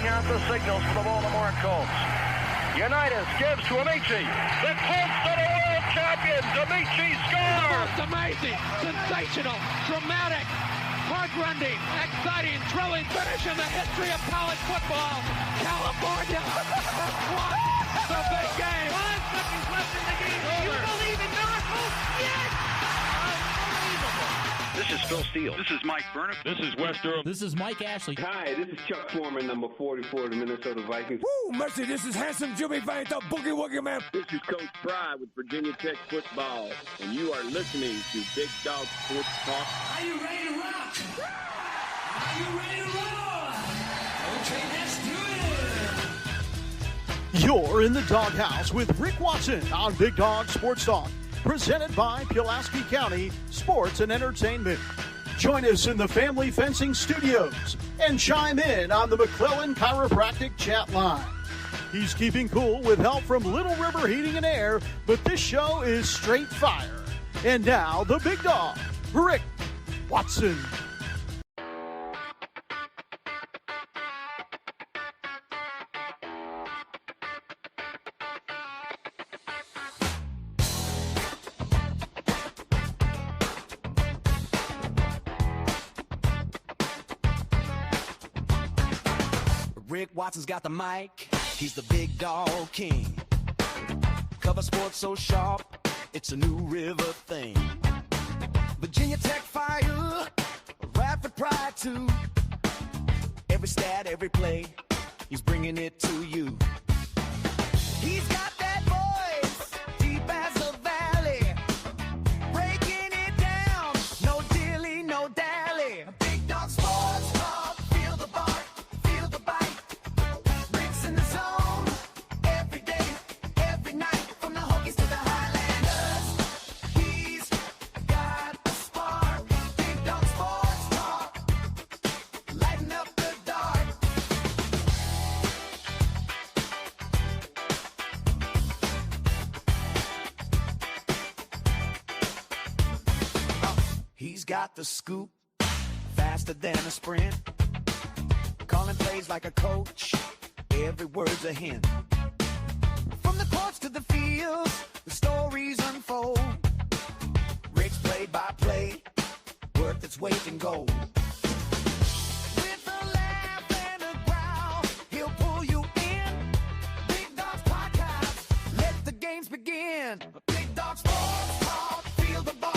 out the signals for the Baltimore Colts. Unitas gives to Amici. The Colts are the world champions. Amici scores. It's amazing, sensational, dramatic, heart-rending, exciting, thrilling finish in the history of college football. California won the big game. 5 seconds left in the game. You believe in miracles? Yes. This is Phil Steele. This is Mike Burnham. This is Wes Durham. This is Mike Ashley. Hi, this is Chuck Foreman, number 44 of the Minnesota Vikings. Woo, mercy, this is handsome Jimmy Vane, the Boogie Woogie Man. This is Coach Fry with Virginia Tech Football, and you are listening to Big Dog Sports Talk. Are you ready to rock? Are you ready to roll? Okay, let's do it. You're in the doghouse with Rick Watson on Big Dog Sports Talk, presented by Pulaski County Sports and Entertainment. Join us in the Family Fencing Studios and chime in on the McClellan Chiropractic chat line. He's keeping cool with help from Little River Heating and Air, but this show is straight fire. And now, the big dog, Rick Watson. Rick Watson's got the mic, he's the big dog king. Cover sports so sharp, it's a New River thing. Virginia Tech fire, rapid pride too. Every stat, every play, he's bringing it to you. He's got that voice, deep as the valley, breaking it down, no dilly, no dally. Big dog sports talk, feel the bark. He's got the scoop, faster than a sprint. Calling plays like a coach, every word's a hint. From the courts to the fields, the stories unfold. Rick's play-by-play, worth its weight in gold. With a laugh and a growl, he'll pull you in. Big Dog's podcast, let the games begin. Big Dog Sports Talk, feel the bark.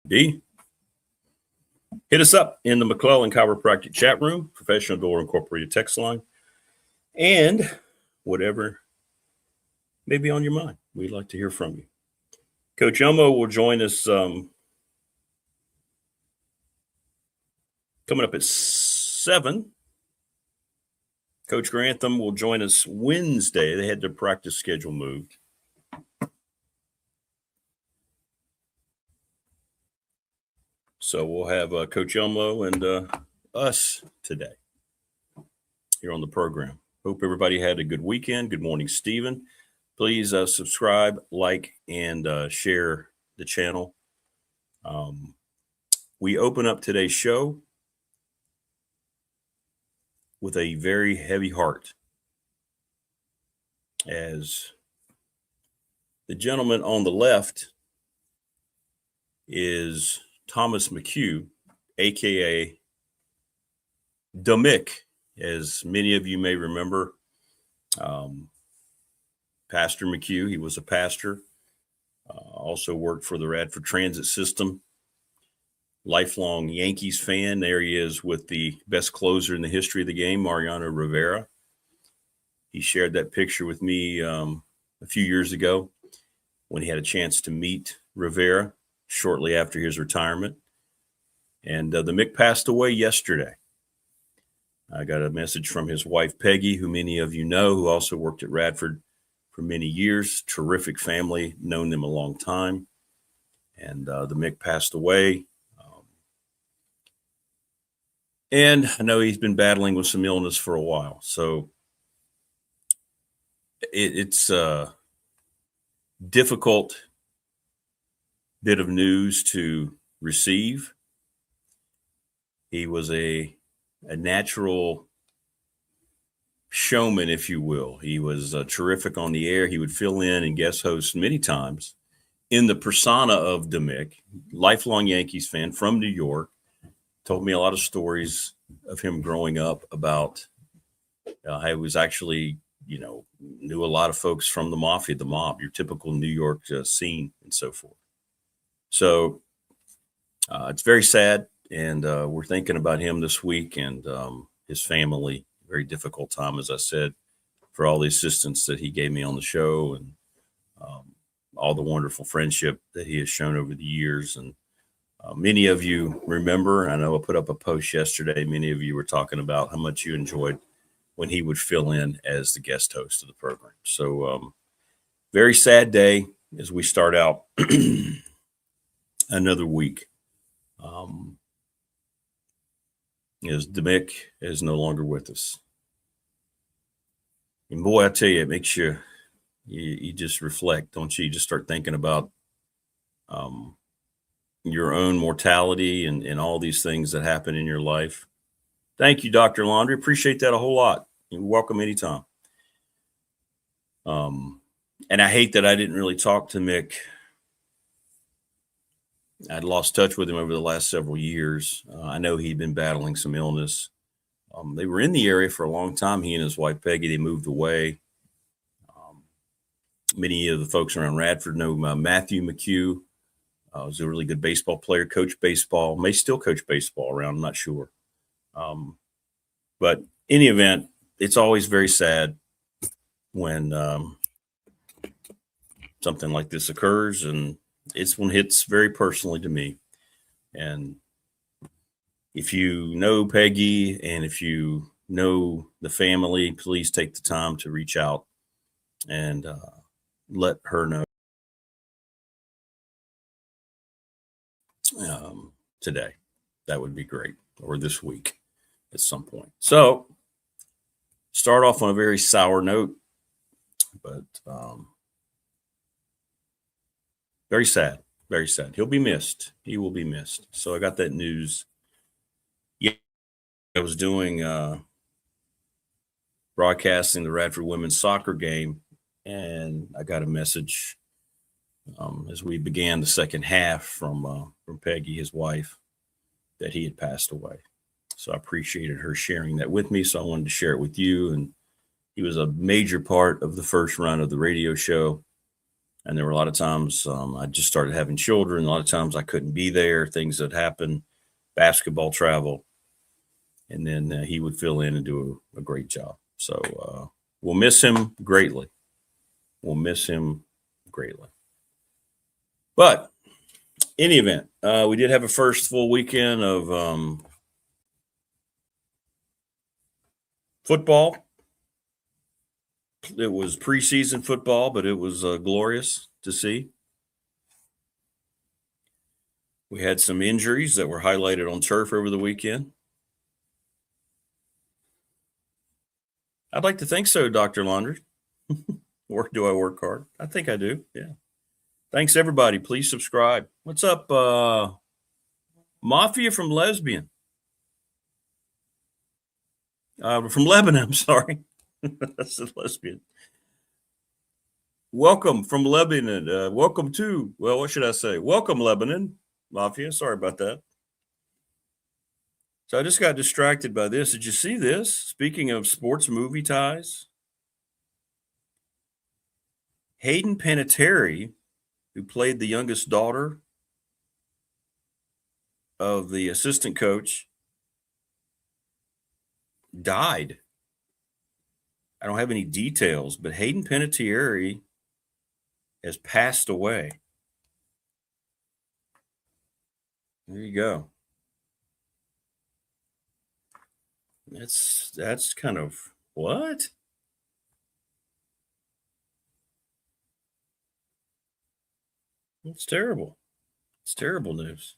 D. Hit us up in the McClellan Chiropractic chat room, Professional Door Incorporated text line, and whatever may be on your mind. We'd like to hear from you. Coach Elmo will join us coming up at 7. Coach Grantham will join us Wednesday. They had their practice schedule moved. So we'll have Coach Elmo and us today here on the program. Hope everybody had a good weekend. Good morning, Stephen. Please subscribe, like, and share the channel. We open up today's show with a very heavy heart, as the gentleman on the left is Thomas McHugh, a.k.a. Mick, as many of you may remember. Pastor McHugh, he was a pastor, also worked for the Radford Transit System. Lifelong Yankees fan. There he is with the best closer in the history of the game, Mariano Rivera. He shared that picture with me a few years ago when he had a chance to meet Rivera shortly after his retirement. And the Mick passed away yesterday. I got a message from his wife, Peggy, who many of you know, who also worked at Radford for many years. Terrific family, known them a long time. And the Mick passed away. And I know he's been battling with some illness for a while. So it's a difficult bit of news to receive. He was a natural showman, if you will. He was terrific on the air. He would fill in and guest host many times in the persona of Mick, lifelong Yankees fan from New York. Told me a lot of stories of him growing up about how he was actually, knew a lot of folks from the mafia, the mob, your typical New York scene and so forth. So it's very sad. And we're thinking about him this week and his family. Very difficult time, as I said, for all the assistance that he gave me on the show and all the wonderful friendship that he has shown over the years. And many of you remember, I know I put up a post yesterday, many of you were talking about how much you enjoyed when he would fill in as the guest host of the program. So very sad day as we start out another week. As Mick is no longer with us. And boy, I tell you, it makes you just reflect, don't you? You just start thinking about your own mortality and all these things that happen in your life. Thank you, Dr. Laundry. Appreciate that a whole lot. You're welcome anytime. And I hate that I didn't really talk to Mick. I'd lost touch with him over the last several years. I know he'd been battling some illness. They were in the area for a long time. He and his wife, Peggy, they moved away. Many of the folks around Radford know Matthew McHugh. Was a really good baseball player, coached baseball, may still coach baseball around, I'm not sure. But in any event, it's always very sad when something like this occurs, and it's one hits very personally to me. And if you know Peggy and if you know the family, please take the time to reach out and let her know today. That would be great, or this week at some point. So start off on a very sour note, but very sad, very sad. He'll be missed. He will be missed. So I got that news. Yeah, I was doing broadcasting the Radford women's soccer game, and I got a message as we began the second half from Peggy, his wife, that he had passed away. So I appreciated her sharing that with me. So I wanted to share it with you. And he was a major part of the first run of the radio show. And there were a lot of times I just started having children. A lot of times I couldn't be there. Things that happened, basketball travel. And then he would fill in and do a great job. So we'll miss him greatly. We'll miss him greatly. But in any event, we did have a first full weekend of football. It was preseason football, but it was glorious to see. We had some injuries that were highlighted on turf over the weekend. I'd like to think so, Dr. Laundry. Or do I work hard? I think I do, yeah. Thanks, everybody. Please subscribe. What's up, Mafia from Lesbian? From Lebanon, I'm sorry. That's a lesbian. Welcome from Lebanon. Welcome to, well, what should I say? Welcome, Lebanon, Mafia. Sorry about that. So I just got distracted by this. Did you see this? Speaking of sports movie ties, Hayden Panettiere, who played the youngest daughter of the assistant coach, died. I don't have any details, but Hayden Panettiere has passed away. There you go. That's kind of what? It's terrible. It's terrible news.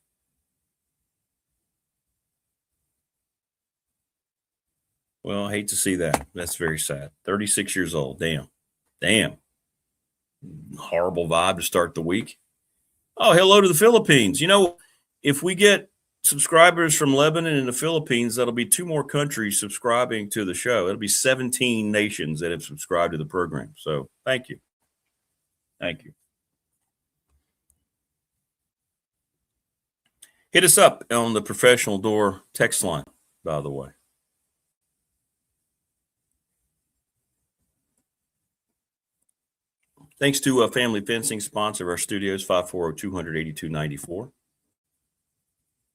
Well, I hate to see that. That's very sad. 36 years old. Damn. Horrible vibe to start the week. Oh, hello to the Philippines. You know, if we get subscribers from Lebanon and the Philippines, that'll be 2 more countries subscribing to the show. It'll be 17 nations that have subscribed to the program. So thank you. Thank you. Hit us up on the professional door text line, by the way. Thanks to Family Fencing, sponsor of our studios, 540-200-8294.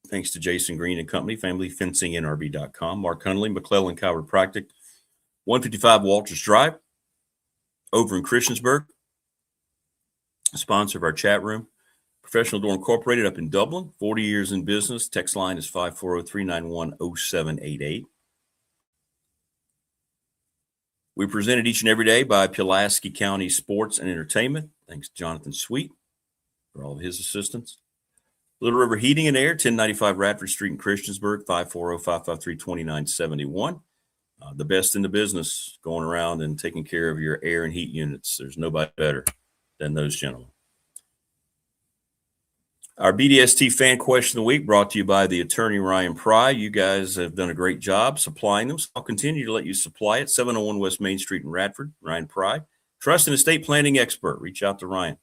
Thanks to Jason Green and Company, familyfencingnrb.com. Mark Hunley, McClellan Chiropractic, 155 Walters Drive, over in Christiansburg. Sponsor of our chat room. Professional Door Incorporated up in Dublin, 40 years in business. Text line is 540-391-0788. We presented each and every day by Pulaski County Sports and Entertainment. Thanks to Jonathan Sweet for all of his assistance. Little River Heating and Air, 1095 Radford Street in Christiansburg, 540-553-2971. The best in the business, going around and taking care of your air and heat units. There's nobody better than those gentlemen. Our BDST fan question of the week brought to you by the attorney Ryan Pry. You guys have done a great job supplying them, so I'll continue to let you supply it. 701 West Main Street in Radford, Ryan Pry. Trust and estate planning expert. Reach out to Ryan.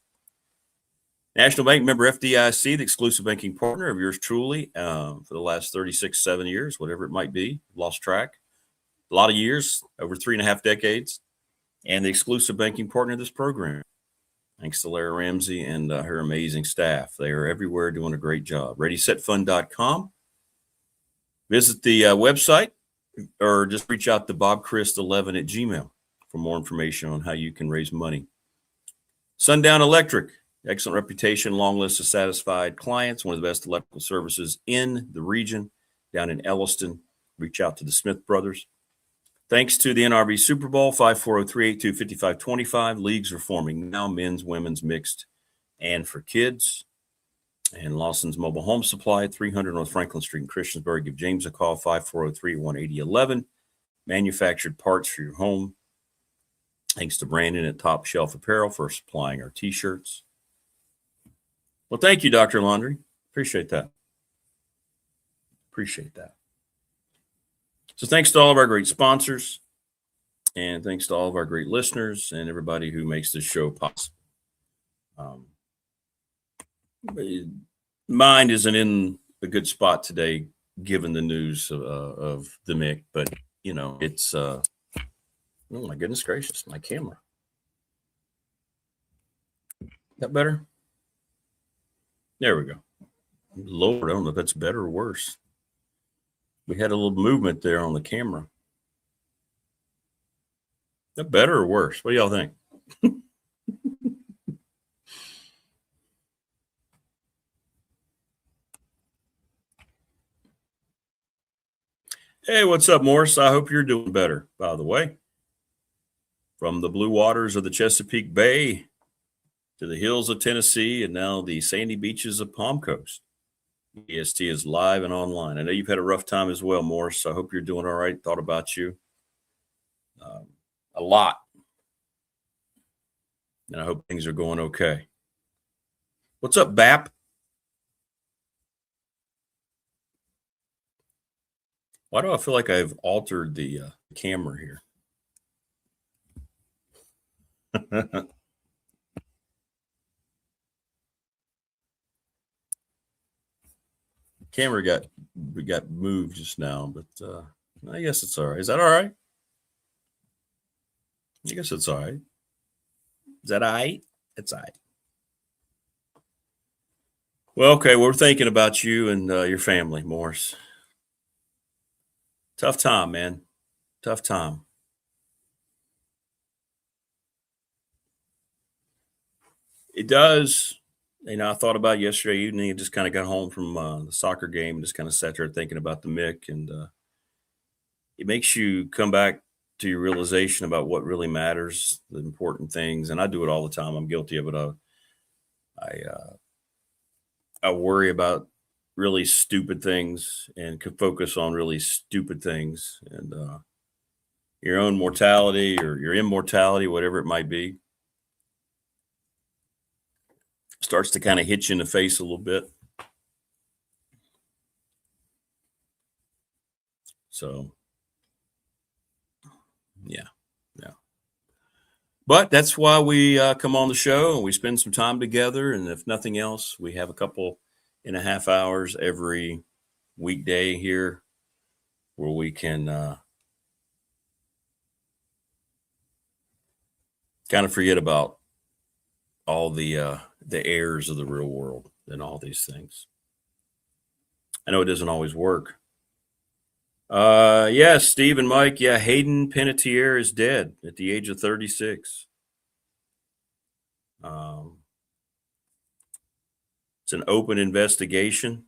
National Bank member FDIC, the exclusive banking partner of yours truly for the last 36, 7 years, whatever it might be. Lost track. A lot of years, over 3.5 decades, and the exclusive banking partner of this program. Thanks to Lara Ramsey and her amazing staff. They are everywhere doing a great job. ReadySetFund.com. Visit the website or just reach out to bobchrist11@gmail for more information on how you can raise money. Sundown Electric, excellent reputation, long list of satisfied clients, one of the best electrical services in the region down in Elliston. Reach out to the Smith brothers. Thanks to the NRB Super Bowl, 540-382-5525. Leagues are forming now, men's, women's, mixed, and for kids. And Lawson's Mobile Home Supply, 300 North Franklin Street in Christiansburg. Give James a call, 540-381-8011. Manufactured parts for your home. Thanks to Brandon at Top Shelf Apparel for supplying our T-shirts. Well, thank you, Dr. Laundry. Appreciate that. Appreciate that. So thanks to all of our great sponsors, and thanks to all of our great listeners and everybody who makes this show possible. Mind isn't in a good spot today, given the news of the Mick, but, you know, it's, oh, my goodness gracious, my camera. That better? There we go. Lord, I don't know if that's better or worse. We had a little movement there on the camera. That better or worse? What do y'all think? Hey, what's up, Morris? I hope you're doing better, by the way. From the blue waters of the Chesapeake Bay to the hills of Tennessee and now the sandy beaches of Palm Coast, EST is live and online. I know you've had a rough time as well, Morris. So I hope you're doing all right. Thought about you a lot. And I hope things are going okay. What's up, Bap? Why do I feel like I've altered the camera here? Camera got moved just now, but I guess it's all right. Is that all right? I guess it's all right. Is that all right? It's all right. Well, okay, we're thinking about you and your family, Morris. Tough time, man. Tough time. It does. You know, I thought about it yesterday evening. I just kind of got home from the soccer game and just kind of sat there thinking about the Mick. And it makes you come back to your realization about what really matters, the important things. And I do it all the time. I'm guilty of it. I worry about really stupid things and could focus on really stupid things. And your own mortality or your immortality, whatever it might be, starts to kind of hit you in the face a little bit. So, yeah. But that's why we come on the show and we spend some time together. And if nothing else, we have a couple and a half hours every weekday here where we can kind of forget about all the airs of the real world and all these things. I know it doesn't always work. Yes, Steve and Mike. Yeah, Hayden Panettiere is dead at the age of 36. It's an open investigation.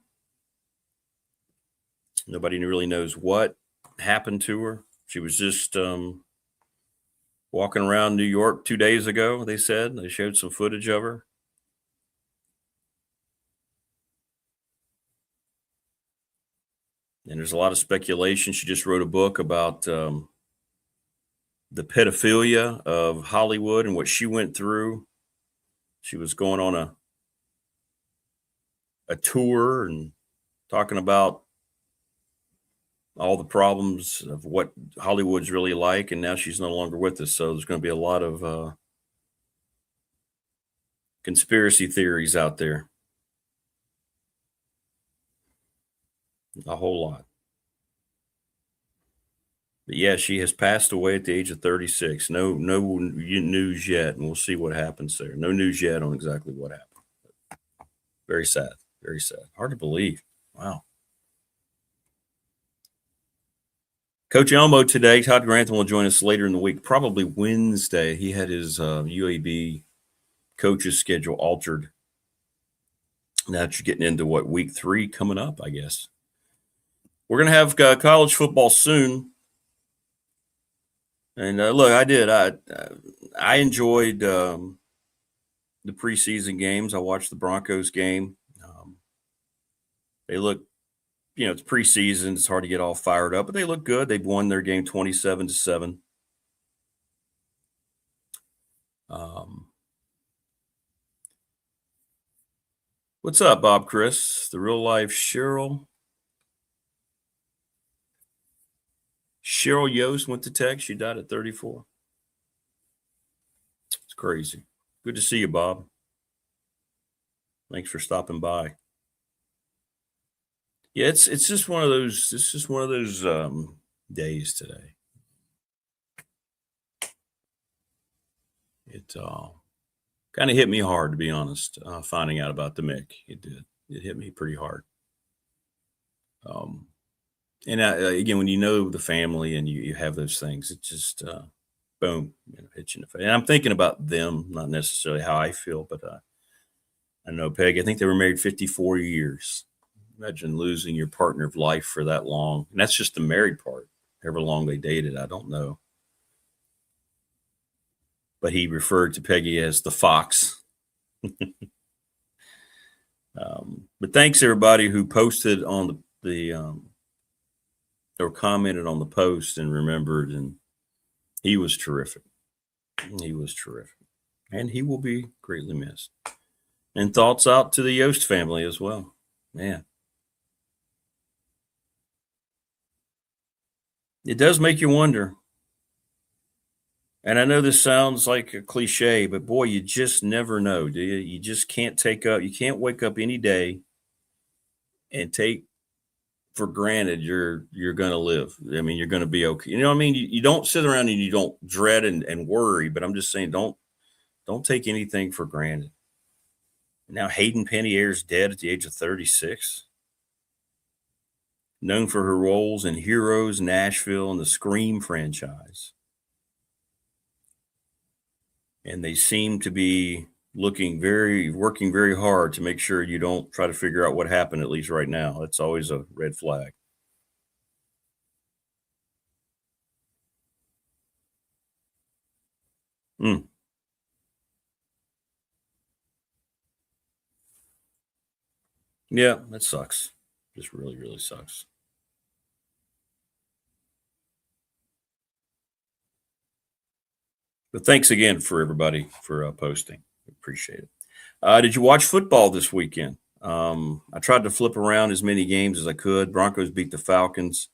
Nobody really knows what happened to her. She was just walking around New York 2 days ago, they said. They showed some footage of her. And there's a lot of speculation. She just wrote a book about the pedophilia of Hollywood and what she went through. She was going on a tour and talking about all the problems of what Hollywood's really like. And now she's no longer with us. So there's going to be a lot of conspiracy theories out there. A whole lot. But yeah, she has passed away at the age of 36. No news yet, and we'll see what happens there. No news yet on exactly what happened. Very sad. Very sad. Hard to believe. Wow. Coach Elmo today. Todd Grantham will join us later in the week, probably Wednesday. He had his UAB coaches schedule altered. Now that you're getting into week 3 coming up, I guess. We're going to have college football soon. And look, I enjoyed the preseason games. I watched the Broncos game. They look, it's preseason. It's hard to get all fired up, but they look good. They've won their game 27-7. What's up, Bob Chris? The real life Cheryl Yost went to tech. She died at 34. It's crazy. Good to see you, Bob. Thanks for stopping by. Yeah, it's just one of those. It's just one of those days today. It kind of hit me hard, to be honest. Finding out about the Mick, it did. It hit me pretty hard. And again, when you know the family and you have those things, it just boom, hits you in the face. And I'm thinking about them, not necessarily how I feel, but I know Peg. I think they were married 54 years. Imagine losing your partner of life for that long, and that's just the married part. However long they dated, I don't know. but he referred to Peggy as the Fox. But thanks everybody who posted on the or commented on the post and remembered, and he was terrific. He was terrific, and he will be greatly missed. And thoughts out to the Yost family as well. Man, it does make you wonder. And I know this sounds like a cliche, but boy, you just never know, do you? You just can't you can't wake up any day and take for granted you're going to live. I mean, you're going to be okay. You know what I mean? You don't sit around and you don't dread and worry, but I'm just saying, don't take anything for granted. Now Hayden Paniere's dead at the age of 36. Known for her roles in Heroes, Nashville, and the Scream franchise. And they seem to be working very hard to make sure you don't try to figure out what happened, at least right now. That's always a red flag. Yeah, that sucks. Just really, really sucks. But thanks again for everybody for posting. Appreciate it. Did you watch football this weekend? I tried to flip around as many games as I could. Broncos beat the Falcons.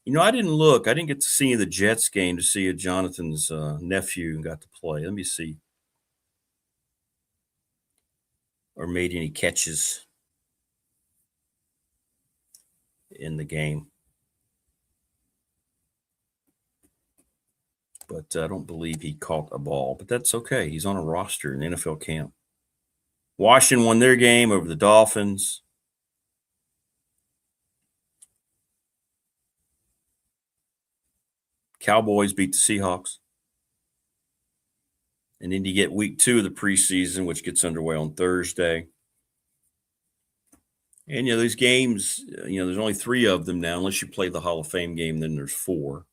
You know, I didn't look. I didn't get to see the Jets game to see if Jonathan's nephew got to play. Let me see. Or made any catches in the game. But I don't believe he caught a ball. But that's okay. He's on a roster in NFL camp. Washington won their game over the Dolphins. Cowboys beat the Seahawks. And then you get week 2 of the preseason, which gets underway on Thursday. And, these games, there's only 3 of them now. Unless you play the Hall of Fame game, then there's 4.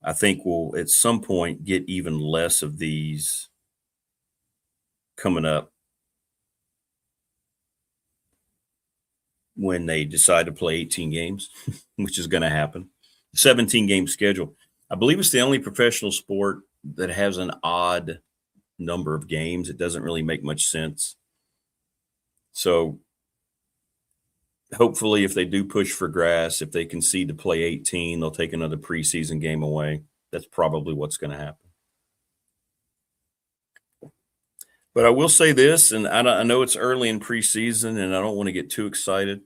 I think we'll, at some point, get even less of these coming up when they decide to play 18 games, which is going to happen. 17-game schedule. I believe it's the only professional sport that has an odd number of games. It doesn't really make much sense. So hopefully if they do push for grass, if they concede to play 18, they'll take another preseason game away. That's probably what's going to happen. But I will say this, and I know it's early in preseason, and I don't want to get too excited.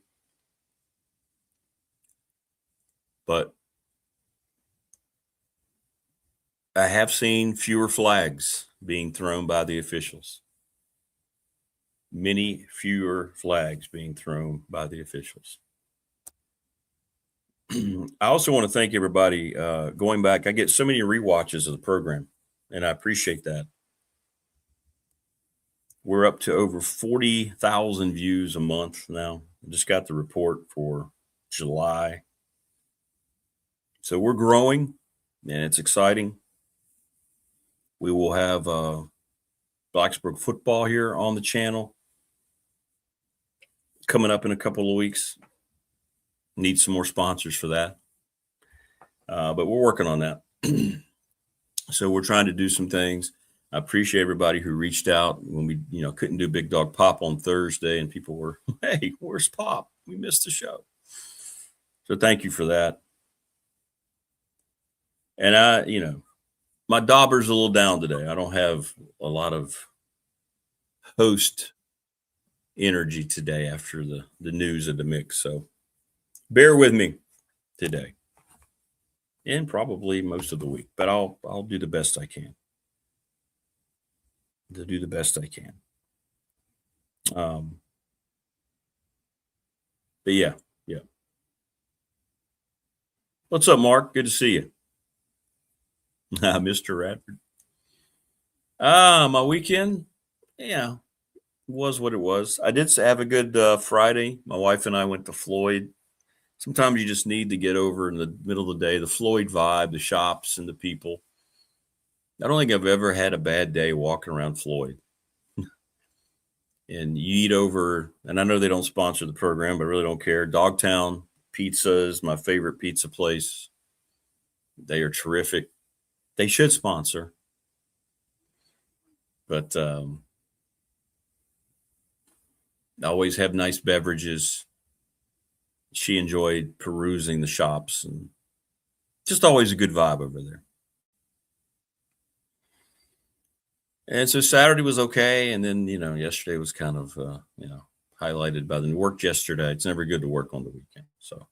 But I have seen fewer flags being thrown by the officials. Many fewer flags being thrown by the officials. I also want to thank everybody going back. I get so many rewatches of the program, and I appreciate that. We're up to over 40,000 views a month now. I just got the report for July. So we're growing, and it's exciting. We will have Blacksburg football here on the channel coming up in a couple of weeks. Need some more sponsors for that. But we're working on that. So we're trying to do some things. I appreciate everybody who reached out when we, couldn't do Big Dog Pop on Thursday, and people were, hey, where's Pop? We missed the show. So thank you for that. And my dauber's a little down today. I don't have a lot of host energy today after the news of the mix. So bear with me today and probably most of the week, but I'll do the best I can. To do the best I can. But yeah. What's up, Mark? Good to see you. Mr. Radford. My weekend, was what it was. I did have a good Friday. My wife and I went to Floyd. Sometimes you just need to get over in the middle of the day, the Floyd vibe, the shops and the people. I don't think I've ever had a bad day walking around Floyd. And you eat over, and I know they don't sponsor the program, but I really don't care. Dogtown Pizza is my favorite pizza place. They are terrific. They should sponsor. But I always have nice beverages. She enjoyed perusing the shops, and just always a good vibe over there. And so Saturday was okay. And then, yesterday was kind of, highlighted by the work yesterday. It's never good to work on the weekend. So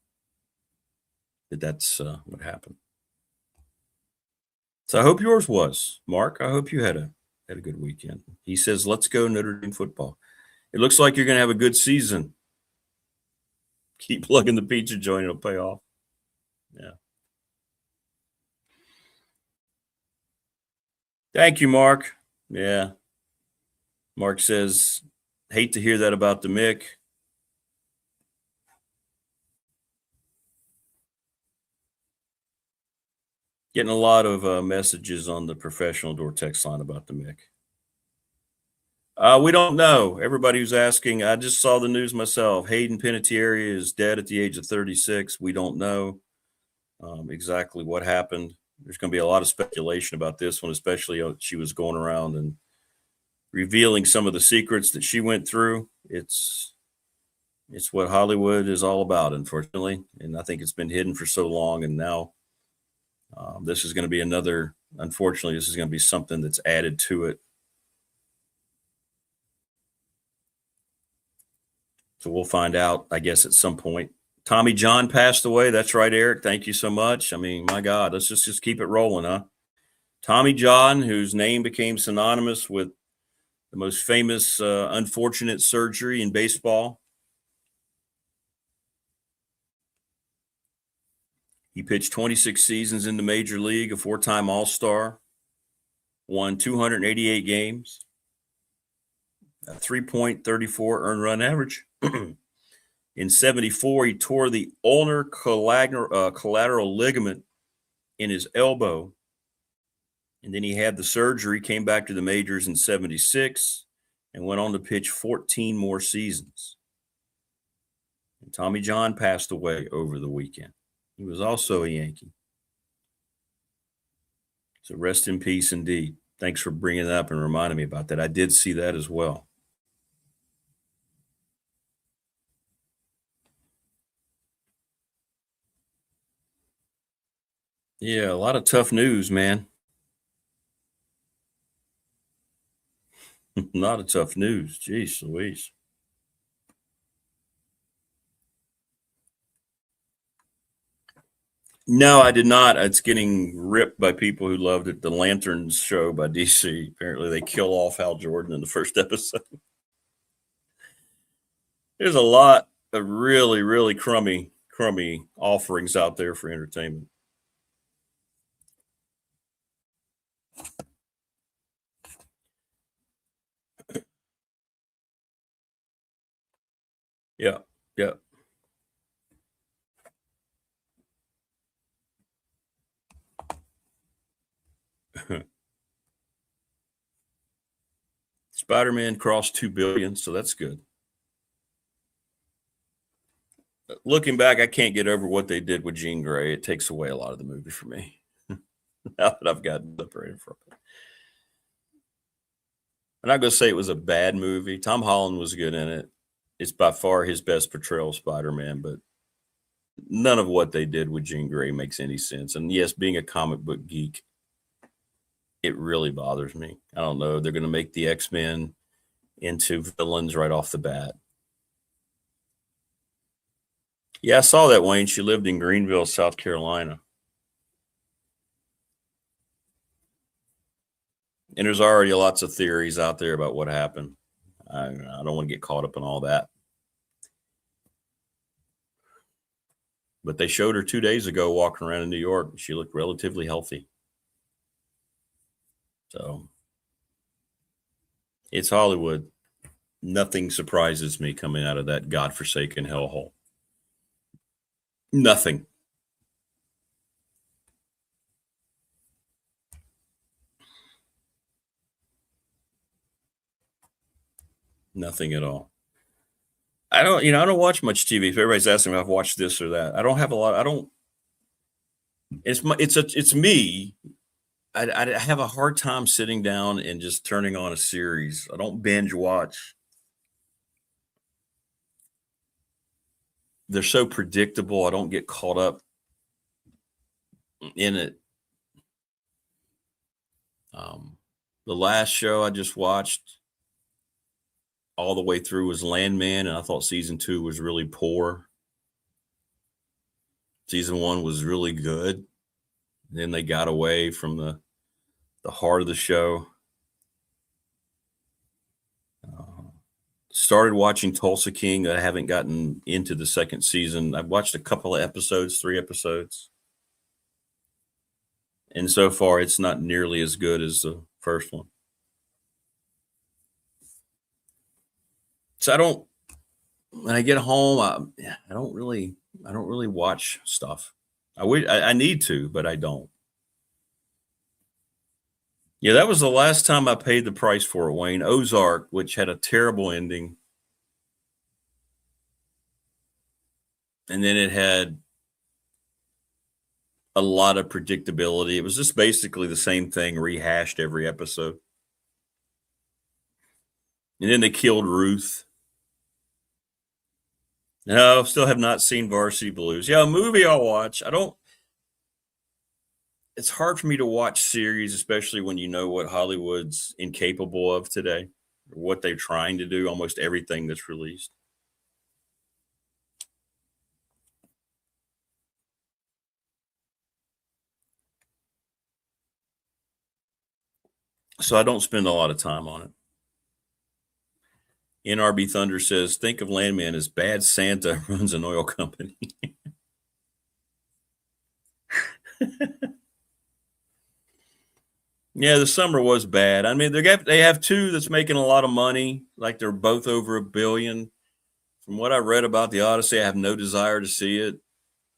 that's what happened. So I hope yours was, Mark. I hope you had a good weekend. He says, let's go Notre Dame football. It looks like you're going to have a good season. Keep plugging the pizza joint. It'll pay off. Yeah. Thank you, Mark. Yeah. Mark says, hate to hear that about the Mick. Getting a lot of messages on the professional door text line about the Mick. We don't know. Everybody who's asking, I just saw the news myself. Hayden Panettiere is dead at the age of 36. We don't know exactly what happened. There's going to be a lot of speculation about this one, especially she was going around and revealing some of the secrets that she went through. It's what Hollywood is all about, unfortunately. And I think it's been hidden for so long. And now this is going to be unfortunately, this is going to be something that's added to it. So we'll find out, I guess, at some point. Tommy John passed away. That's right, Eric. Thank you so much. I mean, my God, let's just keep it rolling, huh? Tommy John, whose name became synonymous with the most famous unfortunate surgery in baseball. He pitched 26 seasons in the major league, a 4-time All-Star, won 288 games, a 3.34 earned run average. In 74, he tore the ulnar collateral ligament in his elbow. And then he had the surgery, came back to the majors in 76, and went on to pitch 14 more seasons. And Tommy John passed away over the weekend. He was also a Yankee. So rest in peace indeed. Thanks for bringing that up and reminding me about that. I did see that as well. Yeah, a lot of tough news, man. A lot of tough news. Jeez Louise. No, I did not. It's getting ripped by people who loved it. The Lanterns show by DC. Apparently they kill off Hal Jordan in the first episode. There's a lot of really, really crummy offerings out there for entertainment. Yeah. Spider-Man crossed 2 billion, so that's good. Looking back, I can't get over what they did with Jean Grey. It takes away a lot of the movie for me. Now that I've gotten separated from it. I'm not going to say it was a bad movie. Tom Holland was good in it. It's by far his best portrayal of Spider-Man, but none of what they did with Jean Grey makes any sense. And yes, being a comic book geek, it really bothers me. I don't know. They're going to make the X-Men into villains right off the bat. Yeah, I saw that, Wayne. She lived in Greenville, South Carolina. And there's already lots of theories out there about what happened. I don't want to get caught up in all that. But they showed her 2 days ago walking around in New York. She looked relatively healthy. So it's Hollywood. Nothing surprises me coming out of that godforsaken hellhole. Nothing. Nothing at all. I don't watch much TV. If everybody's asking me if I've watched this or that, I don't have a lot. It's me. I have a hard time sitting down and just turning on a series. I don't binge watch. They're so predictable. I don't get caught up in it. The last show I just watched all the way through was Landman, and I thought season 2 was really poor. Season 1 was really good. Then they got away from the heart of the show. Started watching Tulsa King. I haven't gotten into the second season. I've watched a couple of episodes, 3 episodes. And so far, it's not nearly as good as the first one. So when I get home, I don't really watch stuff. I need to, but I don't. Yeah, that was the last time I paid the price for it, Wayne. Ozark, which had a terrible ending. And then it had a lot of predictability. It was just basically the same thing rehashed every episode. And then they killed Ruth. No, still have not seen Varsity Blues. Yeah, a movie I'll watch. It's hard for me to watch series, especially when you know what Hollywood's incapable of today, or what they're trying to do, almost everything that's released. So I don't spend a lot of time on it. NRB Thunder says, think of Landman as Bad Santa runs an oil company. Yeah, the summer was bad. I mean, they have 2 that's making a lot of money. Like they're both over $1 billion. From what I read about the Odyssey, I have no desire to see it.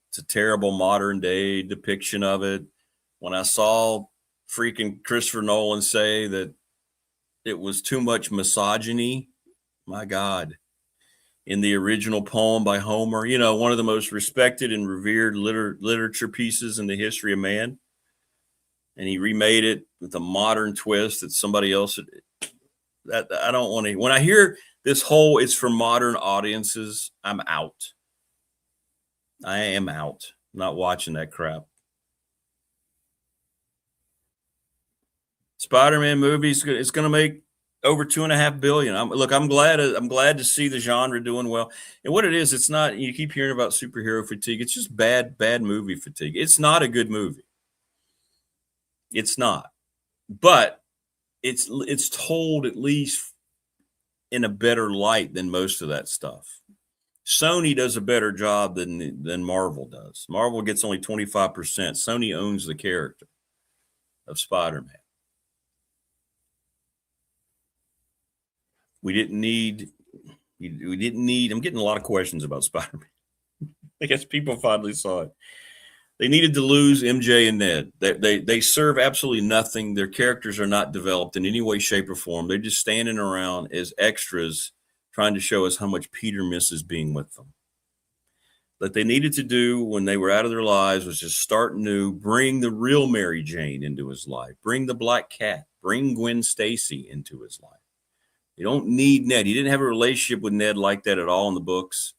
It's a terrible modern day depiction of it. When I saw freaking Christopher Nolan say that it was too much misogyny, my God, in the original poem by Homer, one of the most respected and revered literature pieces in the history of man. And he remade it with a modern twist that somebody else that I don't want to. When I hear this whole it's for modern audiences, I'm out. I am out. I'm not watching that crap. Spider-Man movies, it's going to make over $2.5 billion. I'm glad to see the genre doing well. And what it is, it's not. You keep hearing about superhero fatigue. It's just bad movie fatigue. It's not a good movie. It's not, but it's told at least in a better light than most of that stuff. Sony does a better job than Marvel does. Marvel gets only 25%. Sony owns the character of Spider-Man. We didn't need. I'm getting a lot of questions about Spider-Man. I guess people finally saw it. They needed to lose MJ and Ned. They serve absolutely nothing. Their characters are not developed in any way, shape, or form. They're just standing around as extras trying to show us how much Peter misses being with them. What they needed to do when they were out of their lives was just start new, bring the real Mary Jane into his life, bring the Black Cat, bring Gwen Stacy into his life. You don't need Ned. He didn't have a relationship with Ned like that at all in the books.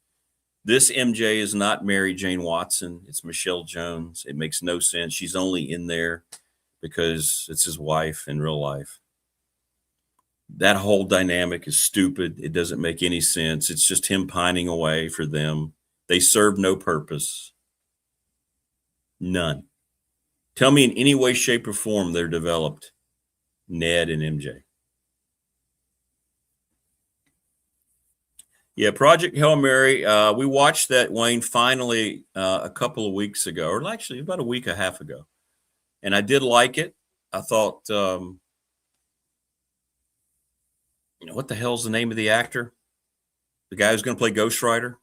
This MJ is not Mary Jane Watson. It's Michelle Jones. It makes no sense. She's only in there because it's his wife in real life. That whole dynamic is stupid. It doesn't make any sense. It's just him pining away for them. They serve no purpose. None. Tell me in any way, shape, or form they're developed, Ned and MJ. Yeah, Project Hail Mary. We watched that, Wayne, finally a couple of weeks ago, or actually about a week and a half ago. And I did like it. I thought, what the hell's the name of the actor? The guy who's going to play Ghost Rider?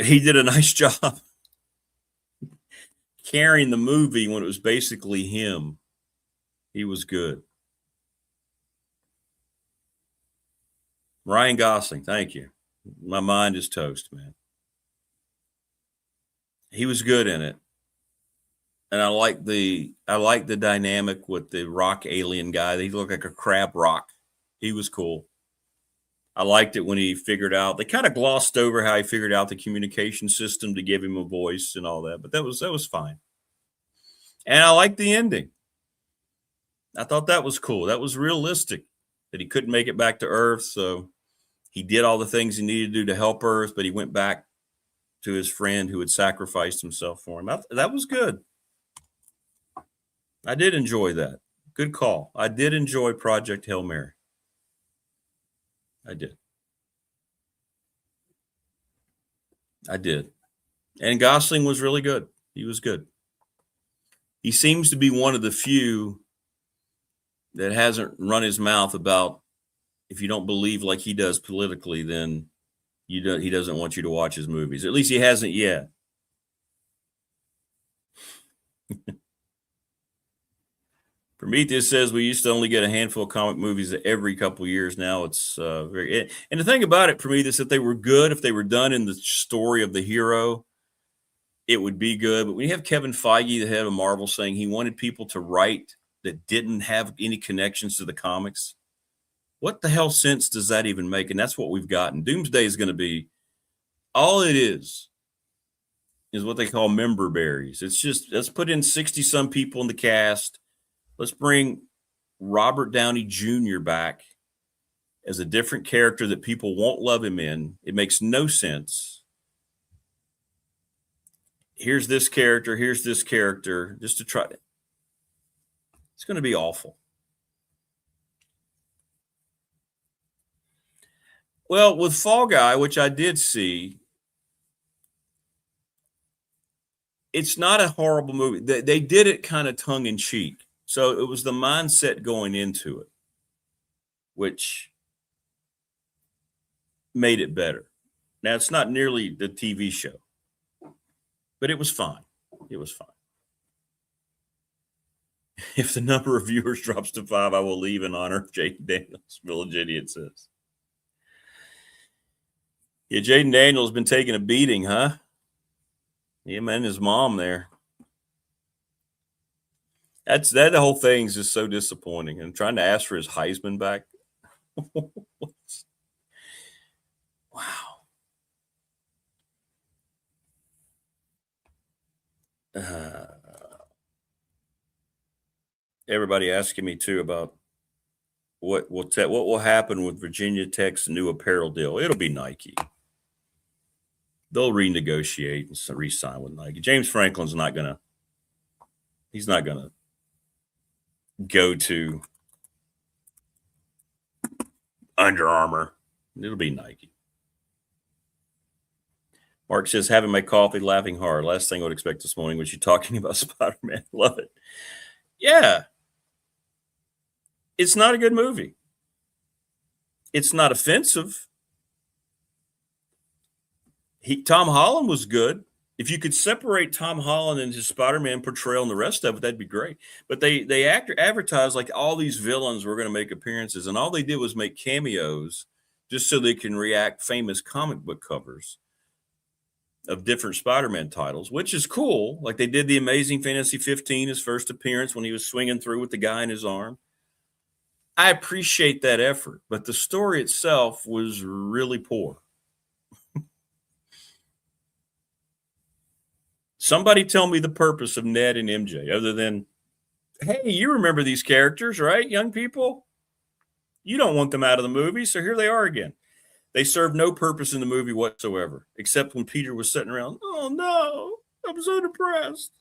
He did a nice job carrying the movie when it was basically him. He was good. Ryan Gosling, thank you. My mind is toast, man. He was good in it. And I like the dynamic with the rock alien guy. He looked like a crab rock. He was cool. I liked it when he figured out. They kind of glossed over how he figured out the communication system to give him a voice and all that, but that was fine. And I liked the ending. I thought that was cool. That was realistic. That he couldn't make it back to Earth, so he did all the things he needed to do to help Earth, but he went back to his friend who had sacrificed himself for him. That was good. I did enjoy that. Good call. I did enjoy Project Hail Mary. I did. And Gosling was really good. He was good. He seems to be one of the few that hasn't run his mouth about, if you don't believe like he does politically, then he doesn't want you to watch his movies. At least he hasn't yet. Prometheus says we used to only get a handful of comic movies every couple of years. Now it's very. And the thing about it, Prometheus, if they were good, if they were done in the story of the hero, it would be good. But when you have Kevin Feige, the head of Marvel, saying he wanted people to write that didn't have any connections to the comics, what the hell sense does that even make? And that's what we've gotten. Doomsday is going to be, all it is what they call member berries. It's just, let's put in 60-some people in the cast. Let's bring Robert Downey Jr. back as a different character that people won't love him in. It makes no sense. Here's this character, just to try. It's going to be awful. Well, with Fall Guy, which I did see, it's not a horrible movie. They did it kind of tongue-in-cheek. So it was the mindset going into it, which made it better. Now, it's not nearly the TV show, but it was fine. It was fine. If the number of viewers drops to 5, I will leave in honor of Jaden Daniels, Village Idiot says. Yeah, Jaden Daniels been taking a beating, huh? Yeah, man, his mom there. The whole thing is just so disappointing. And trying to ask for his Heisman back. Wow. Everybody asking me too about what will happen with Virginia Tech's new apparel deal. It'll be Nike. They'll renegotiate and re-sign with Nike. James Franklin's not gonna go to Under Armour. It'll be Nike. Mark says, having my coffee, laughing hard. Last thing I would expect this morning was you talking about Spider-Man. Love it. Yeah. It's not a good movie. It's not offensive. Tom Holland was good. If you could separate Tom Holland and his Spider-Man portrayal and the rest of it, that'd be great. But they advertised like all these villains were going to make appearances, and all they did was make cameos just so they can react famous comic book covers of different Spider-Man titles, which is cool. Like they did the Amazing Fantasy 15, his first appearance when he was swinging through with the guy in his arm. I appreciate that effort, but the story itself was really poor. Somebody tell me the purpose of Ned and MJ other than, hey, you remember these characters, right, young people? You don't want them out of the movie, so here they are again. They serve no purpose in the movie whatsoever, except when Peter was sitting around, oh, no, I'm so depressed.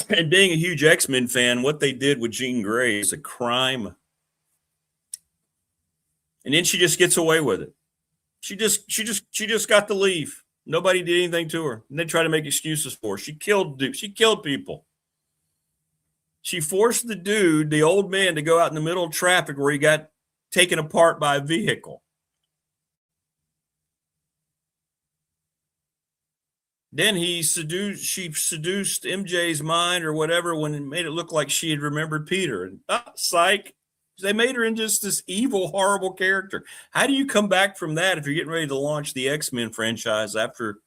And being a huge X-Men fan, what they did with Jean Grey is a crime. And then she just gets away with it. She just got to leave. Nobody did anything to her. And they try to make excuses for her. She killed people. She forced the old man, to go out in the middle of traffic where he got taken apart by a vehicle. Then she seduced MJ's mind or whatever when it made it look like she had remembered Peter. And psych, They made her into just this evil, horrible character. How do you come back from that if you're getting ready to launch the X-Men franchise after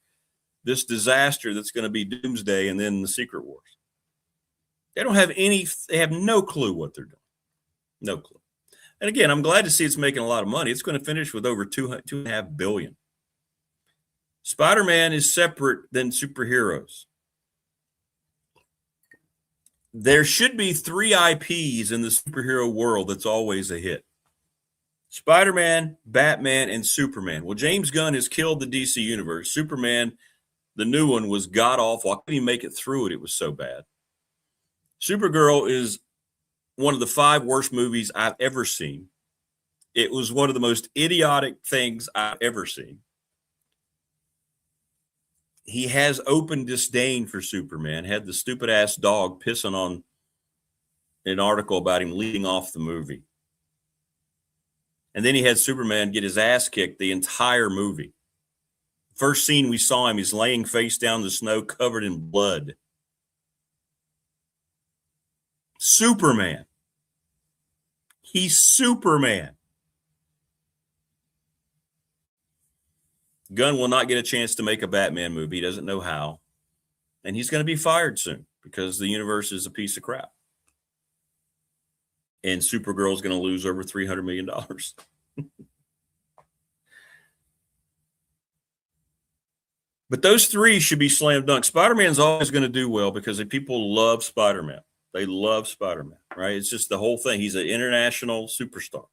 this disaster that's going to be Doomsday and then the Secret Wars? They have no clue what they're doing. No clue. And again, I'm glad to see it's making a lot of money. It's going to finish with over $2.5 billion. Spider-Man is separate than superheroes. There should be 3 IPs in the superhero world that's always a hit. Spider-Man, Batman, and Superman. Well, James Gunn has killed the DC universe. Superman, the new one, was god-awful. I couldn't even make it through it. It was so bad. Supergirl is one of the 5 worst movies I've ever seen. It was one of the most idiotic things I've ever seen. He has open disdain for Superman, had the stupid ass dog pissing on an article about him leading off the movie. And then he had Superman get his ass kicked the entire movie. First scene we saw him, he's laying face down in the snow covered in blood. Superman. He's Superman. Gunn will not get a chance to make a Batman movie. He doesn't know how. And he's going to be fired soon because the universe is a piece of crap. And Supergirl is going to lose over $300 million. But those 3 should be slam dunk. Spider-Man's always going to do well because people love Spider-Man. They love Spider-Man, right? It's just the whole thing. He's an international superstar.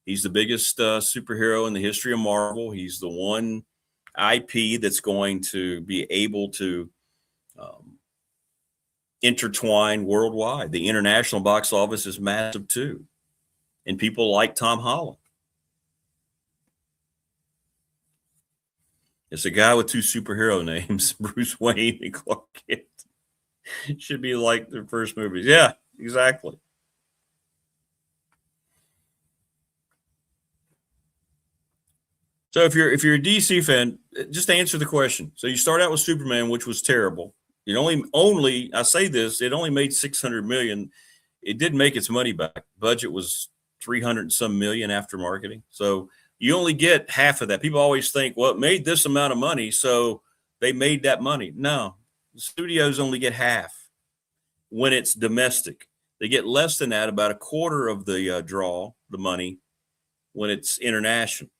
He's the biggest superhero in the history of Marvel. He's the one IP that's going to be able to intertwine worldwide. The international box office is massive too. And people like Tom Holland. It's a guy with 2 superhero names, Bruce Wayne and Clark Kent. It should be like their first movies. Yeah, exactly. So if you're a DC fan, just answer the question. So you start out with Superman, which was terrible. It only I say this, it only made $600 million. It did make its money back. Budget was 300 and some million after marketing. So you only get half of that. People always think, well, it made this amount of money, so they made that money. No, the studios only get half when it's domestic. They get less than that, about a quarter of the draw, the money, when it's international.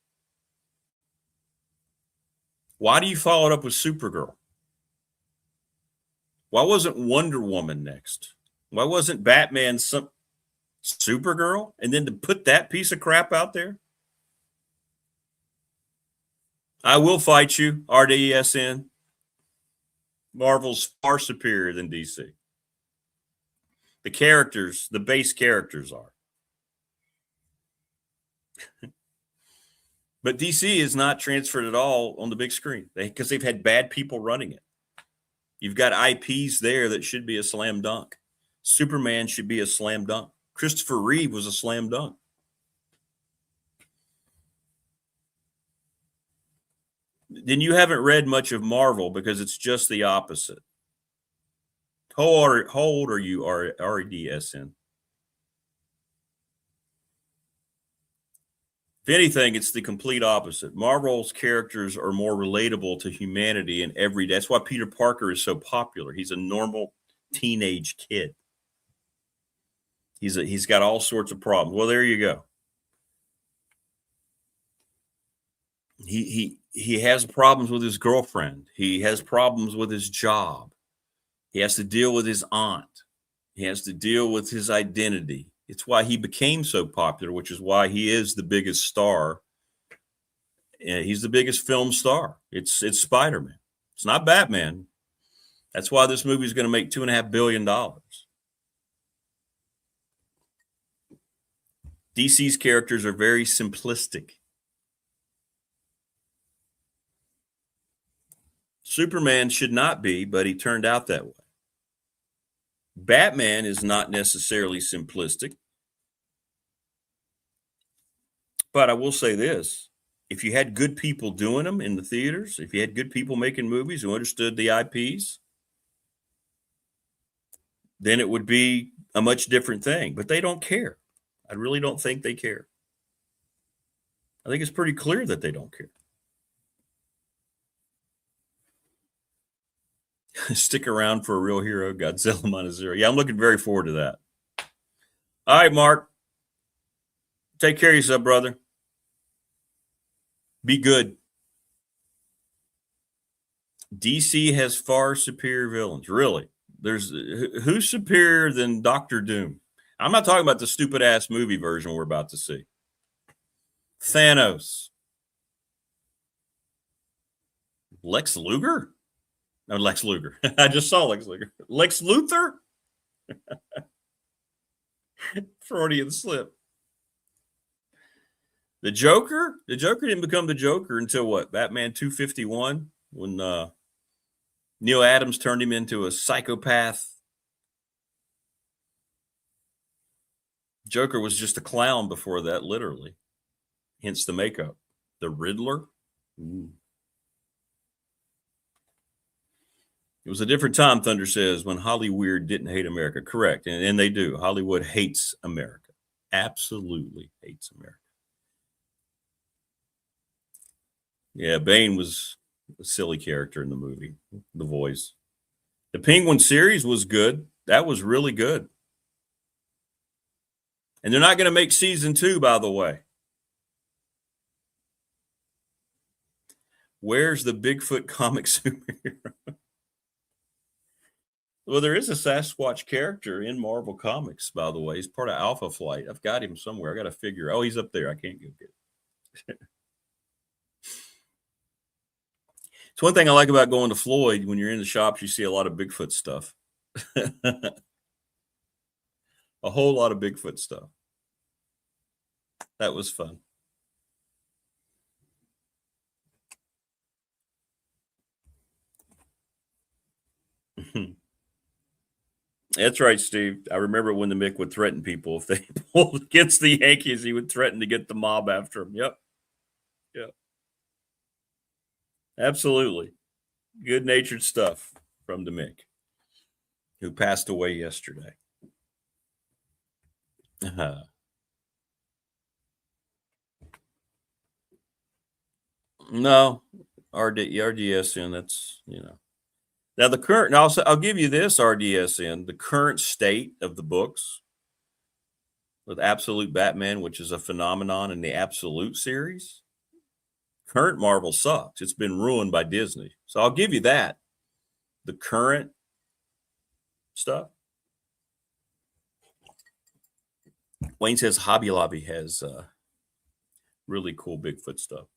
Why do you follow it up with Supergirl? Why wasn't Wonder Woman next? Why wasn't Batman Supergirl? And then to put that piece of crap out there? I will fight you, RDSN. Marvel's far superior than DC. The characters, the base characters are. But DC is not transferred at all on the big screen because they've had bad people running it. You've got IPs there that should be a slam dunk. Superman should be a slam dunk. Christopher Reeve was a slam dunk. Then you haven't read much of Marvel because it's just the opposite. How old are you, RDSN? If anything, it's the complete opposite. Marvel's characters are more relatable to humanity in every day. That's why Peter Parker is so popular. He's a normal teenage kid. He's got all sorts of problems. Well, there you go. He has problems with his girlfriend. He has problems with his job. He has to deal with his aunt. He has to deal with his identity. It's why he became so popular, which is why he is the biggest star. He's the biggest film star. It's Spider-Man. It's not Batman. That's why this movie is going to make $2.5 billion. DC's characters are very simplistic. Superman should not be, but he turned out that way. Batman is not necessarily simplistic. But I will say this. If you had good people doing them in the theaters, if you had good people making movies who understood the IPs, then it would be a much different thing. But they don't care. I really don't think they care. I think it's pretty clear that they don't care. Stick around for a real hero, Godzilla -0. Yeah, I'm looking very forward to that. All right, Mark. Take care of yourself, brother. Be good. DC has far superior villains. Really? Who's superior than Doctor Doom? I'm not talking about the stupid ass movie version we're about to see. Thanos. Lex Luger? No, Lex Luger. I just saw Lex Luger. Lex Luthor? Freudian slip. The Joker? The Joker didn't become the Joker until what? Batman 251? When Neil Adams turned him into a psychopath. Joker was just a clown before that, literally. Hence the makeup. The Riddler? Ooh. It was a different time, Thunder says, when Hollywood didn't hate America. Correct. And they do. Hollywood hates America. Absolutely hates America. Yeah, Bane was a silly character in the movie. The voice. The Penguin series was good. That was really good. And they're not going to make season 2, by the way. Where's the Bigfoot comic superhero? Well, there is a Sasquatch character in Marvel Comics, by the way. He's part of Alpha Flight. I've got him somewhere. I got to figure. Oh, he's up there. I can't go get it. It's one thing I like about going to Floyd. When you're in the shops, you see a lot of Bigfoot stuff. A whole lot of Bigfoot stuff. That was fun. That's right, Steve. I remember when the Mick would threaten people. If they pulled against the Yankees, he would threaten to get the mob after him. Yep. Absolutely. Good-natured stuff from the Mick, who passed away yesterday. No, RDSN, that's, Now the current, I'll give you this, RDSN, the current state of the books with Absolute Batman, which is a phenomenon in the Absolute series. Current Marvel sucks. It's been ruined by Disney. So I'll give you that. The current stuff. Wayne says Hobby Lobby has really cool Bigfoot stuff.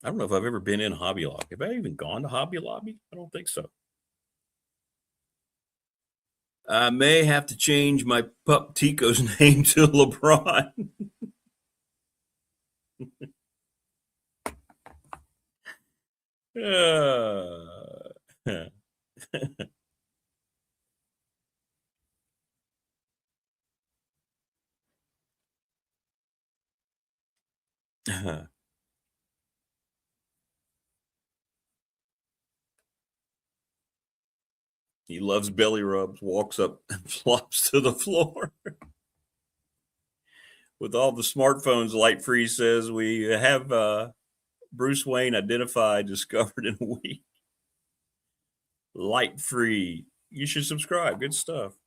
I don't know if I've ever been in Hobby Lobby. Have I even gone to Hobby Lobby? I don't think so. I may have to change my pup Tico's name to LeBron. He loves belly rubs, walks up and flops to the floor. With all the smartphones, Light Free says we have Bruce Wayne identified, discovered in a week. Light Free. You should subscribe. Good stuff.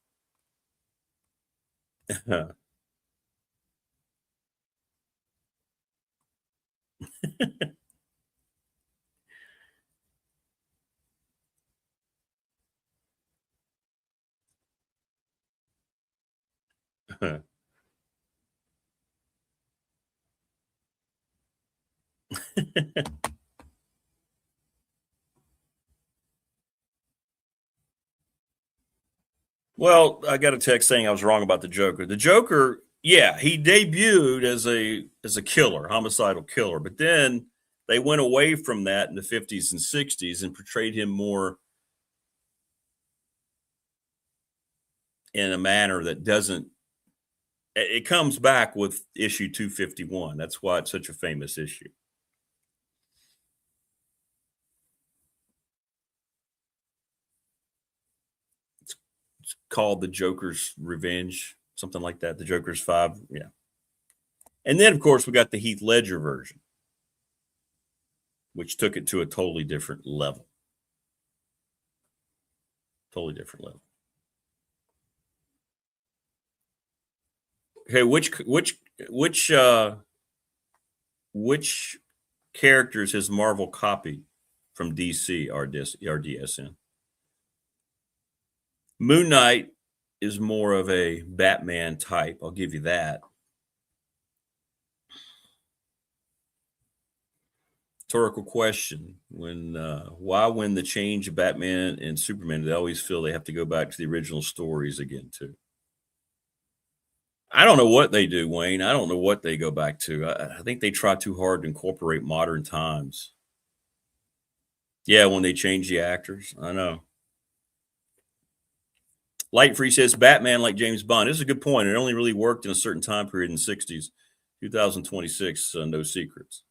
Well, I got a text saying I was wrong about the Joker. The Joker, yeah, he debuted as a killer, homicidal killer, but then they went away from that in the 50s and 60s and portrayed him more in a manner that doesn't. It comes back with issue 251. That's why it's such a famous issue. It's called The Joker's Revenge, something like that. The Joker's 5, yeah. And then, of course, we got the Heath Ledger version, which took it to a totally different level. Totally different level. Okay, which characters has Marvel copied from DC RDSN? Moon Knight is more of a Batman type. I'll give you that. Rhetorical question: why when the change of Batman and Superman, they always feel they have to go back to the original stories again too? I don't know what they do, Wayne. I don't know what they go back to. I think they try too hard to incorporate modern times. Yeah, when they change the actors, I know. Lightfree says Batman like James Bond. This is a good point. It only really worked in a certain time period in the 60s. 2026, no secrets.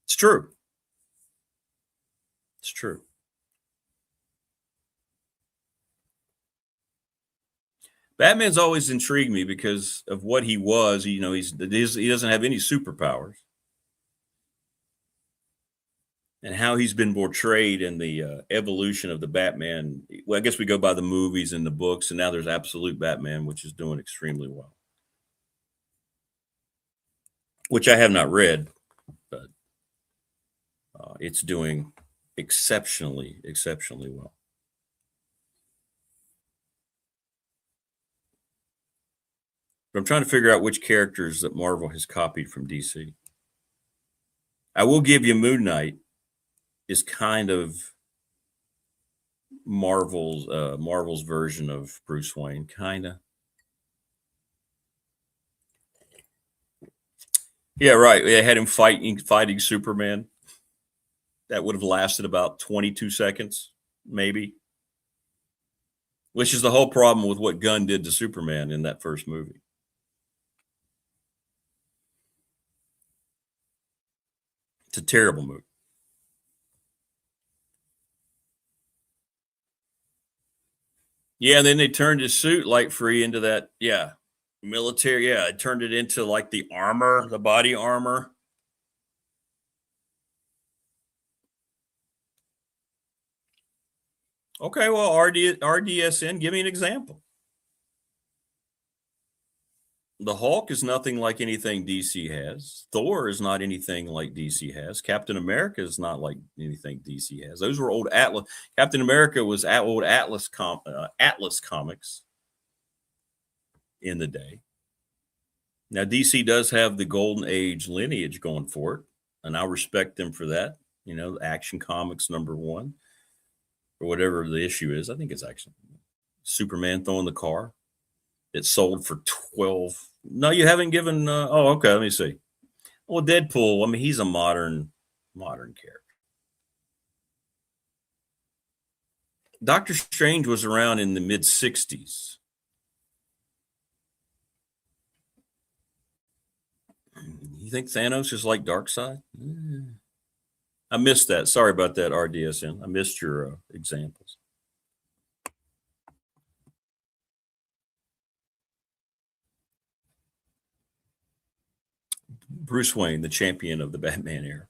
It's true. It's true. Batman's always intrigued me because of what he was. He doesn't have any superpowers, and how he's been portrayed in the evolution of the Batman. Well, I guess we go by the movies and the books, and now there's Absolute Batman, which is doing extremely well, which I have not read, but it's doing exceptionally well. But I'm trying to figure out which characters that Marvel has copied from DC. I will give you Moon Knight is kind of Marvel's version of Bruce Wayne, kind of. Yeah, right. They had him fighting Superman. That would have lasted about 22 seconds, maybe. Which is the whole problem with what Gunn did to Superman in that first movie. It's a terrible movie. Yeah, and then they turned his suit Lightfree into that, military. Yeah, it turned it into like the armor, the body armor. Okay, well, RDSN, give me an example. The Hulk is nothing like anything DC has. Thor is not anything like DC has. Captain America is not like anything DC has. Those were old Atlas. Captain America was old Atlas comics in the day. Now, DC does have the Golden Age lineage going for it, and I respect them for that. Action Comics #1, or whatever the issue is. I think it's actually Superman throwing the car. It sold for 12. No, you haven't given. Okay. Let me see. Well, Deadpool. I mean, he's a modern character. Doctor Strange was around in the mid 60s. You think Thanos is like Darkseid? I missed that. Sorry about that, RDSN. I missed your examples. Bruce Wayne, the champion of the Batman era.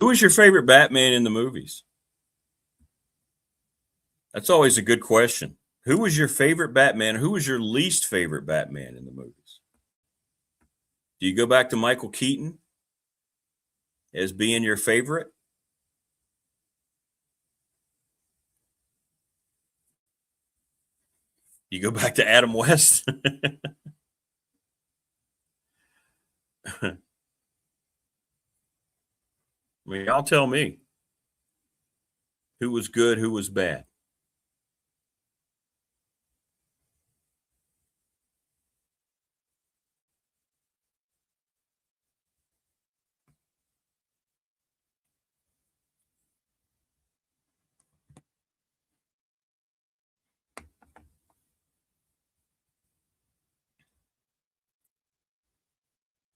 Who was your favorite Batman in the movies? That's always a good question. Who was your favorite Batman? Who was your least favorite Batman in the movies? Do you go back to Michael Keaton as being your favorite? You go back to Adam West? I mean, y'all tell me who was good, who was bad.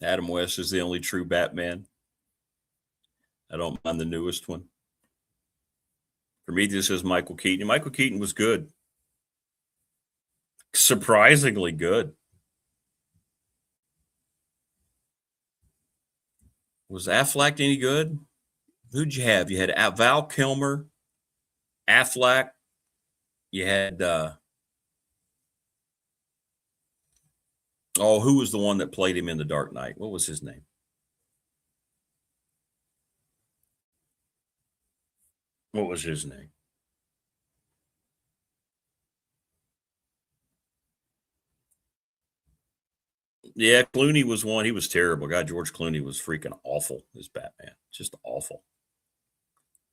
Adam West is the only true Batman. I don't mind the newest one. For me, this is Michael Keaton. Michael Keaton was good. Surprisingly good. Was Aflac any good? Who'd you have? You had Val Kilmer, Aflac. You had who was the one that played him in The Dark Knight? What was his name? What was his name? Yeah, Clooney was one. He was terrible. God, George Clooney was freaking awful as Batman. Just awful.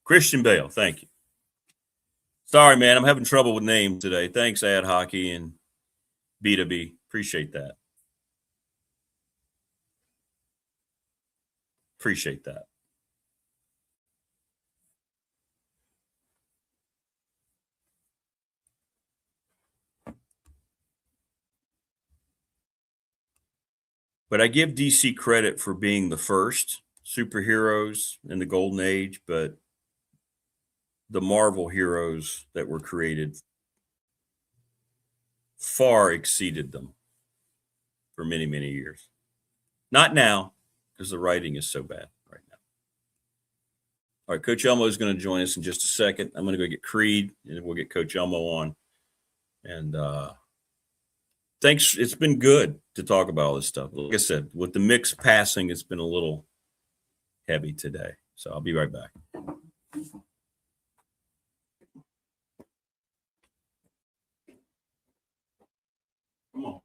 Christian Bale, thank you. Sorry, man. I'm having trouble with names today. Thanks, Ad Hockey and B2B. Appreciate that. Appreciate that. But I give DC credit for being the first superheroes in the golden age, but the Marvel heroes that were created far exceeded them for many, many years. Not now, because the writing is so bad right now. All right, Coach Elmo is going to join us in just a second. I'm going to go get Creed, and we'll get Coach Elmo on. And thanks. It's been good to talk about all this stuff. Like I said, with the mixed passing, it's been a little heavy today. So I'll be right back. Come on.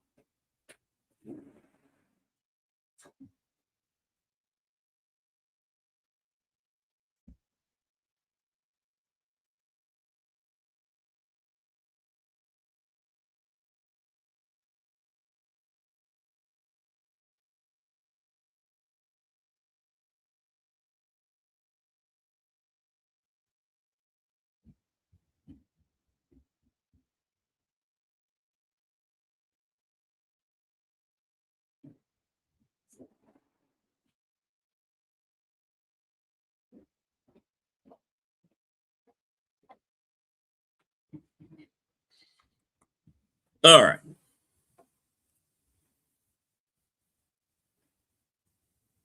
All right.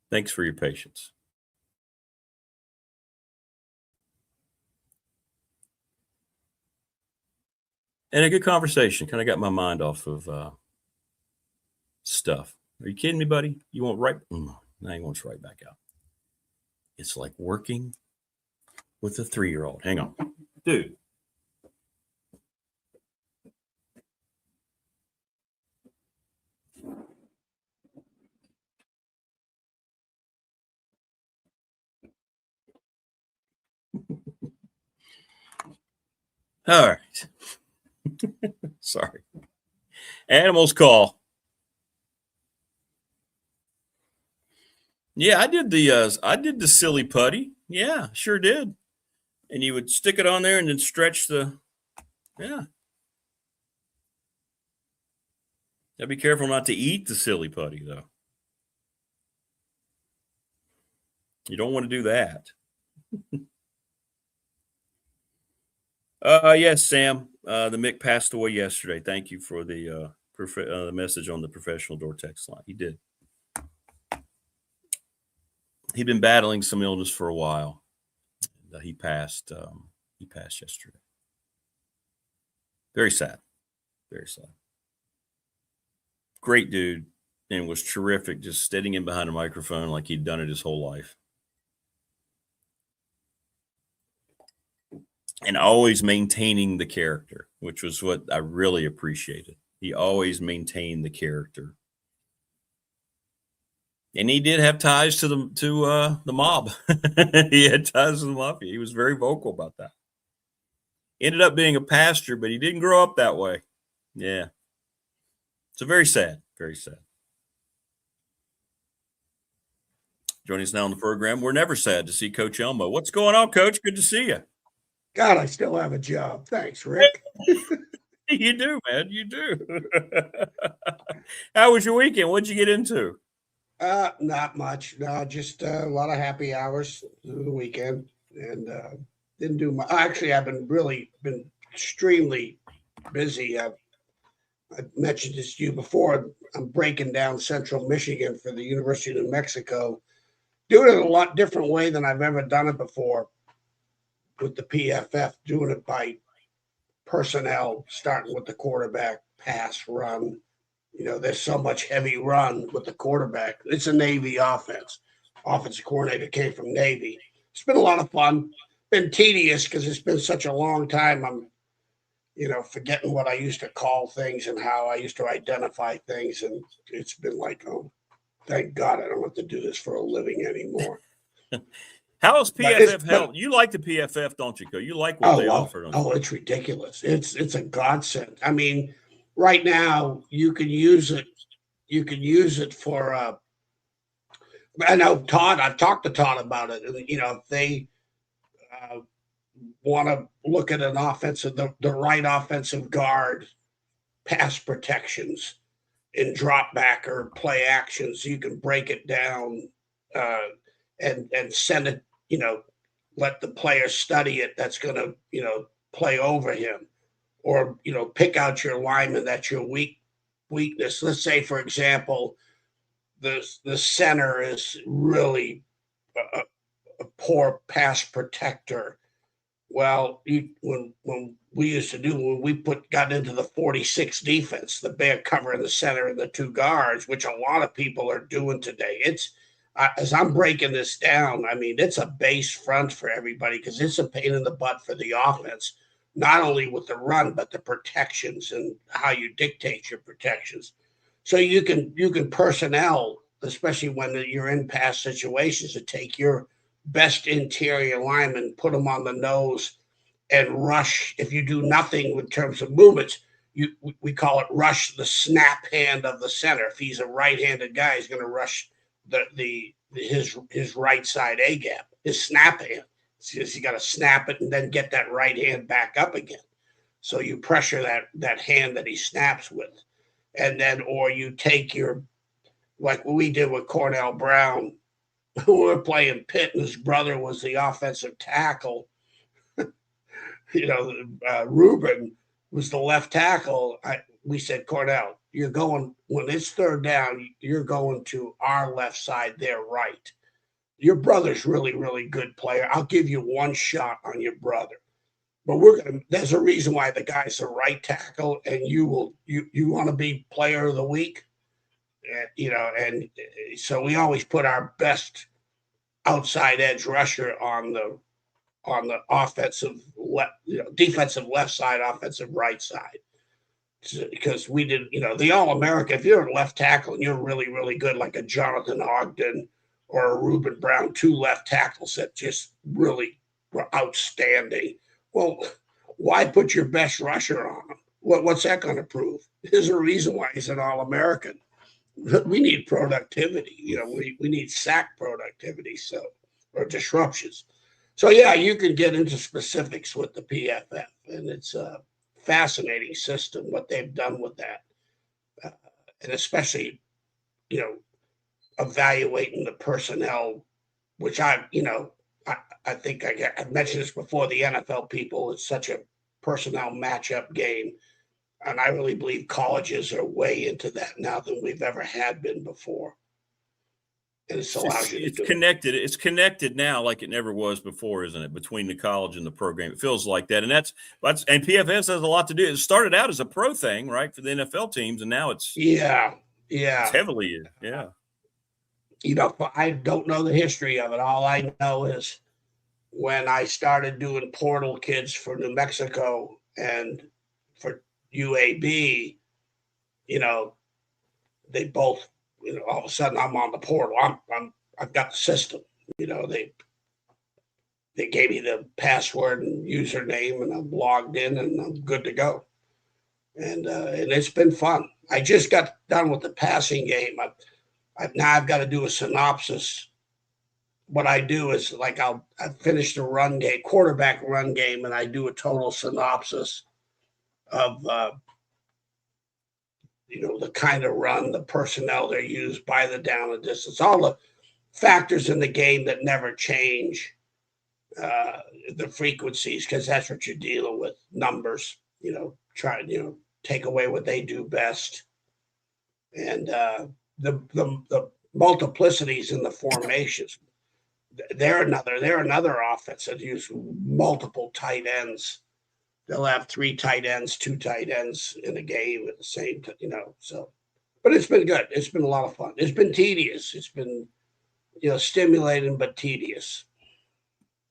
Thanks for your patience. And a good conversation. Kind of got my mind off of stuff. Are you kidding me, buddy? You want right? Now he wants right back out. It's like working with a 3-year-old. Hang on. Dude. All right. Sorry. Animals call. Yeah, I did the silly putty. Yeah, sure did. And you would stick it on there and then stretch the yeah. Gotta be careful not to eat the silly putty though. You don't want to do that. Yes, Sam. The Mick passed away yesterday. Thank you for the message on the professional door text line. He did. He'd been battling some illness for a while. He passed. He passed yesterday. Very sad. Very sad. Great dude, and was terrific. Just standing in behind a microphone like he'd done it his whole life. And always maintaining the character, which was what I really appreciated. He always maintained the character. And he did have ties to the mob. He had ties to the mafia. He was very vocal about that. Ended up being a pastor, but he didn't grow up that way. Yeah. So very sad. Very sad. Joining us now on the program, we're never sad to see Coach Elmo. What's going on, Coach? Good to see you. God, I still have a job. Thanks, Rick. You do, man. You do. How was your weekend? What'd you get into? Not much. No, just a lot of happy hours through the weekend, and didn't do much. Actually, I've been extremely busy. I've I mentioned this to you before. I'm breaking down Central Michigan for the University of New Mexico, doing it a lot different way than I've ever done it before with the PFF, doing it by personnel, starting with the quarterback, pass, run. There's so much heavy run with the quarterback. It's a Navy offense. Offensive coordinator came from Navy. It's been a lot of fun. Been tedious because it's been such a long time. I'm forgetting what I used to call things and how I used to identify things. And it's been like, oh, thank God I don't have to do this for a living anymore. How has PFF helped? You like the PFF, don't you, Co? You like what they offer, don't you? Oh, it's ridiculous. It's a godsend. I mean, right now you can use it. You can use it for. I know Todd. I've talked to Todd about it. If they want to look at an offensive, the right offensive guard, pass protections, in drop back or play actions, you can break it down and send it. Let the player study it. That's going to play over him, or pick out your lineman that's your weakness. Let's say, for example, the center is really a poor pass protector. Well, when we used to do, when we got into the 46 defense, the bear cover in the center and the two guards, which a lot of people are doing today. It's as I'm breaking this down, I mean, it's a base front for everybody because it's a pain in the butt for the offense, not only with the run, but the protections and how you dictate your protections. So you can personnel, especially when you're in pass situations, to take your best interior lineman, put them on the nose, and rush. If you do nothing in terms of movements, we call it rush the snap hand of the center. If he's a right-handed guy, he's going to rush his right side A gap, his snap hand. You got to snap it and then get that right hand back up again. So you pressure that hand that he snaps with, and then or you take your, like what we did with Cornell Brown. We were playing Pitt, and his brother was the offensive tackle. Ruben was the left tackle. We said, Cornell, you're going, when it's third down, you're going to our left side, their right. Your brother's really, really good player. I'll give you one shot on your brother. But there's a reason why the guy's the right tackle, and you want to be player of the week. And so we always put our best outside edge rusher on the offensive defensive left side, offensive right side, because we did the All-America. If you're a left tackle and you're really, really good, like a Jonathan Ogden or a Reuben Brown, two left tackles that just really were outstanding. Well, why put your best rusher on him? What's that going to prove? There's a reason why he's an All-American. We need productivity. We need sack productivity, or disruptions. So, yeah, you can get into specifics with the PFF, and it's a fascinating system, what they've done with that. And especially, evaluating the personnel, which I think I mentioned this before, the NFL people, it's such a personnel matchup game. And I really believe colleges are way into that now than we've ever had been before. And it allows you to do connected. It's connected now like it never was before, isn't it? Between the college and the program. It feels like that. And that's and PFF has a lot to do. It started out as a pro thing, right, for the NFL teams, and now it's it's heavily, yeah. I don't know the history of it. All I know is when I started doing portal kids for New Mexico and for UAB, they both, all of a sudden I'm on the portal. I've got the system. They gave me the password and username, and I'm logged in, and I'm good to go. And it's been fun. I just got done with the passing game. I've got to do a synopsis. What I do is I finish the run game, quarterback run game, and I do a total synopsis of the kind of run, the personnel they're used, by the down and distance, all the factors in the game that never change, the frequencies, because that's what you're dealing with, numbers, take away what they do best. And the multiplicities in the formations. They're another offense that use multiple tight ends. They'll have 3 tight ends, 2 tight ends in a game at the same time, so. But it's been good. It's been a lot of fun. It's been tedious. It's been, stimulating but tedious.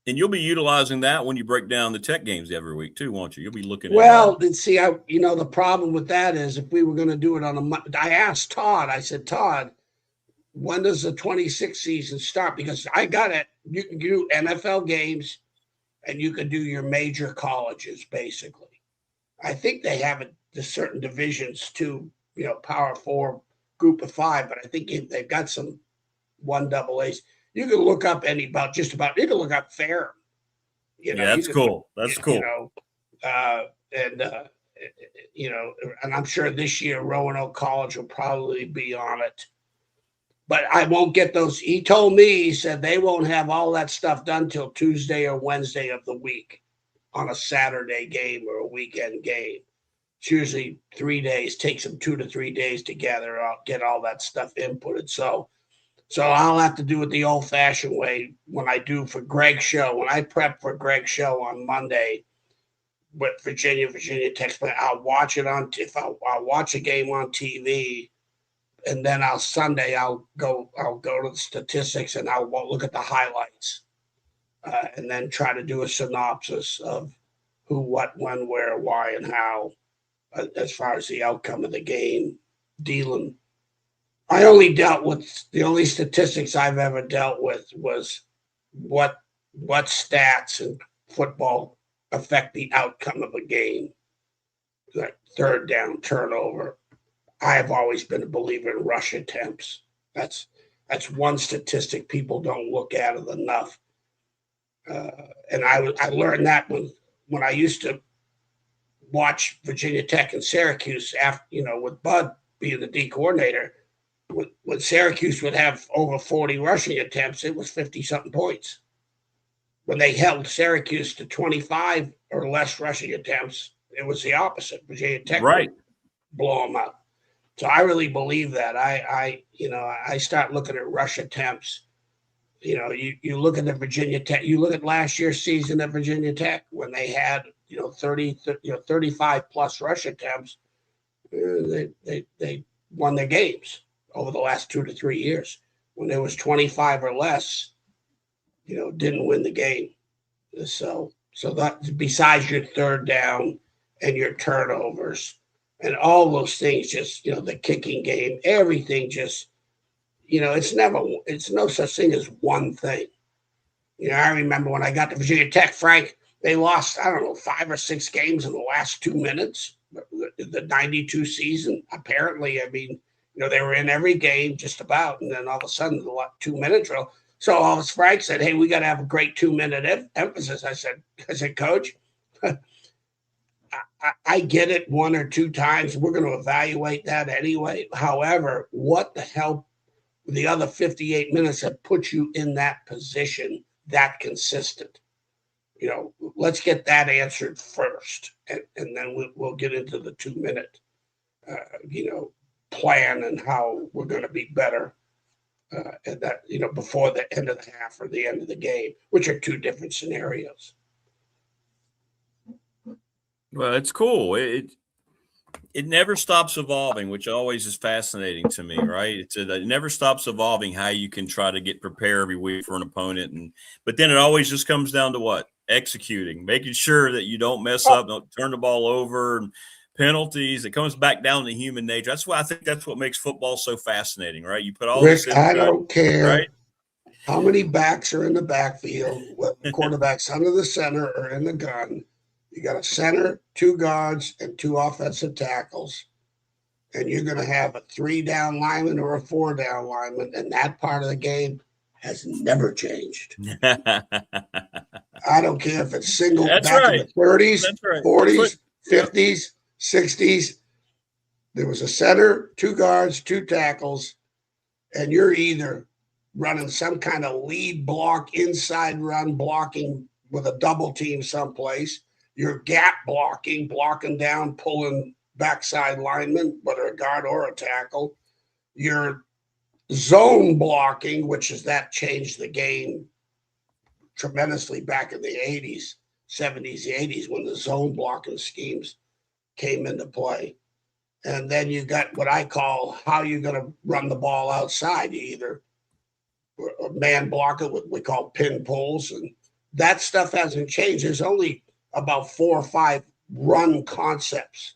And you'll be utilizing that when you break down the Tech games every week too, won't you? You'll be looking at see, the problem with that is if we were going to do it on a Monday, I asked Todd, I said, Todd, when does the 26th season start? Because I got it. You can do NFL games and you can do your major colleges, basically. I think they have the certain divisions too, Power 4, Group of 5, but I think they've got some 1AAs. You can look up you can look up Fair. That's cool. That's cool. And I'm sure this year Roanoke College will probably be on it. But I won't get those. He told me, he said they won't have all that stuff done till Tuesday or Wednesday of the week on a Saturday game or a weekend game. It's usually 3 days, takes them 2 to 3 days to gather out, get all that stuff inputted. So I'll have to do it the old-fashioned way when I do for Greg's show. When I prep for Greg's show on Monday with Virginia Tech, I'll watch it I'll watch a game on TV, and then Sunday I'll go to the statistics and I'll look at the highlights, and then try to do a synopsis of who, what, when, where, why, and how, as far as the outcome of the game. The only statistics I've ever dealt with was what stats in football affect the outcome of a game, like third down, turnover. I have always been a believer in rush attempts. That's one statistic people don't look at it enough. And I learned that when I used to watch Virginia Tech and Syracuse after, with Bud being the D coordinator. When Syracuse would have over 40 rushing attempts, it was 50-something points. When they held Syracuse to 25 or less rushing attempts, it was the opposite. Virginia Tech would blow them up. So I really believe that. I start looking at rush attempts. You look at the Virginia Tech. You look at last year's season at Virginia Tech when they had 35 plus rush attempts. They won their games over the last 2 to 3 years. When there was 25 or less, didn't win the game. So that, besides your third down and your turnovers and all those things, just, the kicking game, everything just, it's no such thing as one thing. I remember when I got to Virginia Tech, Frank, they lost, 5 or 6 games in the last 2 minutes. The 92 season, apparently, they were in every game just about, and then all of a sudden, the 2-minute drill. So Frank said, "Hey, we got to have a great 2-minute emphasis." I said, "Coach, I get it 1 or 2 times. We're going to evaluate that anyway. However, what the hell, the other 58 minutes have put you in that position, that consistent? Let's get that answered first, and then we'll get into the 2-minute, plan and how we're going to be better at that, before the end of the half or the end of the game, which are 2 different scenarios." Well, it's cool. It never stops evolving, which always is fascinating to me, right? It never stops evolving how you can try to get prepared every week for an opponent, but then it always just comes down to what? Executing, making sure that you don't mess up, don't turn the ball over, and penalties. It comes back down to human nature. That's why I think that's what makes football so fascinating, right? You put all this I don't care, right? How many backs are in the backfield, what quarterbacks under the center or in the gun. You got a center, 2 guards, and 2 offensive tackles. And you're going to have a 3-down lineman or a 4-down lineman. And that part of the game has never changed. I don't care if it's single back in the 30s, 40s, 50s, 60s. There was a center, 2 guards, 2 tackles, and you're either running some kind of lead block, inside run blocking with a double team someplace. You're gap blocking down, pulling backside lineman, whether a guard or a tackle. Your zone blocking, which is that changed the game tremendously back in the 80s, 70s, the 80s, when the zone blocking schemes came into play. And then you got what I call how you're going to run the ball outside. You either a man block it, what we call pin pulls, and that stuff hasn't changed. There's only about 4 or 5 run concepts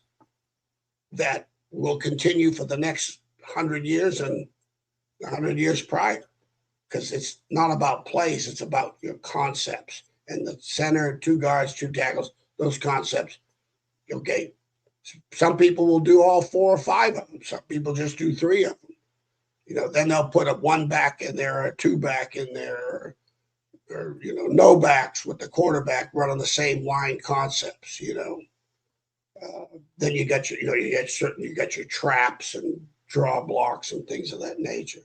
that will continue for the next 100 years and 100 years prior, because it's not about plays, it's about your concepts. And the center, 2 guards, 2 tackles, those concepts, okay. Some people will do all 4 or 5 of them. Some people just do 3 of them. Then they'll put a 1 back in there, or a 2 back in there, or no backs with the quarterback running the same line concepts. Then you got your traps and draw blocks and things of that nature.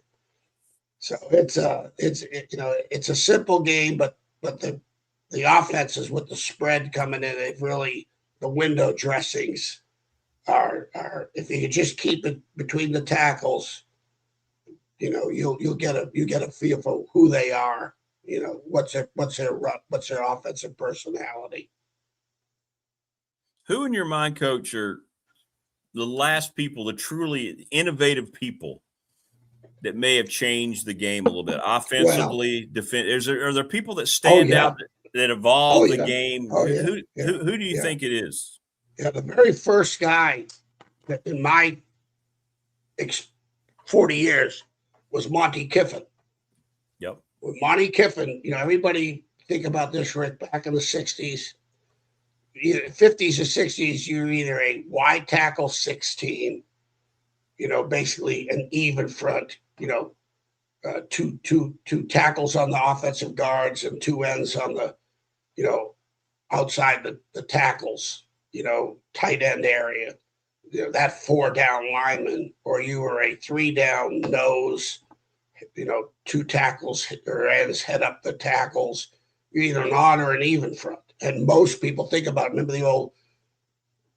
So it's a simple game, but the offenses with the spread coming in, they've really, the window dressings are if you just keep it between the tackles, you'll get a feel for who they are. What's their offensive personality. Who in your mind, Coach, are the last people, the truly innovative people that may have changed the game a little bit offensively? Are there people that stand out that evolved the game? Who do you think it is? Yeah, the very first guy that in my 40 years was Monty Kiffin. Yep. With Monty Kiffin, everybody think about this, Rick, back in the 60s, 50s or 60s, you're either a wide tackle 16, basically an even front, two tackles on the offensive guards and 2 ends on the, outside the tackles, tight end area, that 4 down lineman, or you were a 3 down nose, 2 tackles or ends head up the tackles. You're either an odd or an even front. And most people think about, remember the old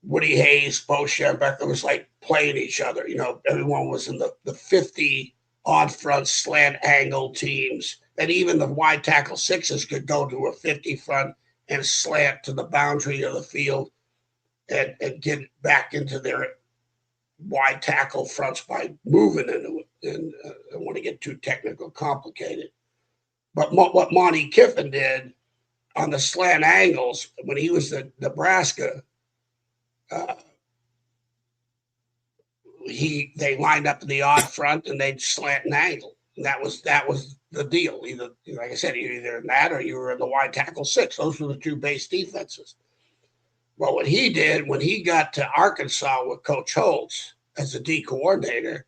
Woody Hayes, Bo Schembechler, it was like playing each other. Everyone was in the 50 odd front slant angle teams. And even the wide tackle 6s could go to a 50 front and slant to the boundary of the field and get back into their wide tackle fronts by moving into it. And I don't want to get too technical, complicated. But what Monty Kiffin did on the slant angles when he was at Nebraska, they lined up in the odd front and they'd slant an angle. And that was the deal. Either, like I said, you're either in that or you were in the wide tackle 6. Those were the 2 base defenses. Well, what he did when he got to Arkansas with Coach Holtz as the D coordinator,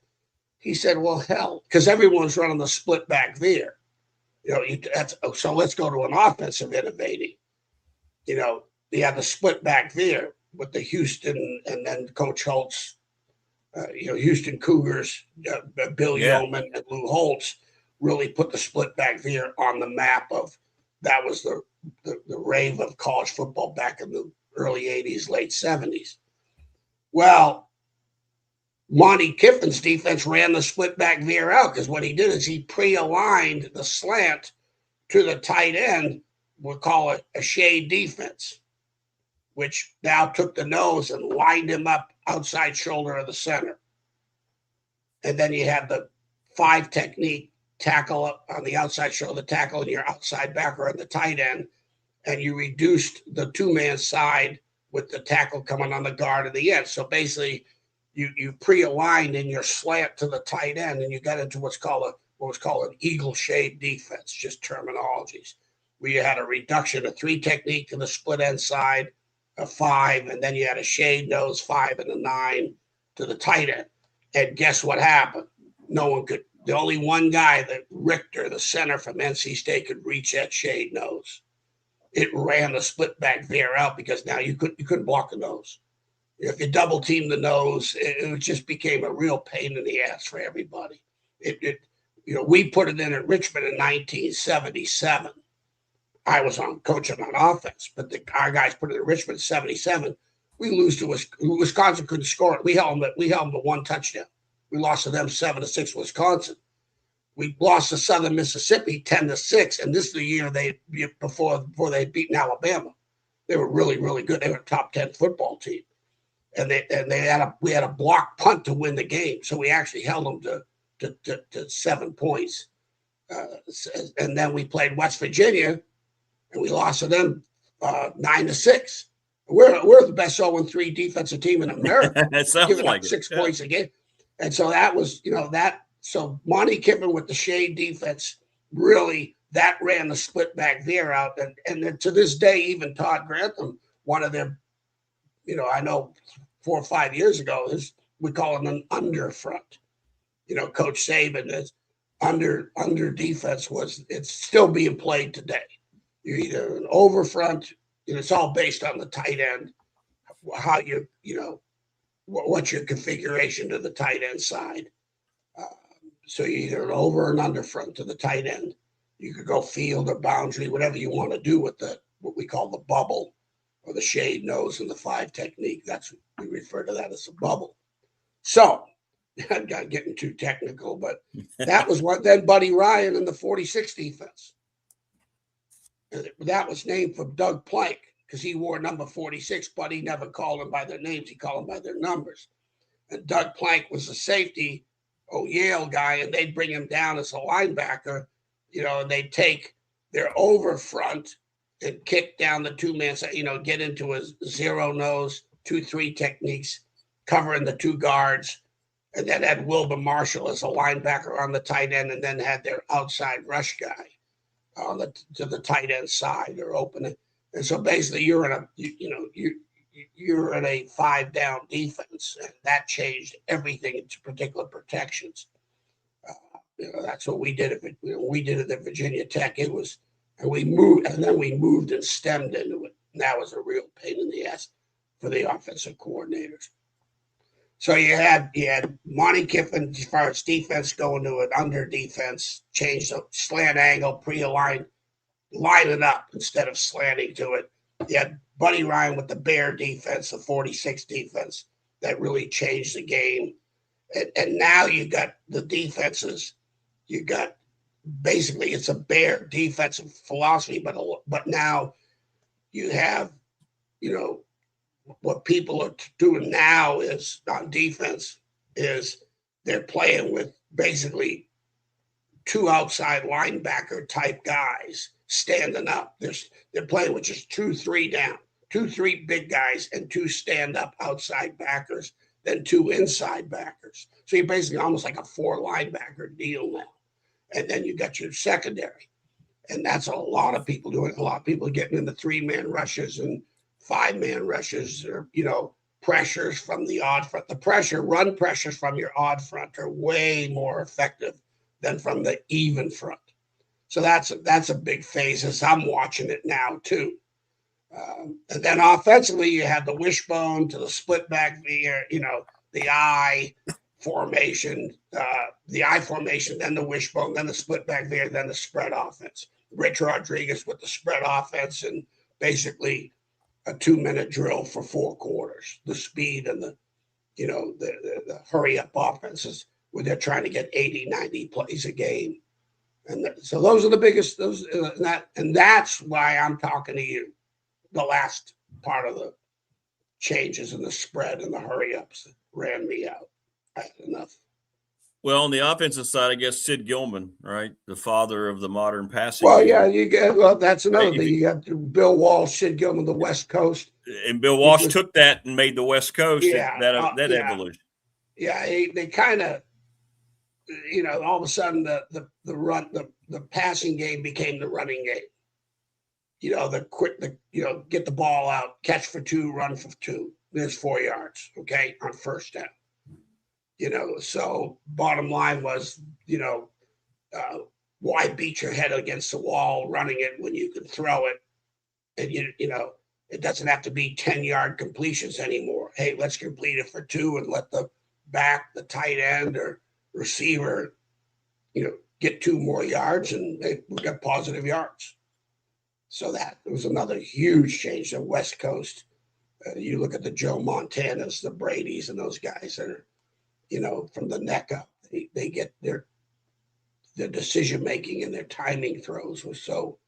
he said, well, hell, because everyone's running the split back veer. So let's go to an offensive innovating. You had the split back veer with the Houston and then Coach Holtz, Houston Cougars, Bill Yeoman and Lou Holtz really put the split back veer on the map of, that was the rave of college football back in the early 80s, late 70s. Well, Monty Kiffin's defense ran the split back veer out because what he did is he pre-aligned the slant to the tight end. We'll call it a shade defense, which now took the nose and lined him up outside shoulder of the center. And then you had the 5 technique tackle up on the outside shoulder of the tackle and your outside backer on the tight end. And you reduced the 2-man side with the tackle coming on the guard of the end. So basically, you pre-aligned in your slant to the tight end, and you got into what was called an eagle shade defense, just terminologies, where you had a reduction of 3 technique to the split end side, a 5, and then you had a shade nose 5 and a 9 to the tight end. And guess what happened? No one could. The only one guy, that Richter, the center from NC State, could reach that shade nose. It ran the split back veer out because now you couldn't block the nose. If you double team the nose, it just became a real pain in the ass for everybody. We put it in at Richmond in 1977. I was coaching on offense, but our guys put it in Richmond in 77 We lose to Wisconsin couldn't score it. We held them to 1 touchdown. We lost to them 7-6 Wisconsin. We lost to Southern Mississippi 10-6, and this is the year before they beaten Alabama. They were really, really good. They were a top 10 football team, and we had a block punt to win the game, so we actually held them to 7 points. And then we played West Virginia, and we lost to them 9-6. We're the best 0-3 defensive team in America. That sounds giving like up 6 points a game, and so that was that. So Monty Kiffin with the shade defense really that ran the split back veer out, and then to this day, even Todd Grantham, one of their, I know 4 or 5 years ago, we call it an under front. Coach Saban is under defense it's still being played today. You're either an over front, it's all based on the tight end, how what's your configuration to the tight end side. So you're either an over and under front to the tight end. You could go field or boundary, whatever you want to do with what we call the bubble or the shade nose and the 5 technique. We refer to that as a bubble. So I'm not getting too technical, but that was what then Buddy Ryan in the 46 defense. That was named for Doug Plank because he wore number 46, but he never called them by their names. He called them by their numbers. And Doug Plank was a safety, Yale guy, and they'd bring him down as a linebacker, and they'd take their over front and kick down the 2-man, get into a 0 nose, 2-3 techniques, covering the 2 guards, and then had Wilbur Marshall as a linebacker on the tight end, and then had their outside rush guy to the tight end side or open it. And so basically you're in a 5-down defense, and that changed everything into particular protections. That's what we did. We did it at Virginia Tech. We moved and stemmed into it. And that was a real pain in the ass for the offensive coordinators. So you had Monty Kiffin as far as defense going to an under defense, change the slant angle, pre-align, line it up instead of slanting to it. You had Buddy Ryan with the Bear defense, the 46 defense, that really changed the game. And now you got the defenses. You got basically it's a Bear defensive philosophy, but now you have, what people are doing now is on defense is they're playing with basically 2 outside linebacker type guys standing up. They're playing with just 2-3 down, 2-3 big guys and 2 stand-up outside backers, then 2 inside backers. So you're basically almost like a 4 linebacker deal now. And then you got your secondary. And that's a lot of people doing. A lot of people getting into 3-man rushes and 5-man rushes, or pressures from the odd front. The run pressures from your odd front are way more effective than from the even front. So that's a big phase as I'm watching it now too. And then offensively, you had the wishbone to the split back veer, the I formation, then the wishbone, then the split back veer, then the spread offense. Rich Rodriguez with the spread offense and basically a 2-minute drill for 4 quarters. The speed and the hurry up offenses where they're trying to get 80, 90 plays a game. And so those are the biggest, and that's why I'm talking to you. The last part of the changes in the spread and the hurry ups that ran me out. I had enough. Well, on the offensive side, I guess Sid Gilman, right, the father of the modern passing. Well, yeah, that's another thing. You got Bill Walsh, Sid Gilman, the West Coast, and Bill Walsh took that and made the West Coast. That evolution. Yeah, they kind of, all of a sudden the passing game became the running game. Get the ball out, catch for 2, run for 2. There's 4 yards, okay, on first down. So bottom line was, why beat your head against the wall running it when you can throw it? And, it doesn't have to be 10-yard completions anymore. Hey, let's complete it for 2 and let the tight end or receiver, get 2 more yards and we got positive yards. So that was another huge change. The West Coast You look at the Joe Montanas, the Bradys, and those guys that are, from the neck up. They get their decision making and their timing throws was so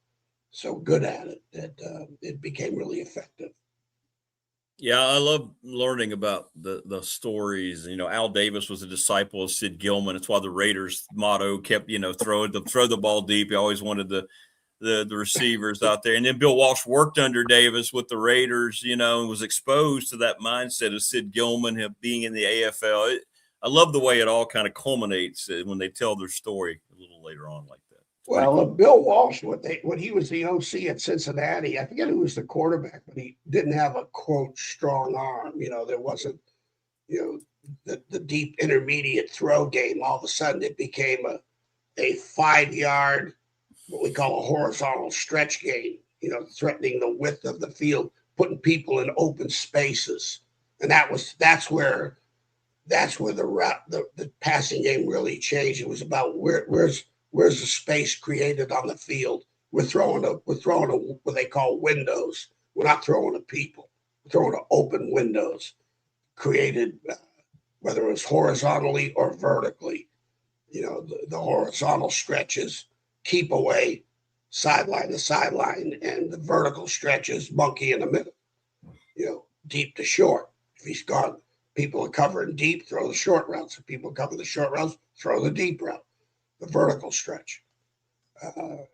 good at it that it became really effective. Yeah, I love learning about the stories. Al Davis was a disciple of Sid Gilman. It's why the Raiders motto kept, throw the ball deep. He always wanted the receivers out there. And then Bill Walsh worked under Davis with the Raiders, and was exposed to that mindset of Sid Gilman being in the AFL. I love the way it all kind of culminates when they tell their story a little later on like that. Well, Bill Walsh, when he was the OC at Cincinnati, I forget who was the quarterback, but he didn't have a, quote, strong arm. There wasn't, the deep intermediate throw game. All of a sudden it became a 5-yard, what we call a horizontal stretch game, threatening the width of the field, putting people in open spaces. And that's where the passing game really changed. It was about where's the space created on the field. We're throwing what they call windows. We're not throwing at people. We're throwing to open windows created, whether it was horizontally or vertically. The horizontal stretches keep away sideline to sideline, and the vertical stretches monkey in the middle. Deep to short. If he's gone, people are covering deep, throw the short routes. If people cover the short routes, throw the deep route. The vertical stretch, so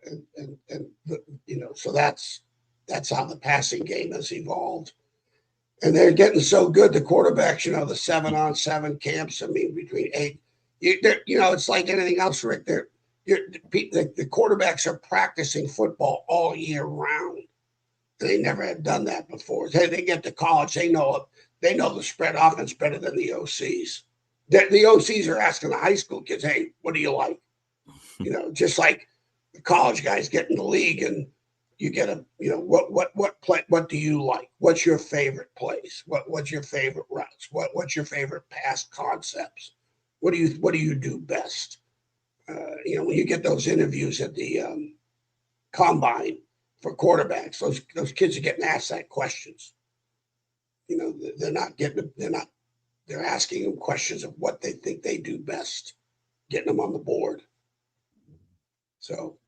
that's how the passing game has evolved, and they're getting so good. The quarterbacks, the 7-on-7 camps. I mean, between 8, it's like anything else, Rick. The quarterbacks are practicing football all year round. They never had done that before. They get to college, they know the spread offense better than the OCs. The OCs are asking the high school kids, "Hey, what do you like?" Just like the college guys get in the league and you get what do you like? What's your favorite plays? What's your favorite routes? What's your favorite pass concepts? What do you do best? When you get those interviews at the combine for quarterbacks, those kids are getting asked that questions. They're asking them questions of what they think they do best, getting them on the board. So,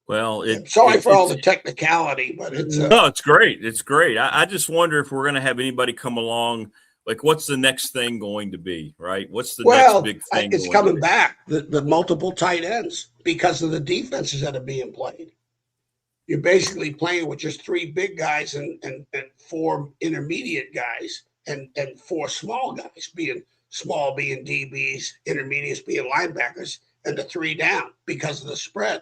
well, sorry for all the technicality, but no, it's great. It's great. I just wonder if we're going to have anybody come along. Like, what's the next thing going to be? Right? What's the next big thing? It's coming back. The multiple tight ends because of the defenses that are being played. You're basically playing with just 3 big guys and 4 intermediate guys and 4 small guys, being small being DBs, intermediates being linebackers, and the 3 down because of the spread.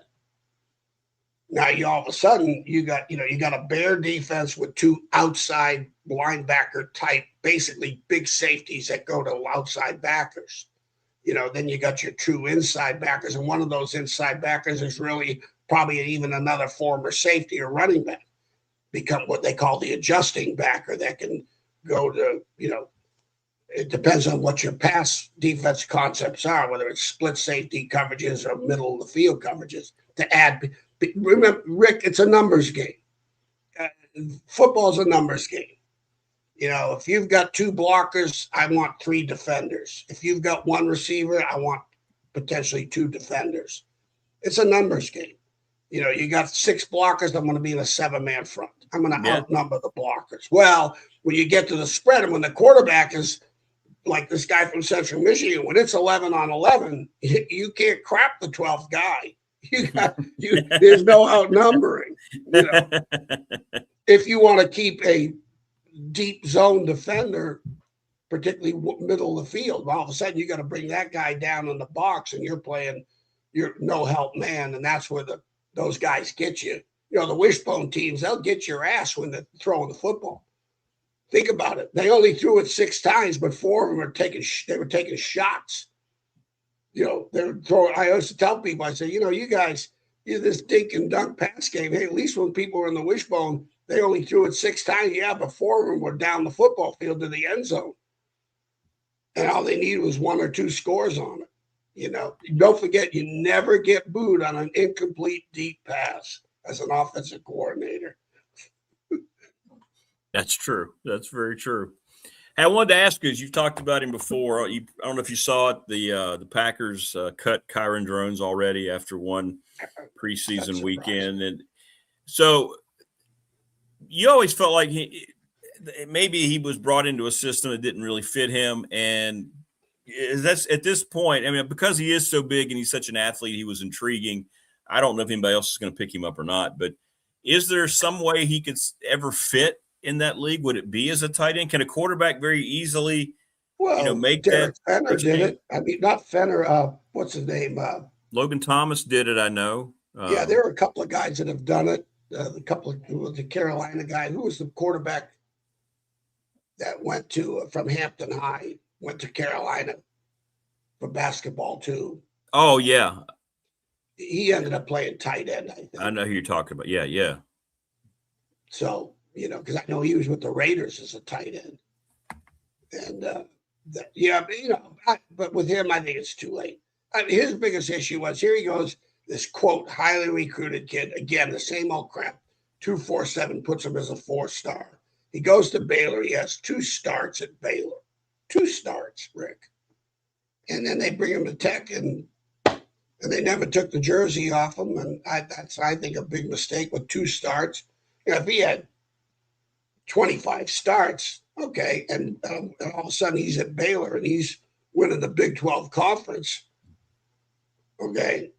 Now all of a sudden you got a bear defense with 2 outside linebacker type, basically big safeties that go to outside backers. Then you got your true inside backers, and one of those inside backers is really probably even another former safety or running back, become what they call the adjusting backer that can go to, it depends on what your pass defense concepts are, whether it's split safety coverages or middle of the field coverages to add. Remember, Rick, it's a numbers game. Football's a numbers game. If you've got 2 blockers, I want 3 defenders. If you've got 1 receiver, I want potentially 2 defenders. It's a numbers game. You got 6 blockers, I'm going to be in a 7-man front. I'm going to outnumber the blockers. Well, when you get to the spread and when the quarterback is like this guy from Central Michigan, when it's 11 on 11, you can't crap the 12th guy. There's no outnumbering. If you want to keep a deep zone defender, particularly middle of the field, all of a sudden you got to bring that guy down in the box, and you're playing your no help man, and that's where those guys get you. The wishbone teams, they'll get your ass when they're throwing the football. Think about it. They only threw it 6 times, but 4 of them were taking shots. They were throwing. I used to tell people, I say, you guys, this dink and dunk pass game. Hey, at least when people were in the wishbone, they only threw it 6 times. Yeah, but 4 of them were down the football field to the end zone, and all they needed was 1 or 2 scores on it. Don't forget, you never get booed on an incomplete deep pass as an offensive coordinator. That's true. That's very true. Hey, I wanted to ask you, as you've talked about him before, I don't know if you saw it, the Packers cut Kyron Drones already after one preseason weekend. And so you always felt like maybe he was brought into a system that didn't really fit him. And that's at this point, I mean, because he is so big and he's such an athlete, he was intriguing. I don't know if anybody else is going to pick him up or not, but is there some way he could ever fit in that league? Would it be as a tight end? Can a quarterback very easily, make Derek that? Fenner did it. I mean, not Fenner. What's his name? Logan Thomas did it. I know. Yeah, there are a couple of guys that have done it. A couple of the Carolina guy who was the quarterback that went to from Hampton High, went to Carolina for basketball too. Oh yeah, he ended up playing tight end. I think. I know who you're talking about. Yeah. So because I know he was with the Raiders as a tight end, and but with him, I think it's too late. I mean, his biggest issue was here he goes. This quote, highly recruited kid, again, the same old crap. 247 puts him as a 4-star. He goes to Baylor. He has 2 starts at Baylor. 2 starts, Rick. And then they bring him to Tech, and they never took the jersey off him. And that's, I think, a big mistake with 2 starts. If he had 25 starts, okay, and all of a sudden he's at Baylor and he's winning the Big 12 conference, okay.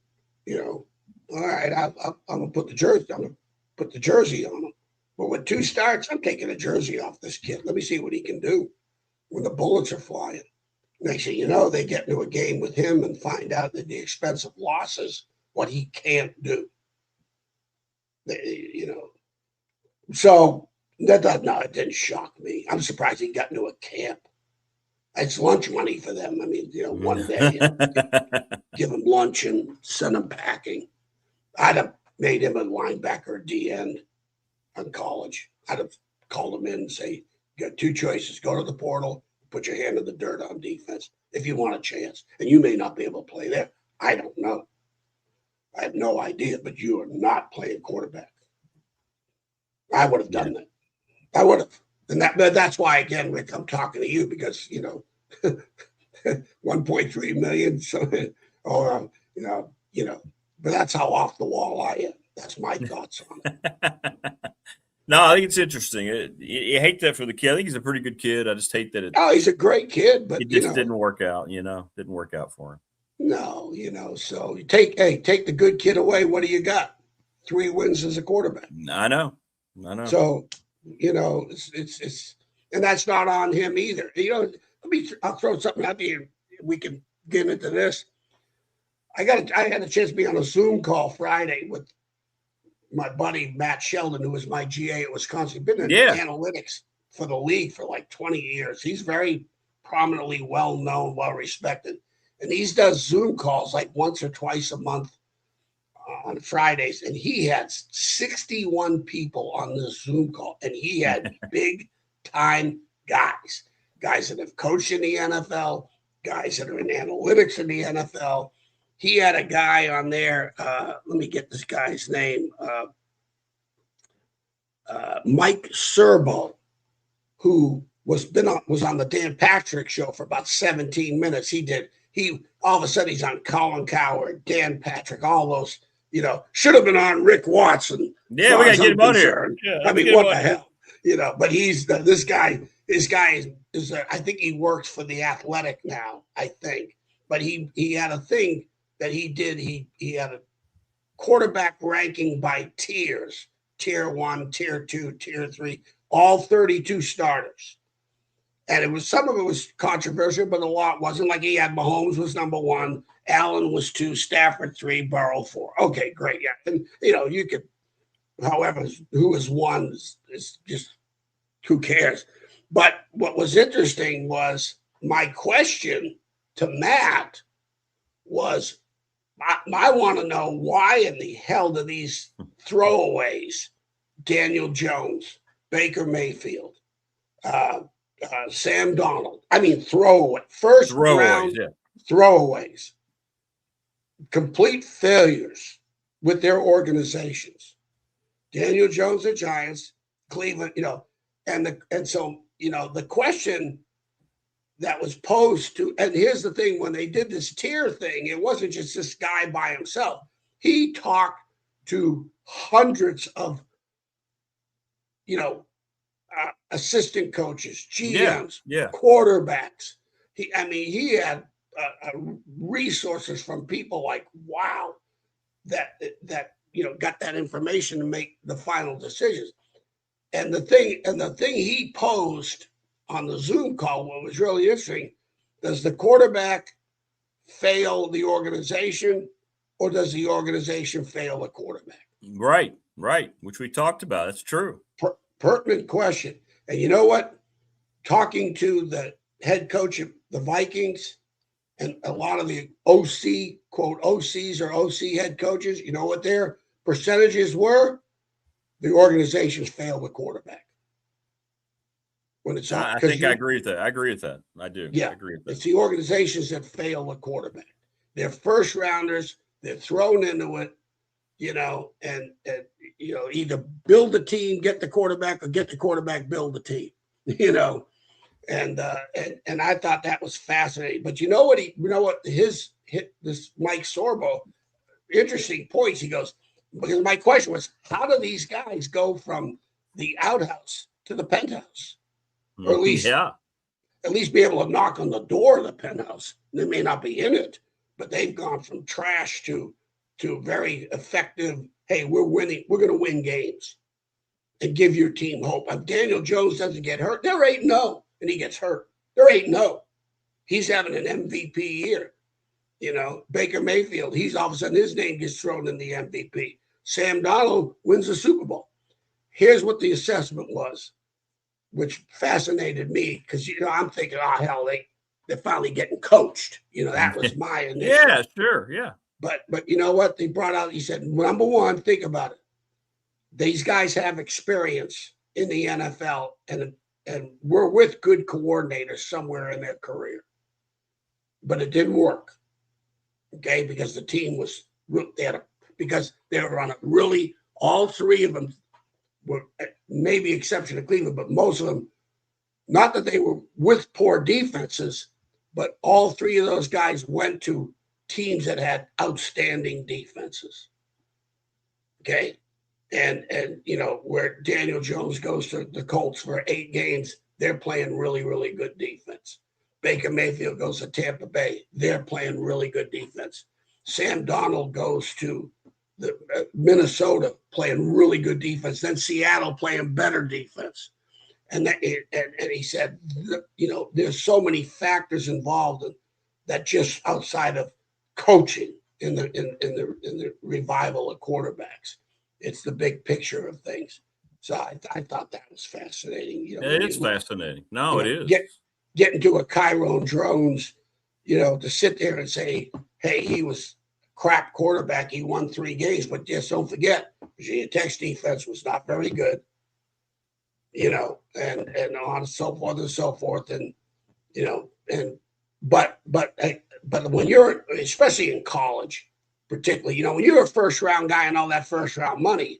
All right, I'm gonna put the jersey. I'm gonna put the jersey on him. But with 2 starts, I'm taking the jersey off this kid. Let me see what he can do when the bullets are flying. Next thing you know, they get into a game with him and find out that the expensive losses, what he can't do. So it didn't shock me. I'm surprised he got into a camp. It's lunch money for them. I mean, one day give him lunch and send him packing. I'd have made him a linebacker D-end on college. I'd have called him in and say, you got 2 choices. Go to the portal, put your hand in the dirt on defense if you want a chance. And you may not be able to play there. I don't know. I have no idea, but you are not playing quarterback. I would have done that. I would have. And that's why, again, Rick, I'm talking to you because, 1.3 million. So, but that's how off the wall I am. That's my thoughts on it. No, I think it's interesting. You hate that for the kid. I think he's a pretty good kid. I just hate that he's a great kid, but it just didn't work out. Didn't work out for him. No, so you take the good kid away. What do you got? 3 wins as a quarterback. I know. So, it's and that's not on him either. I'll throw something at you. We can get into this. I had a chance to be on a Zoom call Friday with my buddy Matt Sheldon, who was my GA at Wisconsin. Been in analytics for the league for like 20 years. He's very prominently well known, well respected, and he does Zoom calls like once or twice a month on Fridays. And he had 61 people on this Zoom call, and he had big time guys that have coached in the NFL, guys that are in analytics in the NFL. He had a guy on there. Let me get this guy's name. Mike Serbo, who was on the Dan Patrick show for about 17 minutes. He all of a sudden he's on Colin Cowherd, Dan Patrick, all those, should have been on Rick Watson. Yeah, we got to get him on here. Yeah, I mean, what the hell? But he's this guy is I think he works for The Athletic now, I think. But he had a thing that he did. He had a quarterback ranking by tiers, tier 1, tier 2, tier 3, all 32 starters. And some of it was controversial, but a lot wasn't. Like he had Mahomes was number 1, Allen was 2, Stafford 3, Burrow 4. Okay, great. Yeah. And you could, however, who is 1 is just who cares. But what was interesting was my question to Matt was, I want to know why in the hell do these throwaways, Daniel Jones, Baker Mayfield, Sam Donald, first round throwaways, complete failures with their organizations. Daniel Jones, the Giants, Cleveland, And so, the question that was posed to, and here's the thing, when they did this tier thing, it wasn't just this guy by himself. He talked to hundreds of, assistant coaches, GMs, quarterbacks. He had resources from people like, wow, that got that information to make the final decisions. And the thing he posed on the Zoom call, what was really interesting, does the quarterback fail the organization, or does the organization fail the quarterback? Right, which we talked about. That's true. Pertinent question. And you know what? Talking to the head coach of the Vikings and a lot of the OC, quote, OCs or OC head coaches, you know what their percentages were? The organizations fail the quarterback. When it's I think I agree with that. I do. Yeah, I agree with that. It's the organizations that fail the quarterback. They're first rounders. They're thrown into it, and either build the team, get the quarterback, or get the quarterback, build the team, And I thought that was fascinating. But this Mike Sorbo, interesting points. He goes, because my question was, how do these guys go from the outhouse to the penthouse? Or at least be able to knock on the door of the penthouse. They may not be in it, but they've gone from trash to very effective. Hey, we're winning. We're going to win games and give your team hope. If Daniel Jones doesn't get hurt, they're 8-0, and he gets hurt. They're 8-0. He's having an MVP year. Baker Mayfield, he's all of a sudden his name gets thrown in the MVP. Sam Darnold wins the Super Bowl. Here's what the assessment was, which fascinated me because, I'm thinking, hell, they're finally getting coached. That was my initial. Yeah, sure, yeah. But you know what? They brought out, he said, number one, think about it. These guys have experience in the NFL and were with good coordinators somewhere in their career. But it didn't work, okay, because the team because they were on a really, all three of them were, maybe exception of Cleveland, but most of them, not that they were with poor defenses, but all three of those guys went to teams that had outstanding defenses. Okay. And where Daniel Jones goes to the Colts for 8 games, they're playing really, really good defense. Baker Mayfield goes to Tampa Bay. They're playing really good defense. Sam Darnold goes to the Minnesota playing really good defense. Then Seattle playing better defense. And he said, there's so many factors involved that just outside of coaching in the revival of quarterbacks. It's the big picture of things. So I thought that was fascinating. It is fascinating. No, it is. Getting to a Chiron Drones, to sit there and say, hey, he was crap quarterback. He won 3 games, but just don't forget, Virginia Tech's defense was not very good, and on so forth and so forth. And, but when you're, especially in college, particularly, when you're a first round guy and all that first round money,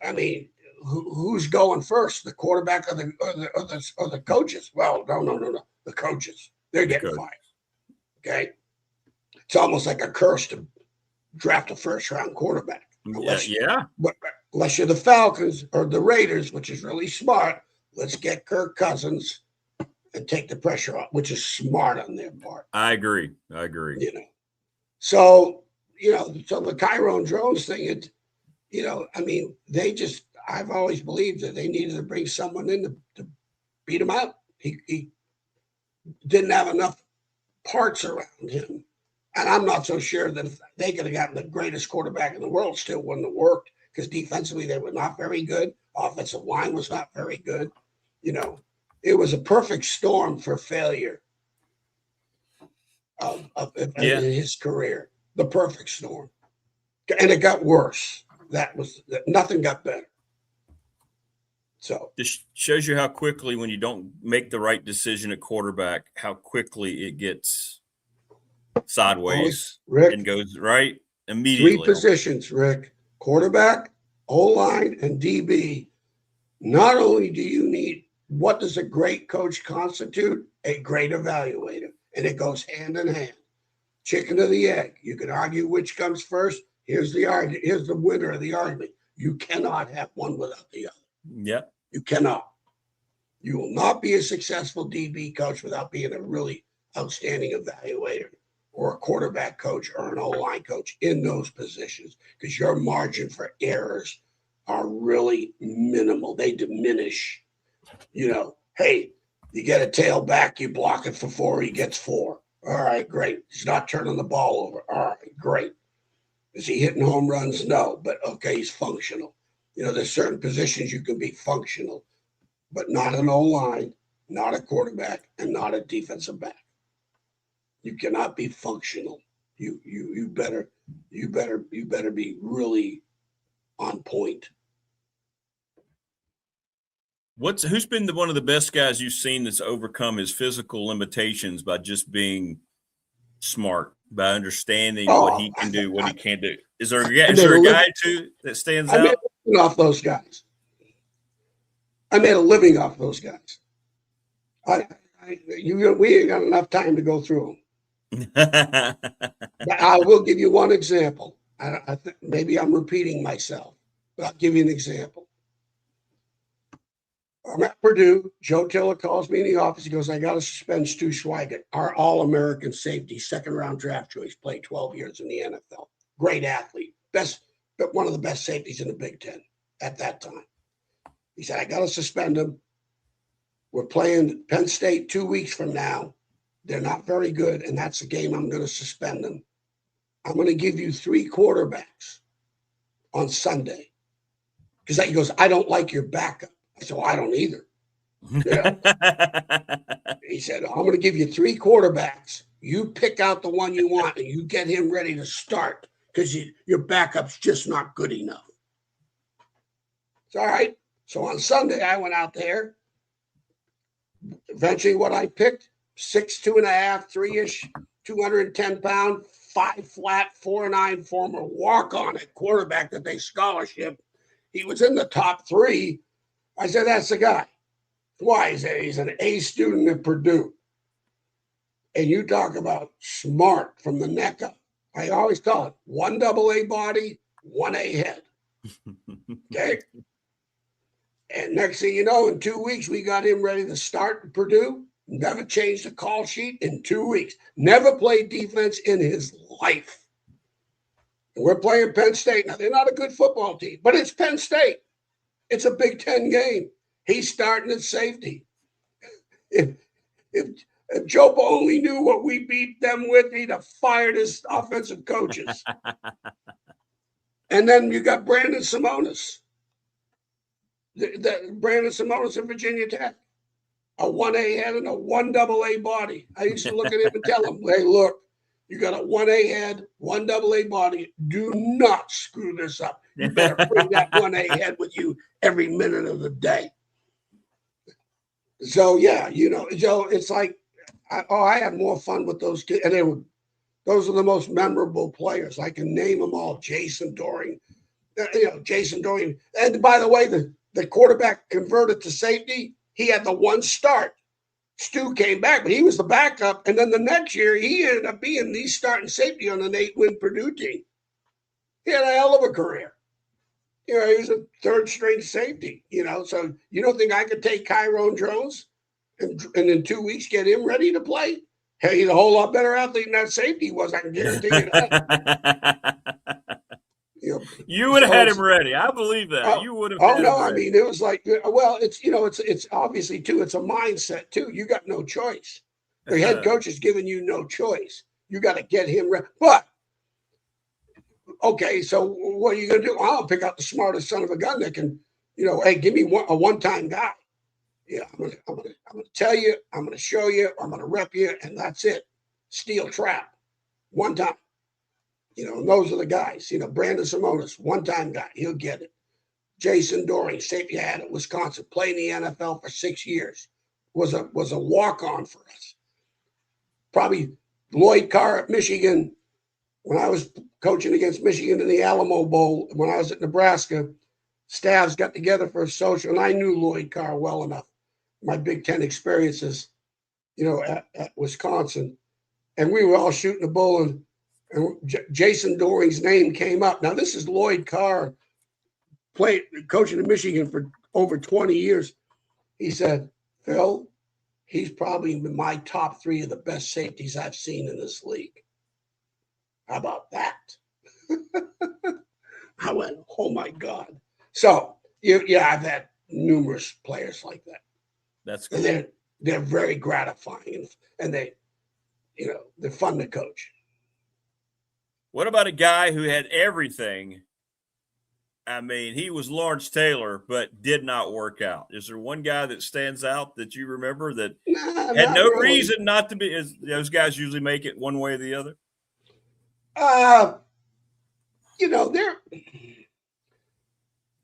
I mean, who's going first, the quarterback or the coaches? Well, no, the coaches. They're getting fired. Okay, it's almost like a curse to draft a first round quarterback. Unless you're the Falcons or the Raiders, which is really smart. Let's get Kirk Cousins and take the pressure off, which is smart on their part. I agree. So the Chiron Drones thing, I've always believed that they needed to bring someone in to beat him out. He didn't have enough parts around him. And I'm not so sure that if they could have gotten the greatest quarterback in the world, still wouldn't have worked, because defensively they were not very good. Offensive line was not very good. It was a perfect storm for failure in his career. The perfect storm. And it got worse. Nothing got better. So this shows you how quickly, when you don't make the right decision at quarterback, how quickly it gets sideways, Rick, and goes right immediately. 3 positions, Rick: quarterback, O-line, and DB. Not only do you need, what does a great coach constitute? A great evaluator. And it goes hand in hand. Chicken or the egg. You can argue which comes first. Here's the winner of the argument. You cannot have one without the other. Yep. You cannot. You will not be a successful DB coach without being a really outstanding evaluator or a quarterback coach or an O-line coach in those positions, because your margin for errors are really minimal. They diminish. Hey, you get a tailback, you block it for 4, he gets 4. All right, great. He's not turning the ball over. All right, great. Is he hitting home runs? No, but okay, he's functional. There's certain positions you can be functional, but not an O-line, not a quarterback, and not a defensive back. You cannot be functional. You better be really on point. Who's been one of the best guys you've seen that's overcome his physical limitations by just being smart, by understanding what he can do, what he can't do? Is there a guy too that stands out? I made a living off those guys. We ain't got enough time to go through them. But I will give you one example. I think maybe I'm repeating myself, but I'll give you an example. I'm at Purdue. Joe Tiller calls me in the office. He goes, I got to suspend Stu Schweigert, our All-American safety, second-round draft choice, played 12 years in the NFL. Great athlete. One of the best safeties in the Big Ten at that time. He said, I got to suspend him. We're playing Penn State 2 weeks from now. They're not very good, and that's the game I'm going to suspend them. I'm going to give you 3 quarterbacks on Sunday. Because he goes, I don't like your backup. I said, well, I don't either. He said, I'm going to give you 3 quarterbacks. You pick out the one you want, and you get him ready to start because your backup's just not good enough. It's all right. So on Sunday, I went out there. Eventually, what I picked, 6'2 and a half, 3-ish, 210-pound, 5 flat, 4'9" former walk-on at quarterback that they scholarship. He was in the top 3. I said, that's the guy. Why? He's an A student at Purdue. And you talk about smart from the neck up. I always call it 1 AA body, 1 A head. Okay? And next thing you know, in 2 weeks, we got him ready to start at Purdue. Never changed the call sheet in 2 weeks. Never played defense in his life. And we're playing Penn State. Now, they're not a good football team, but it's Penn State. It's a Big Ten game. He's starting at safety. If Joe only knew what we beat them with, he'd have fired his offensive coaches. And then you got Brandon Simonis. Brandon Simonis at Virginia Tech. A 1A head and a 1 AA body. I used to look at him and tell him, hey, look, you got a 1A head, 1 AA body. Do not screw this up. You better bring that 1A head with you every minute of the day. So, yeah, Joe, it's like, I had more fun with those kids. And those are the most memorable players. I can name them all. Jason Doring. And by the way, the quarterback converted to safety. He had the 1 start. Stu came back, but he was the backup. And then the next year, he ended up being the starting safety on an 8-win Purdue team. He had a hell of a career. He was a 3rd-string safety, So you don't think I could take Tyrone Jones and in 2 weeks get him ready to play? Hey, he's a whole lot better athlete than that safety was. I can guarantee you that. You would have had him ready. I believe that. You would have. Oh no, I mean it was like, well, it's obviously too. It's a mindset too. You got no choice. The head coach is giving you no choice. You got to get him ready. But okay, so what are you going to do? I'll pick out the smartest son of a gun that can, hey, give me a one-time guy. Yeah, I'm gonna tell you. I'm gonna show you. I'm gonna rep you, and that's it. Steel trap, one time. And those are the guys. Brandon Simonis, one-time guy. He'll get it. Jason Doring, safety had at Wisconsin, played in the NFL for 6 years. Was a walk-on for us. Probably Lloyd Carr at Michigan, when I was coaching against Michigan in the Alamo Bowl, when I was at Nebraska, staffs got together for a social, and I knew Lloyd Carr well enough. My Big Ten experiences, at Wisconsin, and we were all shooting the bull, and Jason Doring's name came up. Now this is Lloyd Carr, played coaching in Michigan for over 20 years. He said, Phil, he's probably in my top 3 of the best safeties I've seen in this league. How about that? I went, oh my God. So I've had numerous players like that. That's cool. And they're very gratifying, and they're fun to coach. What about a guy who had everything? I mean, he was Lawrence Taylor, but did not work out. Is there one guy that stands out that you remember that had no reason not to be? Those guys usually make it one way or the other. They're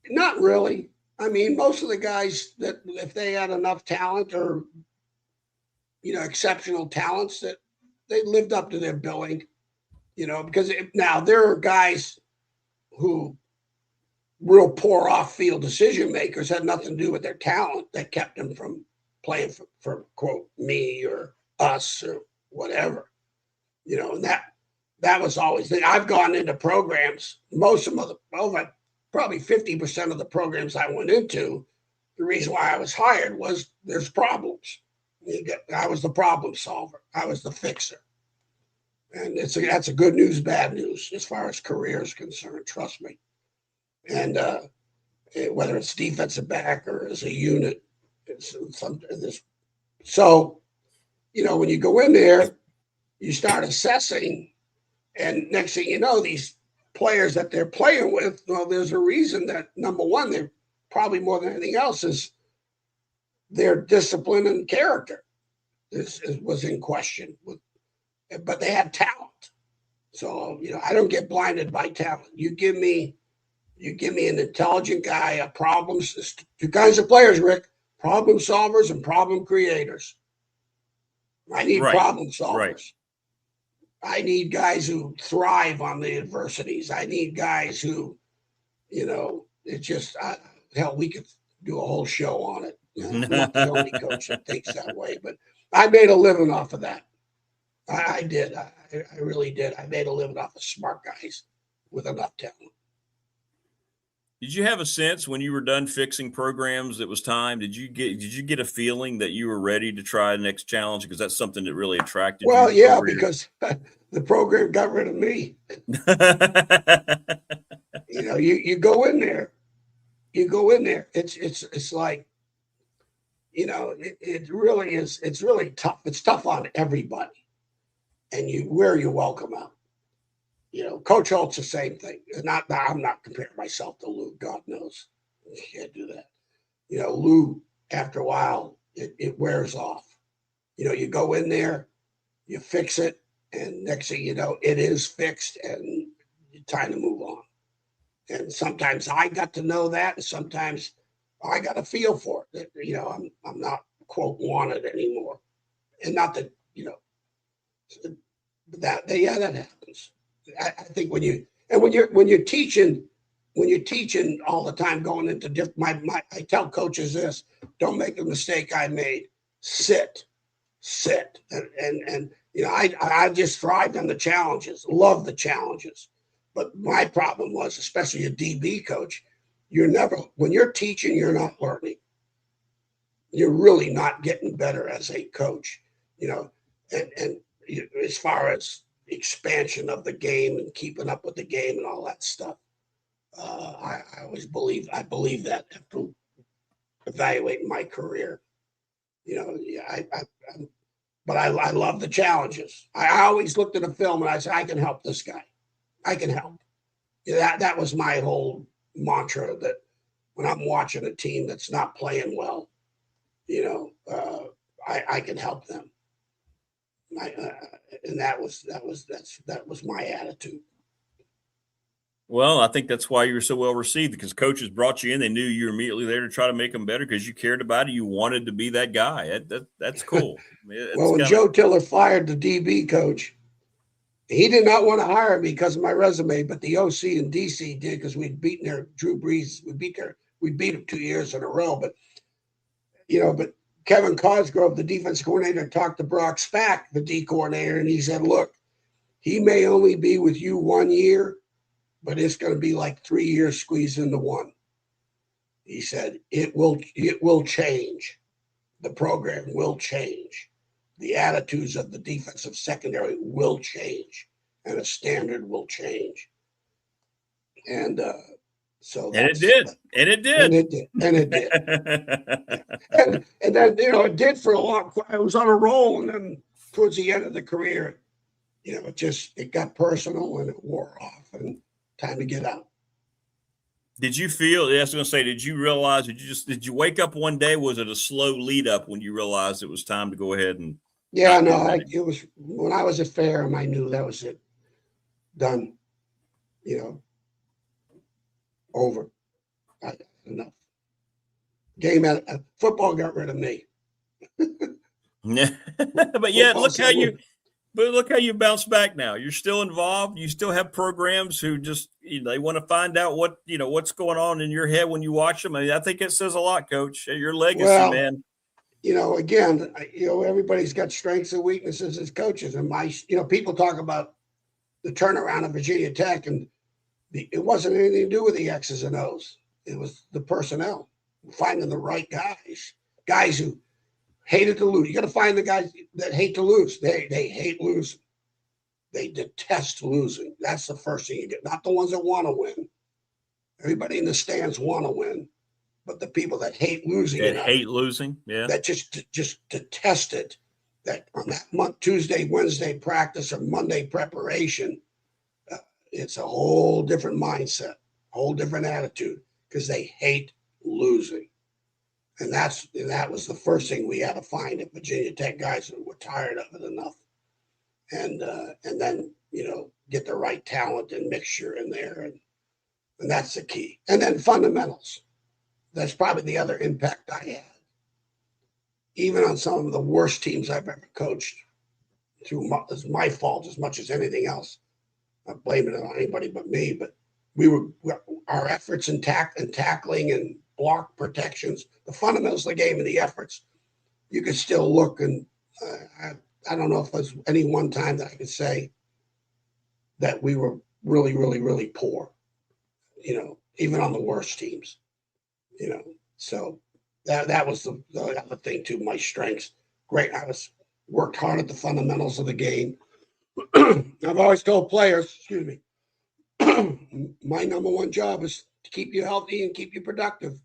not really. I mean, most of the guys that if they had enough talent or, exceptional talents, that they lived up to their billing, because now there are guys who real poor off-field decision makers had nothing to do with their talent that kept them from playing for quote me or us or whatever, and that was always. I've gone into programs. Probably 50% of the programs I went into, the reason why I was hired was there's problems. I was the problem solver. I was the fixer, and that's a good news, bad news as far as career is concerned. Trust me. And whether it's defensive back or as a unit, so when you go in there, you start assessing, and next thing you know, these players that they're playing with, well, there's a reason that number one, they're probably more than anything else is their discipline and character was in question, but they had talent. So I don't get blinded by talent. You give me an intelligent guy, two kinds of players, Rick: problem solvers and problem creators. I need problem solvers. Right. I need guys who thrive on the adversities. I need guys who, it's just, hell, we could do a whole show on it. I'm not the only coach that thinks that way, but I made a living off of that. I did. I really did. I made a living off of smart guys with enough talent. Did you have a sense when you were done fixing programs it was time? Did you get a feeling that you were ready to try the next challenge? Because that's something that really attracted you. Well, yeah, because the program got rid of me. You go in there. It's like, it really is. It's really tough. It's tough on everybody, and you welcome out. Coach Holt's the same thing. I'm not comparing myself to Lou. God knows, you can't do that. Lou, after a while, it wears off. You go in there, you fix it, and next thing you know, it is fixed, and it's time to move on. And sometimes I got to know that, and sometimes I got a feel for it. That I'm not quote wanted anymore, and not that that happens. I think when you're teaching all the time, going into different, I tell coaches this: don't make the mistake I made. Sit, and I just thrived on the challenges, love the challenges. But my problem was, especially a DB coach, when you're teaching, you're not learning. You're really not getting better as a coach, and as far as expansion of the game and keeping up with the game and all that stuff. I always believe that after evaluating my career, but I love the challenges. I always looked at a film and I said, I can help this guy. I can help. That was my whole mantra, that when I'm watching a team that's not playing well, I can help them. And that was my attitude. Well, I think that's why you were so well received, because coaches brought you in. They knew you were immediately there to try to make them better because you cared about it. You wanted to be that guy. That's cool. Well, when Joe Tiller fired the DB coach, He did not want to hire me because of my resume, but the OC in DC did because we'd beaten their Drew Brees. We beat him 2 years in a row. But but Kevin Cosgrove, the defense coordinator, talked to Brock Spack, the D coordinator, and he said, "Look, he may only be with you 1 year, but it's going to be like 3 years squeezed into one." He said, "It will change. The program will change. The attitudes of the defensive secondary will change, and a standard will change." And so it did. And it did. And then, it did for a long time. I was on a roll, and then towards the end of the career, it got personal and it wore off, and time to get out. Did you feel, I was going to say, did you realize, did you wake up one day? Was it a slow lead up when you realized it was time to go ahead and? Yeah, no, it was when I was at Ferrum, I knew that was it. Done, over. Enough. Football got rid of me. But yet, look how you bounce back now. You're still involved. You still have programs who just they want to find out what's going on in your head when you watch them. I mean, I think it says a lot, Coach. Your legacy, man. Again, everybody's got strengths and weaknesses as coaches. And people talk about the turnaround of Virginia Tech, and it wasn't anything to do with the X's and O's. It was the personnel, finding the right guys who hated to lose. You got to find the guys that hate to lose. They hate losing. They detest losing. That's the first thing you get. Not the ones that want to win. Everybody in the stands want to win. But the people that hate losing, that just detest it. That on that Tuesday, Wednesday practice or Monday preparation, it's a whole different mindset, whole different attitude, because they hate losing, and that was the first thing we had to find at Virginia Tech, guys who were tired of it enough, and then get the right talent and mixture in there, and that's the key, and then fundamentals. That's probably the other impact I had. Even on some of the worst teams I've ever coached, it's my fault as much as anything else. I'm not blaming it on anybody but me, but our efforts in tackling and block protections, the fundamentals of the game and the efforts, you could still look, and I don't know if there's any one time that I could say that we were really, really, really poor, even on the worst teams. So that was the other thing too. My strengths, great. I worked hard at the fundamentals of the game. I've always told players, my number one job is to keep you healthy and keep you productive.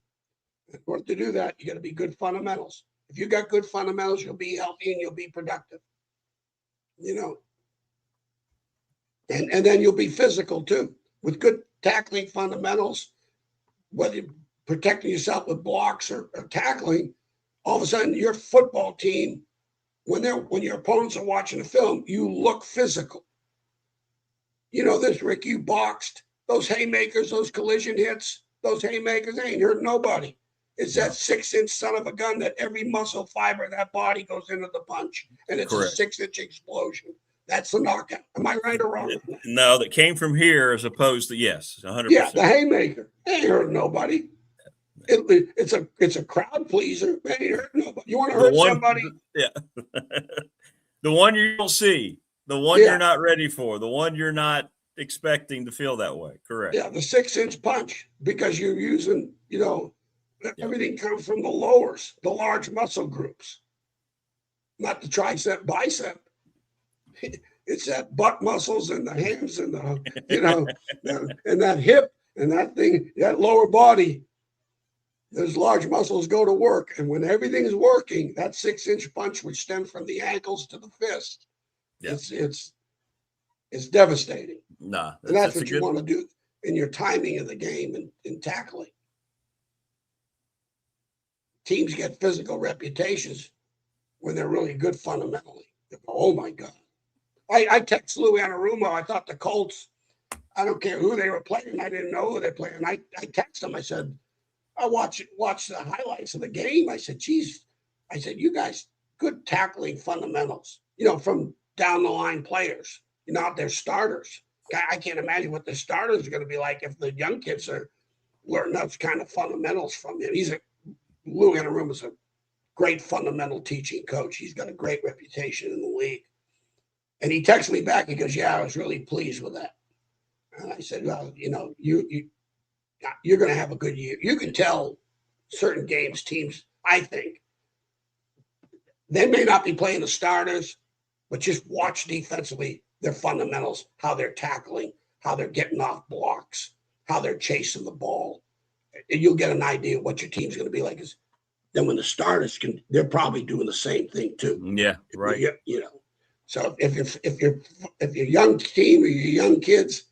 In order to do that, you got to be good fundamentals. If you got good fundamentals, you'll be healthy and you'll be productive. And then you'll be physical too. With good tackling fundamentals, whether you're protecting yourself with blocks or tackling, all of a sudden your football team, when your opponents are watching the film, you look physical. This, Rick, you boxed. Those haymakers, those collision hits, those haymakers, they ain't hurt nobody. It's that 6-inch son of a gun that every muscle fiber of that body goes into the punch, and it's Correct. A 6-inch explosion. That's the knockout. Am I right or wrong? No, that came from here as opposed to, yes, 100%. Yeah, the haymaker. They ain't hurt nobody. It's a crowd pleaser. They ain't hurt nobody. You want to hurt somebody? Yeah. The one you don't see, the one you're not ready for, the one you're not expecting to feel that way. Correct. Yeah, the 6-inch punch, because you're using, everything comes from the lowers, the large muscle groups, not the tricep, bicep. It's that butt muscles and the hands and and that hip and that thing, that lower body. Those large muscles go to work, and when everything's working, that 6-inch punch, which stems from the ankles to the fist, it's devastating. Nah, and that's what you want to do in your timing of the game and in tackling. Teams get physical reputations when they're really good fundamentally. They go, oh my God. I text Lou Anarumo. I thought the Colts, I don't care who they were playing. I didn't know who they played. And I texted him. I said, I watch the highlights of the game. I said, geez, you guys, good tackling fundamentals, from down the line players. not their starters. I can't imagine what the starters are going to be like if the young kids are learning those kind of fundamentals from him. Lou Anarumo is a great fundamental teaching coach. He's got a great reputation in the league. And he texted me back. He goes, "Yeah, I was really pleased with that." And I said, "Well, you're going to have a good year. You can tell certain teams, I think, they may not be playing the starters, but just watch defensively their fundamentals, how they're tackling, how they're getting off blocks, how they're chasing the ball. And you'll get an idea of what your team's going to be like. Then when the starters they're probably doing the same thing too. Yeah, right. So if your young team or your young kids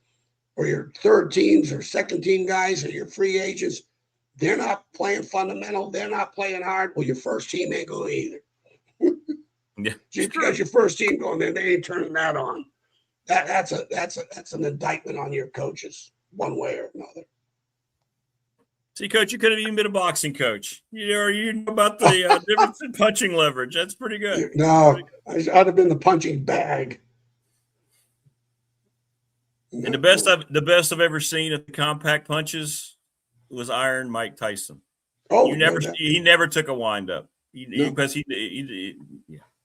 or your third teams or second team guys or your free agents, they're not playing fundamental, they're not playing hard. Well, your first team ain't going either. Yeah, just because your first team going there, they ain't turning that on. That's an indictment on your coaches, one way or another. See, Coach, you could have even been a boxing coach. You know about the difference in punching leverage. That's pretty good. No, I'd have been the punching bag. And the best I've ever seen at the compact punches was Iron Mike Tyson. Oh, he never took a wind up because he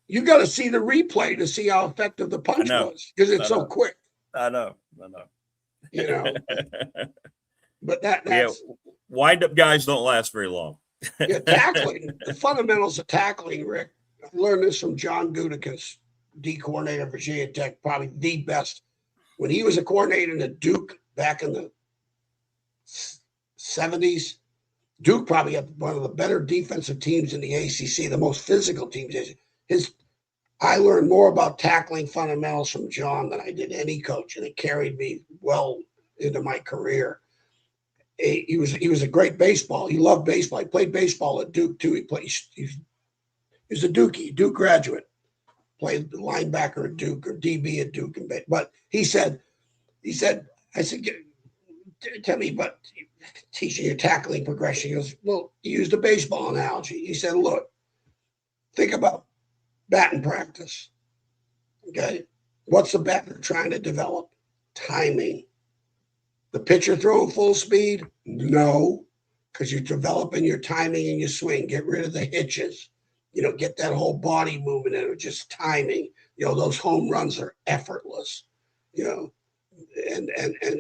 You got to see the replay to see how effective the punch was because it's so quick. I know. But that's wind up guys don't last very long. Tackling, the fundamentals of tackling, Rick. I learned this from John Gutekunst, D coordinator of Virginia Tech, probably the best. When he was a coordinator in Duke back in the 70s, Duke probably had one of the better defensive teams in the ACC, the most physical teams. I learned more about tackling fundamentals from John than I did any coach, and it carried me well into my career. He was a great baseball. He loved baseball. He played baseball at Duke too. He was a Duke graduate. Played linebacker at Duke or DB at Duke. But he said, I said, tell me about teaching your tackling progression. He goes, well, he used a baseball analogy. He said, look, think about batting practice. Okay. What's the batter trying to develop? Timing. The pitcher throwing full speed? No, because you're developing your timing and your swing. Get rid of the hitches. Get that whole body moving in it, just timing. Those home runs are effortless. And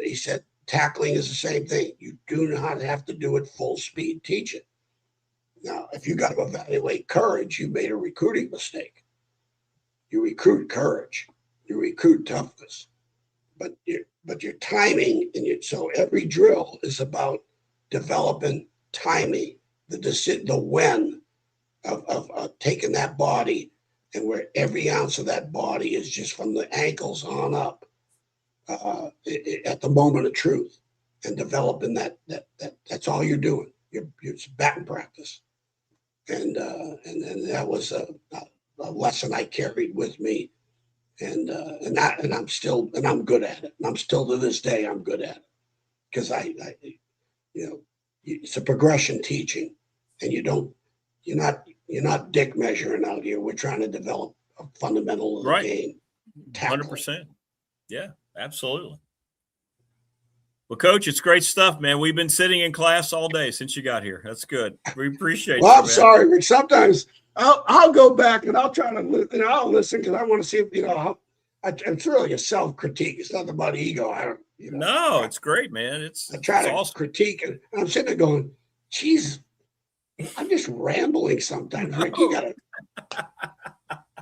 he said tackling is the same thing. You do not have to do it full speed. Teach it. Now, if you got to evaluate courage, you made a recruiting mistake. You recruit courage. You recruit toughness. But your timing so every drill is about developing timing, the when of taking that body, and where every ounce of that body is just from the ankles on up at the moment of truth, and developing that's all you're doing. It's batting practice, and that was a lesson I carried with me. And I'm good at it. And I'm still to this day, I'm good at it because it's a progression teaching, and you're not dick measuring out here. We're trying to develop a fundamental of the game. 100%. Yeah, absolutely. Well, Coach, it's great stuff, man. We've been sitting in class all day since you got here. That's good. We appreciate well, you, I'm man. sorry, Rick. Sometimes I'll go back and I'll try to I'll listen because I want to see if it's really a self-critique. It's not about ego. No, it's great, man. I try to awesome. critique, and I'm sitting there going, "Geez, I'm just rambling sometimes, Rick. You got to,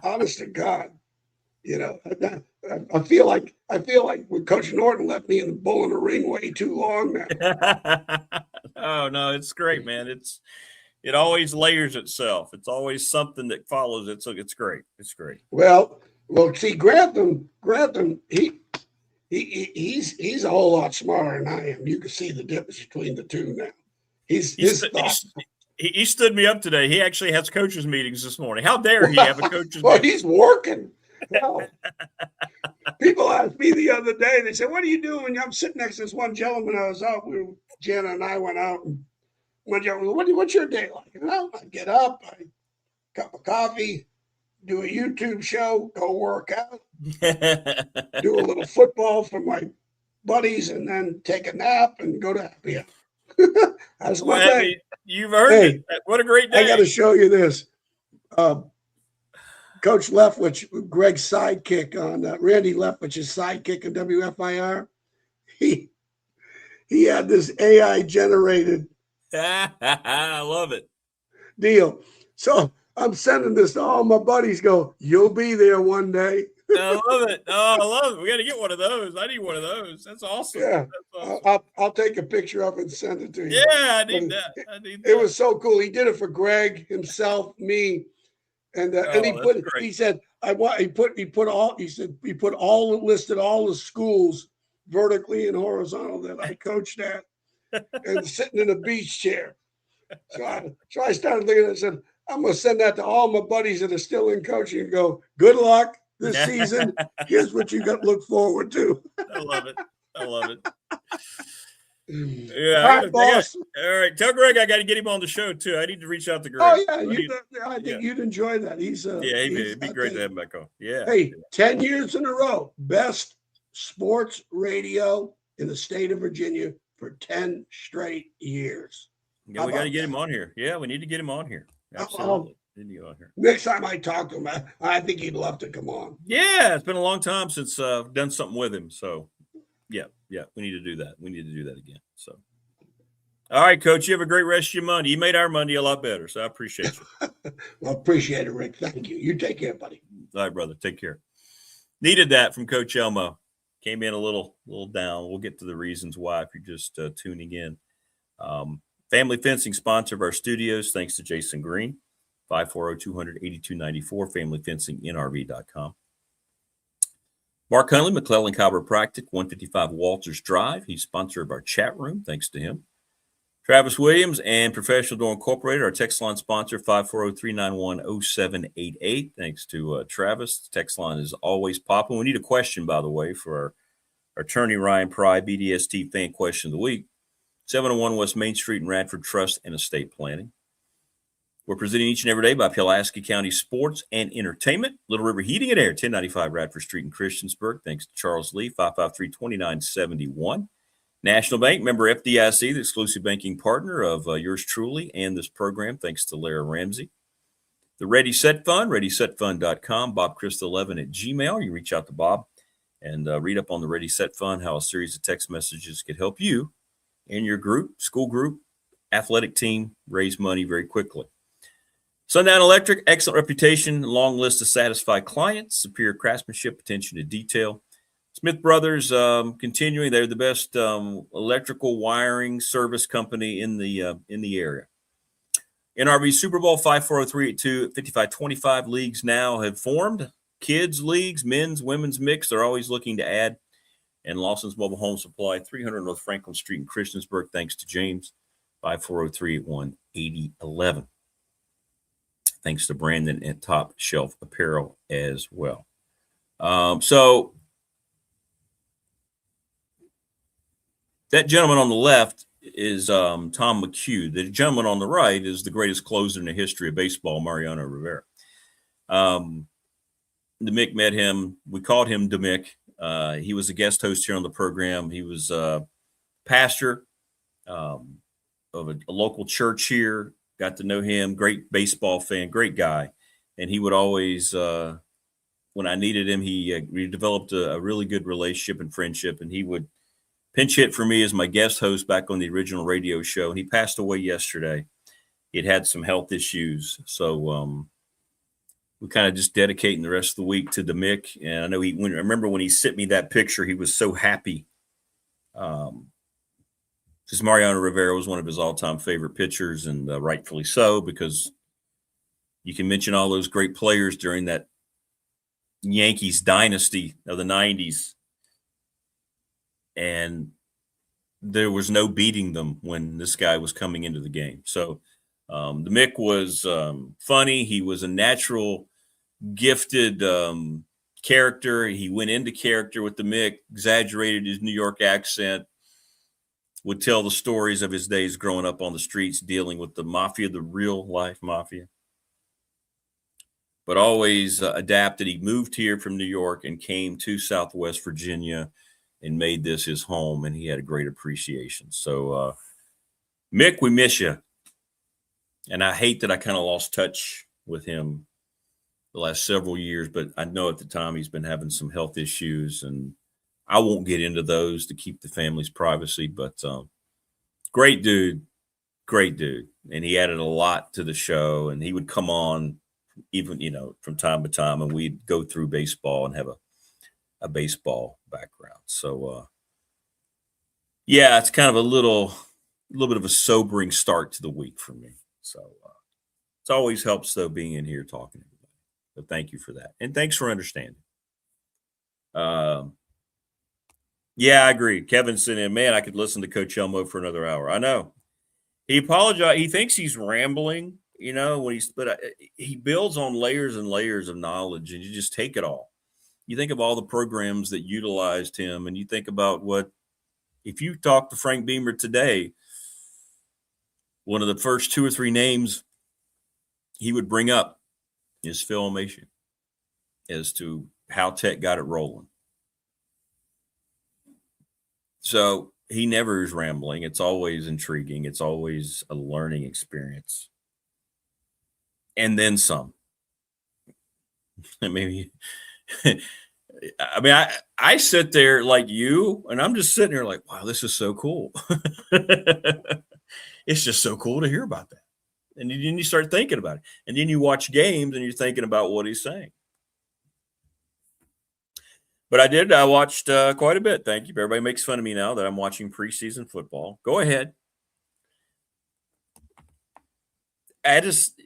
honest to God, I feel like when Coach Norton left me in the bull in the ring way too long now." Oh no, it's great, man. It always layers itself. It's always something that follows it. So it's great. It's great. Well, see, Grantham, he's a whole lot smarter than I am. You can see the difference between the two now. He stood me up today. He actually has coaches meetings this morning. How dare he have a coaches well, meeting? He's working. Hell. People asked me the other day, they said, "What are you doing?" I'm sitting next to this one gentleman I was out. Jenna and I went out, and what's your day like? I get up, I cup of coffee, do a YouTube show, go work out, do a little football for my buddies, and then take a nap and go to happy hour. That's my Well, day. You've earned it. What a great day. I got to show you this. Coach Leftwich, Greg's sidekick on Randy Leftwich's sidekick on WFIR. He had this AI generated I love it. deal. So I'm sending this to all my buddies. Go, you'll be there one day. I love it. Oh, I love it. We got to get one of those. I need one of those. That's awesome. Yeah, That's awesome. I'll take a picture of it and send it to you. Yeah, I need that. It was so cool. He did it for Greg, himself, me, and he said listed all the schools vertically and horizontal that I coached at, and sitting in a beach chair. So I started looking at it and said, I'm going to send that to all my buddies that are still in coaching and go, good luck this season. Here's what you got to look forward to. I love it. Yeah. All right, boss. All right. Tell Greg I got to get him on the show, too. I need to reach out to Greg. Oh, yeah. I think you'd enjoy that. It'd be great to have him back on. Yeah. Hey, 10 years in a row. Best sports radio in the state of Virginia for 10 straight years. Yeah, we got to get him on here. Yeah, we need to get him on here. Absolutely. Next time I talk to him, I think he'd love to come on. Yeah, it's been a long time since I've done something with him. So, yeah, we need to do that. We need to do that again. So, all right, Coach, you have a great rest of your Monday. You made our Monday a lot better, so I appreciate you. Well, appreciate it, Rick. Thank you. You take care, buddy. All right, brother. Take care. Needed that from Coach Elmo. Came in a little down. We'll get to the reasons why if you're just tuning in. Family Fencing, sponsor of our studios. Thanks to Jason Green. 540-200-8294, familyfencingnrv.com. Mark Hunley, McClellan Chiropractic, 155 Walters Drive. He's sponsor of our chat room. Thanks to him. Travis Williams and Professional Door Incorporated, our text line sponsor, 540-391-0788. Thanks to Travis. The text line is always popping. We need a question, by the way, for our attorney, Ryan Pry, BDST fan question of the week. 701 West Main Street in Radford Trust and Estate Planning. We're presenting each and every day by Pulaski County Sports and Entertainment. Little River Heating and Air, 1095 Radford Street in Christiansburg. Thanks to Charles Lee, 553-2971. National Bank, member FDIC, the exclusive banking partner of yours truly and this program. Thanks to Lara Ramsey. The Ready Set Fund, ReadySetFund.com. BobChrist11@gmail. You reach out to Bob and read up on the Ready Set Fund, how a series of text messages could help you and your group, school group, athletic team raise money very quickly. Sundown Electric, excellent reputation, long list of satisfied clients, superior craftsmanship, attention to detail. Smith Brothers, continuing, they're the best electrical wiring service company in the area. NRV Super Bowl 540-382 5525 leagues now have formed. Kids leagues, men's, women's mix. They're always looking to add. And Lawson's Mobile Home Supply, 300 North Franklin Street in Christiansburg. Thanks to James, 540-381-8011. Thanks to Brandon at Top Shelf Apparel as well. So that gentleman on the left is Tom McHugh. The gentleman on the right is the greatest closer in the history of baseball, Mariano Rivera. DeMick met him. We called him DeMick. He was a guest host here on the program. He was a pastor of a local church here. Got to know him. Great baseball fan, great guy. And he would always, when I needed him, we developed a really good relationship and friendship. And he would pinch hit for me as my guest host back on the original radio show. And he passed away yesterday. He had some health issues. So we kind of just dedicating the rest of the week to DeMick. And I know I remember when he sent me that picture, he was so happy. Because Mariano Rivera was one of his all-time favorite pitchers, and rightfully so, because you can mention all those great players during that Yankees dynasty of the 90s, and there was no beating them when this guy was coming into the game. So the Mick was funny. He was a natural, gifted character. He went into character with the Mick, exaggerated his New York accent, would tell the stories of his days growing up on the streets, dealing with the mafia, the real life mafia. but always adapted. He moved here from New York and came to Southwest Virginia and made this his home, and he had a great appreciation. So, Mick, we miss you. And I hate that I kind of lost touch with him the last several years, but I know at the time he's been having some health issues, and I won't get into those to keep the family's privacy, but great dude. And he added a lot to the show, and he would come on even, from time to time, and we'd go through baseball and have a baseball background. So, yeah, it's kind of a little bit of a sobering start to the week for me. So it always helps, though, being in here talking to everybody. So thank you for that. And thanks for understanding. Yeah, I agree. Kevin said, man, I could listen to Coach Elmo for another hour. I know. He apologized. He thinks he's rambling, but he builds on layers and layers of knowledge, and you just take it all. You think of all the programs that utilized him, and you think about if you talk to Frank Beamer today, one of the first 2 or 3 names he would bring up is Filmation as to how Tech got it rolling. So he never is rambling. It's always intriguing. It's always a learning experience. And then some. I sit there like you, and I'm just sitting there like, wow, this is so cool. It's just so cool to hear about that. And then you start thinking about it. And then you watch games and you're thinking about what he's saying. But I watched quite a bit. Thank you. Everybody makes fun of me now that I'm watching preseason football. Go ahead. I just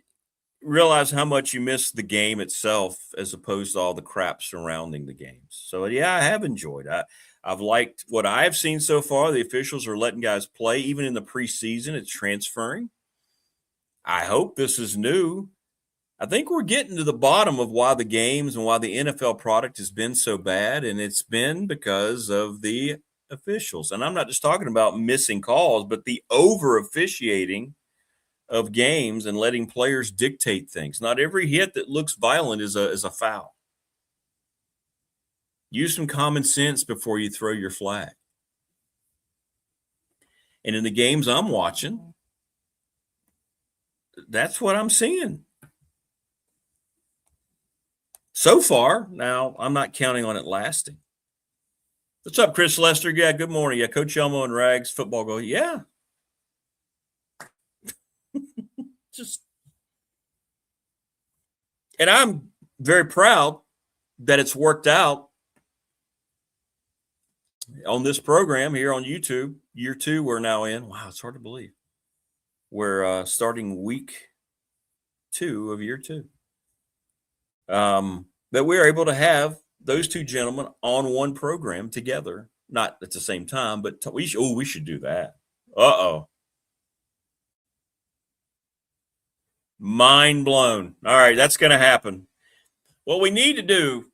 realize how much you miss the game itself as opposed to all the crap surrounding the games. So, yeah, I have enjoyed it. I've liked what I've seen so far. The officials are letting guys play. Even in the preseason, it's transferring. I hope this is new. I think we're getting to the bottom of why the games and why the NFL product has been so bad, and it's been because of the officials. And I'm not just talking about missing calls, but the over-officiating of games and letting players dictate things. Not every hit that looks violent is a foul. Use some common sense before you throw your flag. And in the games I'm watching, that's what I'm seeing. So far, now I'm not counting on it lasting. What's up, Chris Lester? Yeah, good morning. Yeah, Coach Elmo and Rags football go. Yeah. And I'm very proud that it's worked out on this program here on YouTube. Year 2 we're now in. Wow, it's hard to believe. We're starting week 2 of year 2. That we're able to have those 2 gentlemen on one program together, not at the same time, but we should do that. Mind blown. All right, that's going to happen. What we need to do,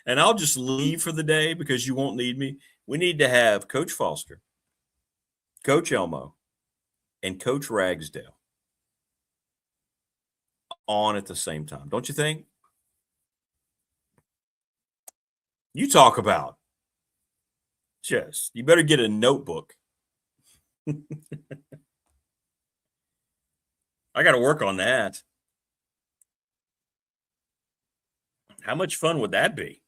and I'll just leave for the day because you won't need me. We need to have Coach Foster, Coach Elmo, and Coach Ragsdale on at the same time. Don't you think? You talk about. Just, you better get a notebook. I got to work on that. How much fun would that be?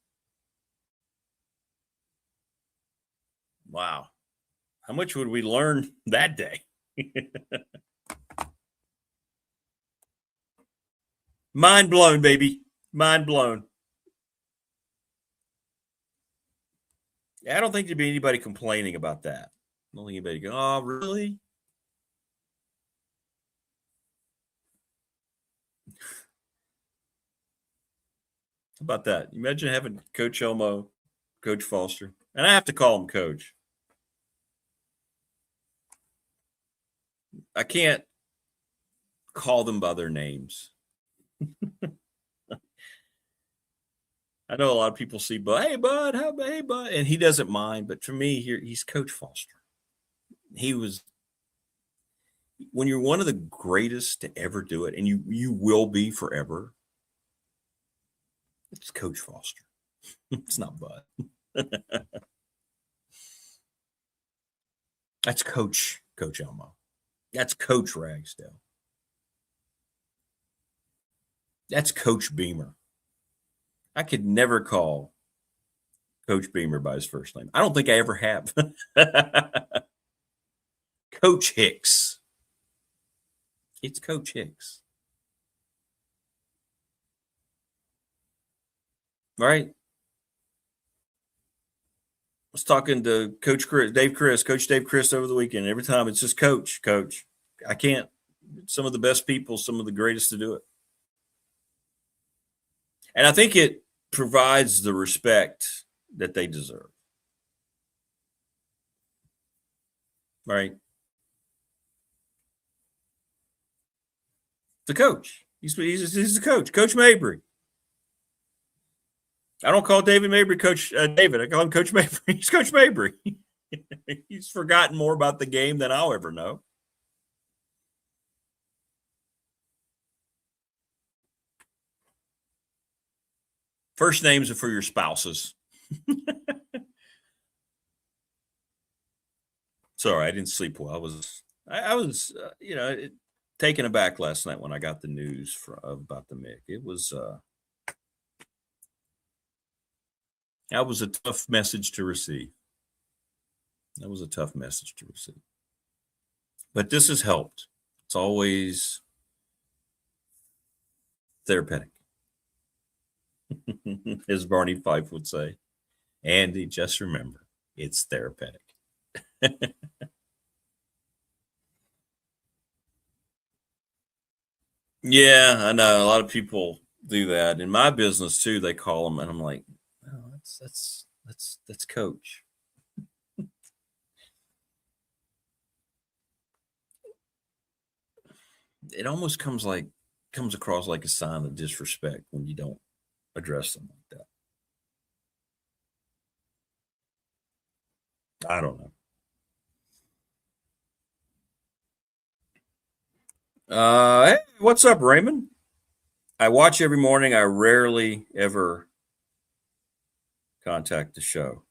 Wow. How much would we learn that day? Mind blown, baby. Mind blown. I don't think there'd be anybody complaining about that. I don't think anybody go, oh, really? How about that? Imagine having Coach Elmo, Coach Foster, and I have to call him Coach. I can't call them by their names. I know a lot of people see Bud, hey, Bud, hey, Bud, and he doesn't mind. But for me, he's Coach Foster. when you're one of the greatest to ever do it, and you will be forever, it's Coach Foster. It's not Bud. That's Coach Elmo. That's Coach Ragsdale. That's Coach Beamer. I could never call Coach Beamer by his first name. I don't think I ever have. Coach Hicks. It's Coach Hicks. Right? I was talking to Coach Dave Chris over the weekend. Every time it's just Coach. I can't. Some of the best people, some of the greatest to do it. And I think it provides the respect that they deserve. Right? The coach. He's the coach. Coach Mabry. I don't call David Mabry Coach David. I call him Coach Mabry. He's Coach Mabry. He's forgotten more about the game than I'll ever know. First names are for your spouses. Sorry, I didn't sleep well. I was taken aback last night when I got the news about the Mick. It was that was a tough message to receive. But this has helped. It's always therapeutic, as Barney Fife would say. Andy, just remember, it's therapeutic. Yeah, I know. A lot of people do that. In my business too, they call them, and I'm like, no, that's Coach. It almost comes across like a sign of disrespect when you don't address them like that. I don't know. Hey, what's up, Raymond? I watch every morning. I rarely ever contact the show.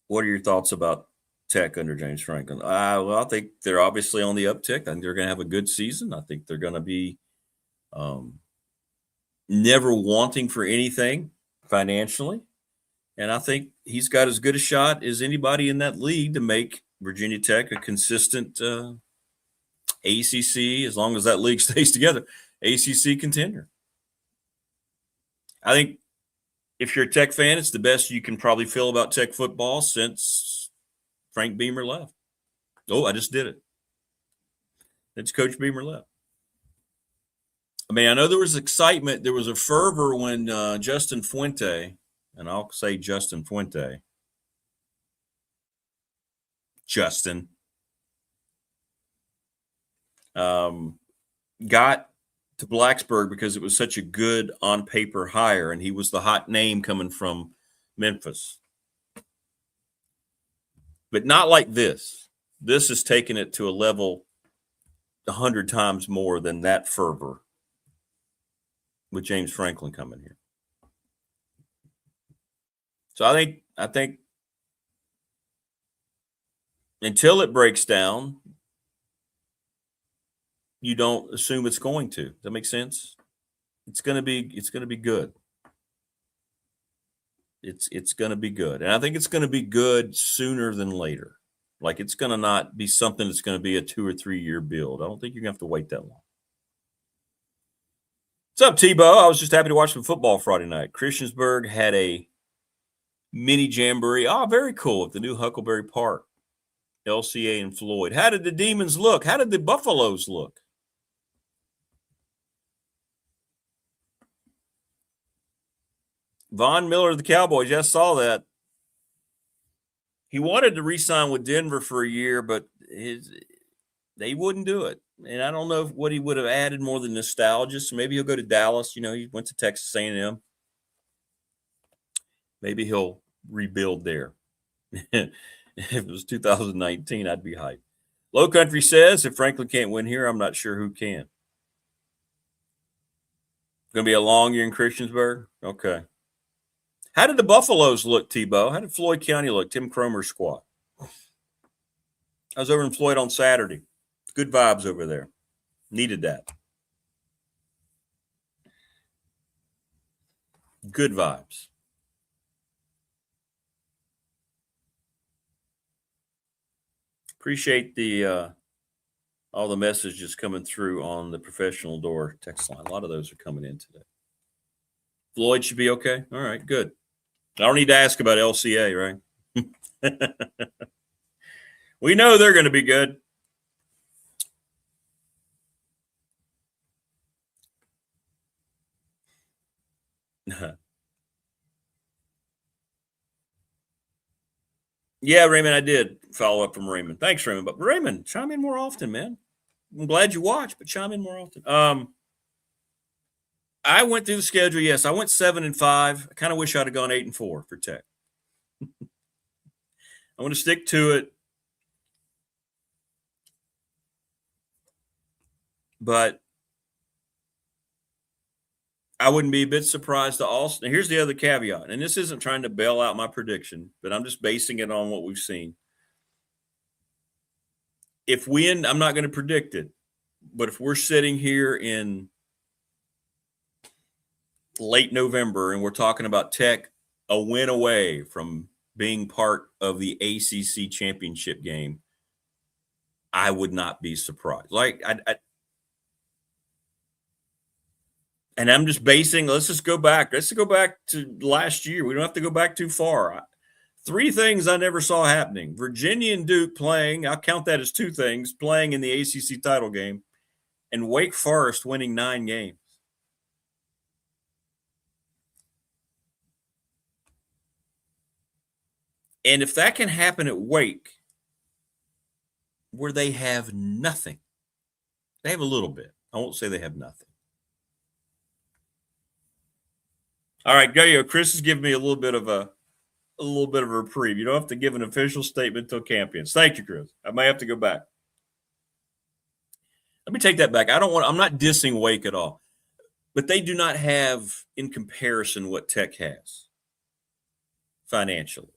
What are your thoughts about Tech under James Franklin? Well, I think they're obviously on the uptick. I think they're going to have a good season. I think they're going to be never wanting for anything financially. And I think he's got as good a shot as anybody in that league to make Virginia Tech a consistent ACC, as long as that league stays together, ACC contender. I think if you're a Tech fan, it's the best you can probably feel about Tech football since Frank Beamer left. Oh, I just did it. It's Coach Beamer left. I mean, I know there was excitement. There was a fervor when Justin Fuente, and I'll say Justin Fuente, Justin, got to Blacksburg because it was such a good on paper hire, and he was the hot name coming from Memphis. But not like this. This has taken it to a level 100 times more than that fervor with James Franklin coming here. So I think until it breaks down, you don't assume it's going to. Does that make sense? It's going to be good. It's going to be good. And I think it's going to be good sooner than later. Like, it's going to not be something that's going to be a 2 or 3 year build. I don't think you're going to have to wait that long. What's up, Tebow? I was just happy to watch some football Friday night. Christiansburg had a mini jamboree. Oh, very cool, at the new Huckleberry Park. LCA and Floyd. How did the Demons look? How did the Buffaloes look? Von Miller of the Cowboys, yes, saw that. He wanted to re-sign with Denver for a year, but they wouldn't do it. And I don't know what he would have added more than nostalgia. So maybe he'll go to Dallas. You know, he went to Texas A&M. Maybe he'll rebuild there. If it was 2019, I'd be hyped. Low Country says, if Franklin can't win here, I'm not sure who can. Going to be a long year in Christiansburg? Okay. How did the Buffaloes look, Tebow? How did Floyd County look, Tim Cromer's squad? I was over in Floyd on Saturday. Good vibes over there. Needed that. Good vibes. Appreciate the all the messages coming through on the Professional Door text line. A lot of those are coming in today. Floyd should be okay. All right, good. I don't need to ask about LCA, right? We know they're going to be good. Yeah, Raymond, I did follow up from Raymond. Thanks, Raymond. But Raymond, chime in more often, man. I'm glad you watch, but chime in more often. I went through the schedule. Yes, I went 7-5. I kind of wish I'd have gone 8-4 for Tech. I want to stick to it. But I wouldn't be a bit surprised to also. Now, here's the other caveat, and this isn't trying to bail out my prediction, but I'm just basing it on what we've seen. If we end, I'm not going to predict it, but if we're sitting here in late November and we're talking about Tech a win away from being part of the ACC championship game, I would not be surprised. And I'm just basing, let's just go back. Let's go back to last year. We don't have to go back too far. 3 things I never saw happening. Virginia and Duke playing, I'll count that as 2 things, playing in the ACC title game, and Wake Forest winning 9 games. And if that can happen at Wake, where they have nothing, they have a little bit. I won't say they have nothing. All right, go. Chris is giving me a little bit of a reprieve. You don't have to give an official statement till camp ends. Thank you, Chris. I may have to go back. Let me take that back. I'm not dissing Wake at all, but they do not have, in comparison, what Tech has financially,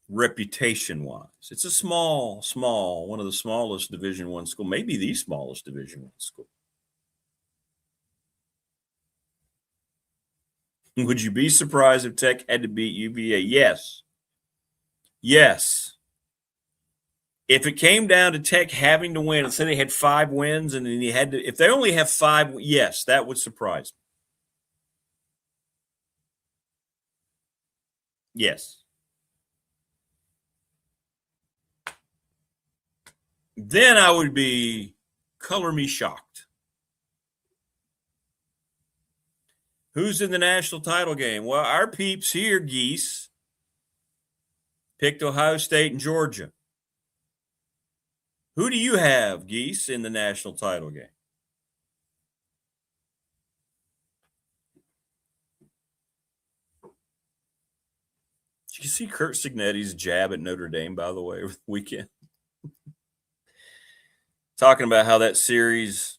reputation-wise. It's a small, one of the smallest Division I school, maybe the smallest Division I school. Would you be surprised if Tech had to beat UVA? Yes. Yes. If it came down to Tech having to win, let's say they had 5 wins and then you had to, if they only have 5, yes, that would surprise me. Yes. Then I would be color me shocked. Who's in the national title game? Well, our peeps here, Geese, picked Ohio State and Georgia. Who do you have, Geese, in the national title game? Did you see Kurt Signetti's jab at Notre Dame, by the way, over the weekend? Talking about how that series,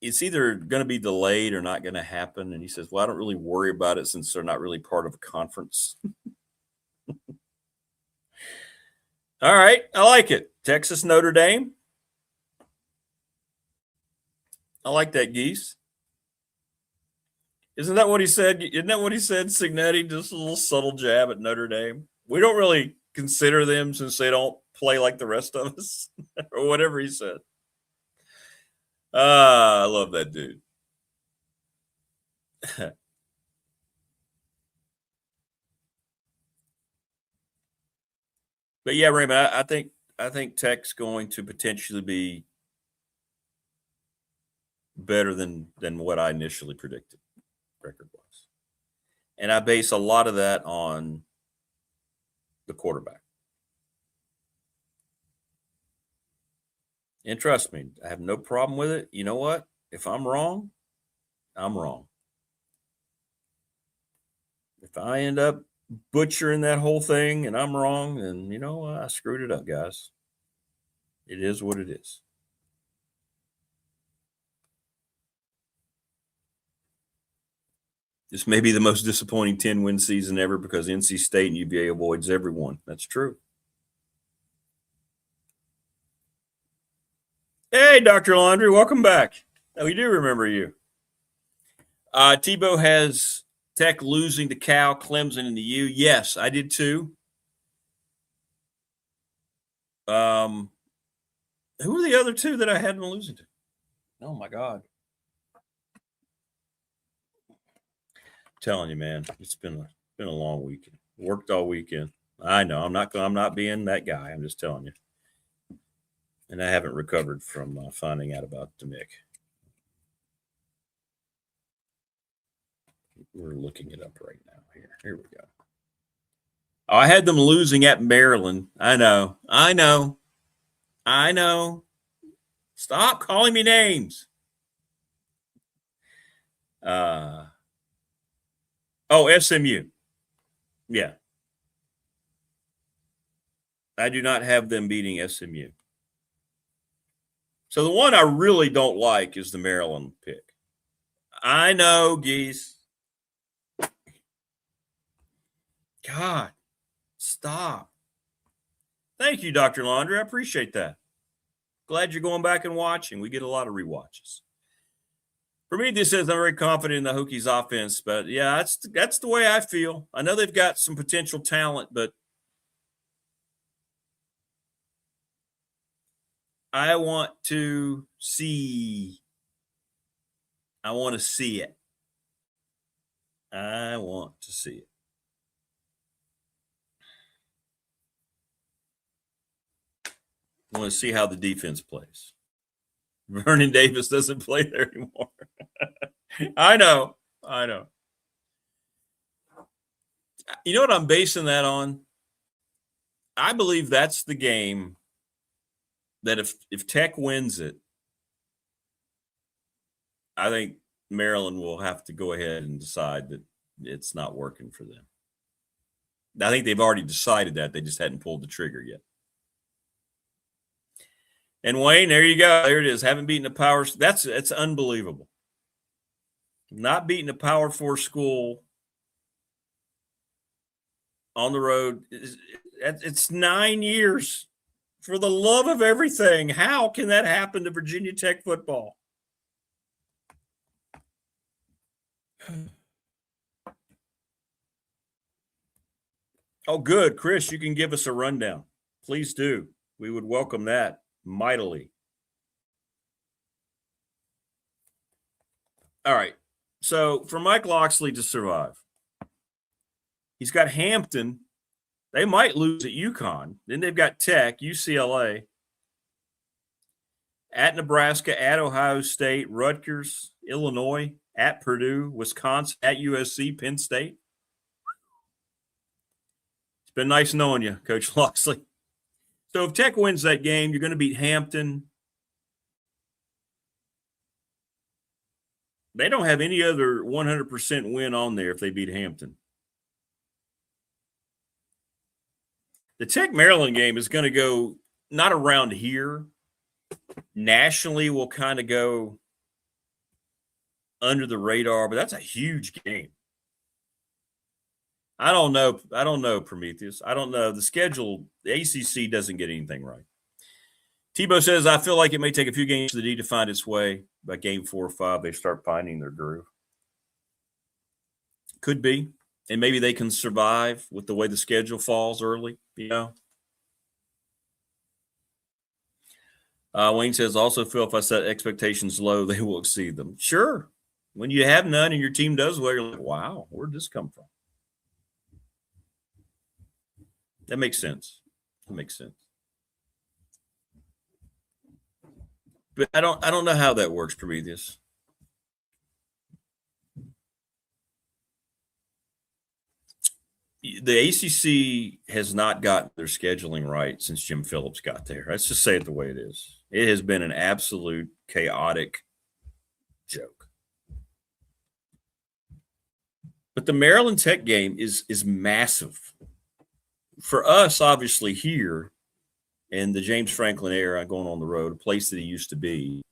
it's either going to be delayed or not going to happen. And he says, well, I don't really worry about it since they're not really part of a conference. All right. I like it. Texas, Notre Dame. I like that, Geese. Isn't that what he said? Isn't that what he said, Signetti? Just a little subtle jab at Notre Dame. We don't really consider them since they don't play like the rest of us or whatever he said. I love that dude. But yeah, Raymond, I think Tech's going to potentially be better than what I initially predicted record-wise. And I base a lot of that on the quarterback. And trust me, I have no problem with it. You know what? If I'm wrong, I'm wrong. If I end up butchering that whole thing and I'm wrong, and I screwed it up, guys. It is what it is. This may be the most disappointing 10-win season ever because NC State and UVA avoids everyone. That's true. Hey, Dr. Laundry, welcome back. We do remember you. Tebow has Tech losing to Cal, Clemson, and the U. Yes, I did too. Who are the other two that I had them losing to? Oh, my God. Telling you, man, it's been a long weekend. Worked all weekend. I know I'm not being that guy. I'm just telling you. And I haven't recovered from finding out about Mick. We're looking it up right now. Here we go. Oh, I had them losing at Maryland. I know. Stop calling me names. SMU. Yeah. I do not have them beating SMU. So the one I really don't like is the Maryland pick. I know, geese. God, stop. Thank you, Dr. Laundry. I appreciate that. Glad you're going back and watching. We get a lot of rewatches. For me, this says I'm very confident in the Hokies offense, but yeah, that's the way I feel. I know they've got some potential talent, but I want to see it. I want to see it. I want to see how the defense plays. Vernon Davis doesn't play there anymore. I know. You know what I'm basing that on? I believe that's the game that if Tech wins it, I think Maryland will have to go ahead and decide that it's not working for them. I think they've already decided that. They just hadn't pulled the trigger yet. And Wayne, there you go. There it is. Haven't beaten a power. That's unbelievable. Not beating a Power 4 school on the road. It's 9 years. For the love of everything, how can that happen to Virginia Tech football? Oh, good. Chris, you can give us a rundown. Please do. We would welcome that mightily. All right. So for Mike Loxley to survive, he's got Hampton. They might lose at UConn. Then they've got Tech, UCLA, at Nebraska, at Ohio State, Rutgers, Illinois, at Purdue, Wisconsin, at USC, Penn State. It's been nice knowing you, Coach Loxley. So if Tech wins that game, you're going to beat Hampton. They don't have any other 100% win on there if they beat Hampton. The Tech-Maryland game is going to go not around here. Nationally, will kind of go under the radar, but that's a huge game. I don't know, Prometheus. I don't know. The schedule, the ACC doesn't get anything right. Tebow says, I feel like it may take a few games for the D to find its way. By game 4 or 5, they start finding their groove. Could be. And maybe they can survive with the way the schedule falls early, Wayne says, also feel if I set expectations low, they will exceed them. Sure. When you have none and your team does well, you're like, wow, where'd this come from? That makes sense. But I don't know how that works, Prometheus. The ACC has not gotten their scheduling right since Jim Phillips got there. Let's just say it the way it is. It has been an absolute chaotic joke. But the Maryland Tech game is massive. For us, obviously, here in the James Franklin era, going on the road, a place that he used to be.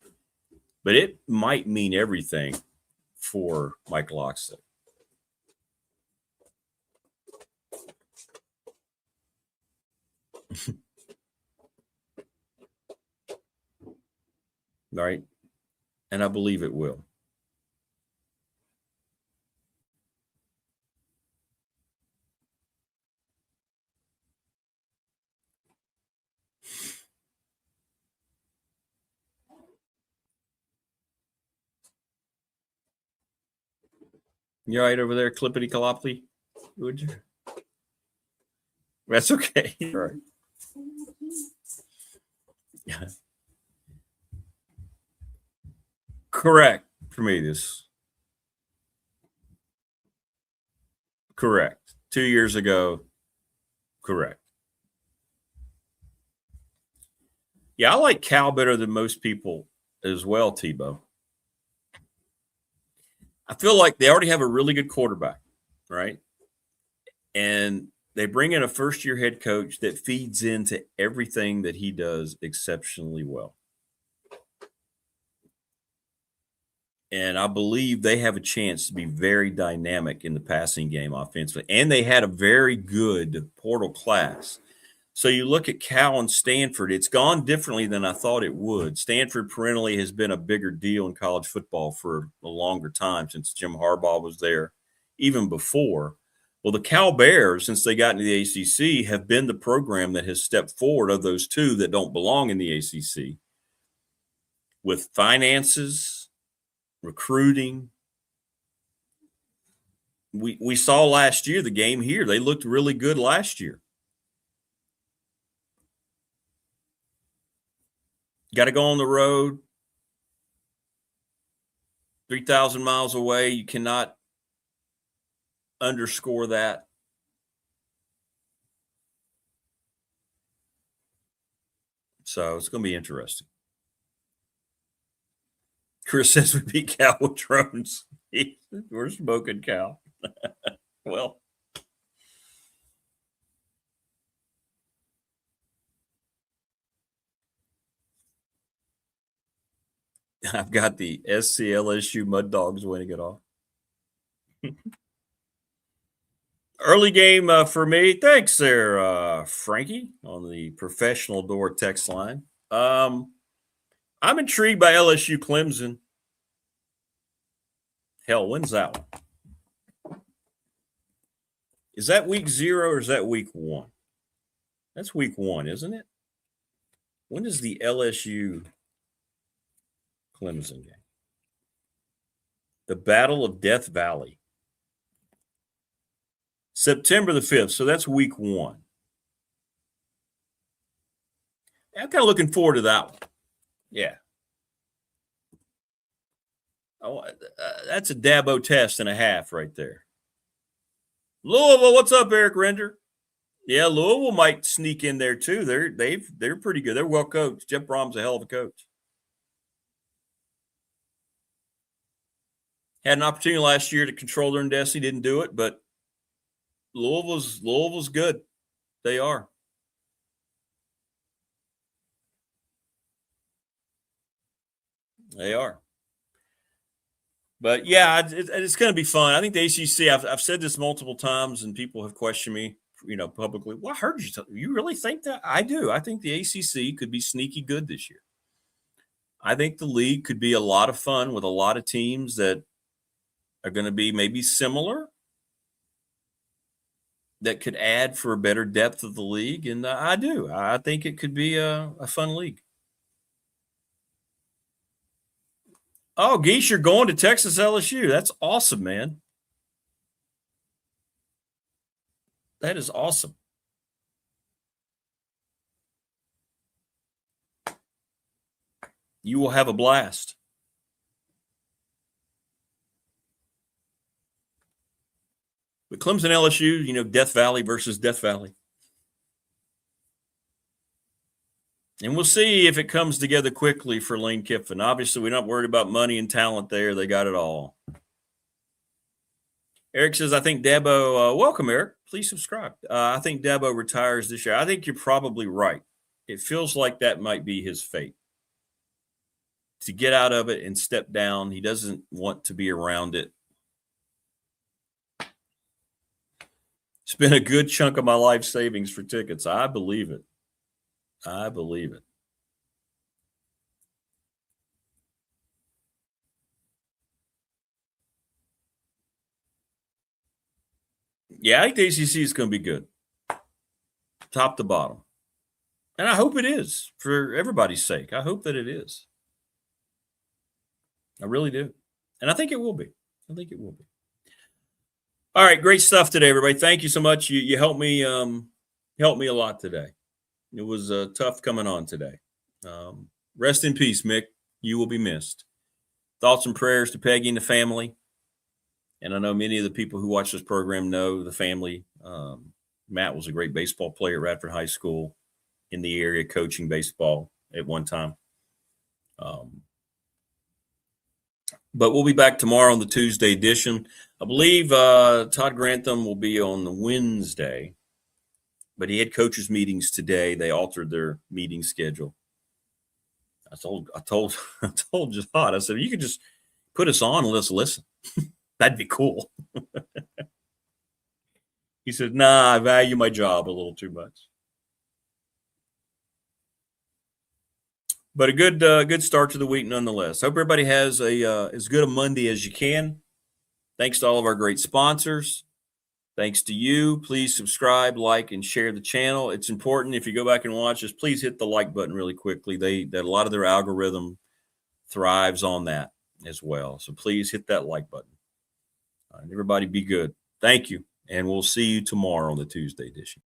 But it might mean everything for Mike Locksley. Right? And I believe it will. You all right over there, Clippity Cloppity? Would you? That's okay. All right. Yeah. Correct, Prometheus. Correct. 2 years ago. Correct. Yeah, I like Cal better than most people as well, Tebow. I feel like they already have a really good quarterback, right? And they bring in a first-year head coach that feeds into everything that he does exceptionally well. And I believe they have a chance to be very dynamic in the passing game offensively. And they had a very good portal class. So you look at Cal and Stanford, it's gone differently than I thought it would. Stanford perennially has been a bigger deal in college football for a longer time since Jim Harbaugh was there, even before. Well, the Cal Bears, since they got into the ACC, have been the program that has stepped forward of those two that don't belong in the ACC with finances, recruiting. We saw last year the game here. They looked really good last year. Got to go on the road, 3,000 miles away. You cannot underscore that. So it's going to be interesting. Chris says we beat Cal with drones. We're smoking Cal. Well. I've got the SCLSU Mud Dogs winning it all. Early game for me. Thanks there, Frankie, on the professional door text line. I'm intrigued by LSU Clemson. Hell, when's that one? Is that week 0 or is that week 1? That's week 1, isn't it? When is the LSU Clemson game? The Battle of Death Valley. September the 5th, so that's week 1. I'm kind of looking forward to that one. Yeah. Oh, that's a Dabo test and a half right there. Louisville, what's up, Eric Render? Yeah, Louisville might sneak in there too. They're pretty good. They're well coached. Jeff Brom's a hell of a coach. Had an opportunity last year to control their own destiny, didn't do it, but Louisville's good. They are. They are. But yeah, it's going to be fun. I think the ACC. I've said this multiple times, and people have questioned me, publicly. Well, I heard you. You really think that? I do. I think the ACC could be sneaky good this year. I think the league could be a lot of fun with a lot of teams that are going to be maybe similar, that could add for a better depth of the league. And I do. I think it could be a fun league. Oh, Geese, you're going to Texas LSU. That's awesome, man. That is awesome. You will have a blast. But Clemson LSU, Death Valley versus Death Valley. And we'll see if it comes together quickly for Lane Kiffin. Obviously, we're not worried about money and talent there. They got it all. Eric says, I think Dabo, welcome, Eric. Please subscribe. I think Dabo retires this year. I think you're probably right. It feels like that might be his fate. To get out of it and step down. He doesn't want to be around it. Spent a good chunk of my life savings for tickets. I believe it. I believe it. Yeah, I think the ACC is going to be good. Top to bottom. And I hope it is for everybody's sake. I hope that it is. I really do. And I think it will be. I think it will be. All right, great stuff today, everybody. Thank you so much. You helped me a lot today. It was tough coming on today. Rest in peace, Mick. You will be missed. Thoughts and prayers to Peggy and the family. And I know many of the people who watch this program know the family. Matt was a great baseball player at Radford High School in the area, coaching baseball at one time. But we'll be back tomorrow on the Tuesday edition. I believe Todd Grantham will be on the Wednesday, but he had coaches meetings today. They altered their meeting schedule. I told Todd, I said, you could just put us on and let's listen. That'd be cool. He said, nah, I value my job a little too much. But a good start to the week nonetheless. Hope everybody has as good a Monday as you can. Thanks to all of our great sponsors. Thanks to you. Please subscribe, like, and share the channel. It's important if you go back and watch this, please hit the like button really quickly. That a lot of their algorithm thrives on that as well. So please hit that like button. Everybody be good. Thank you. And we'll see you tomorrow on the Tuesday edition.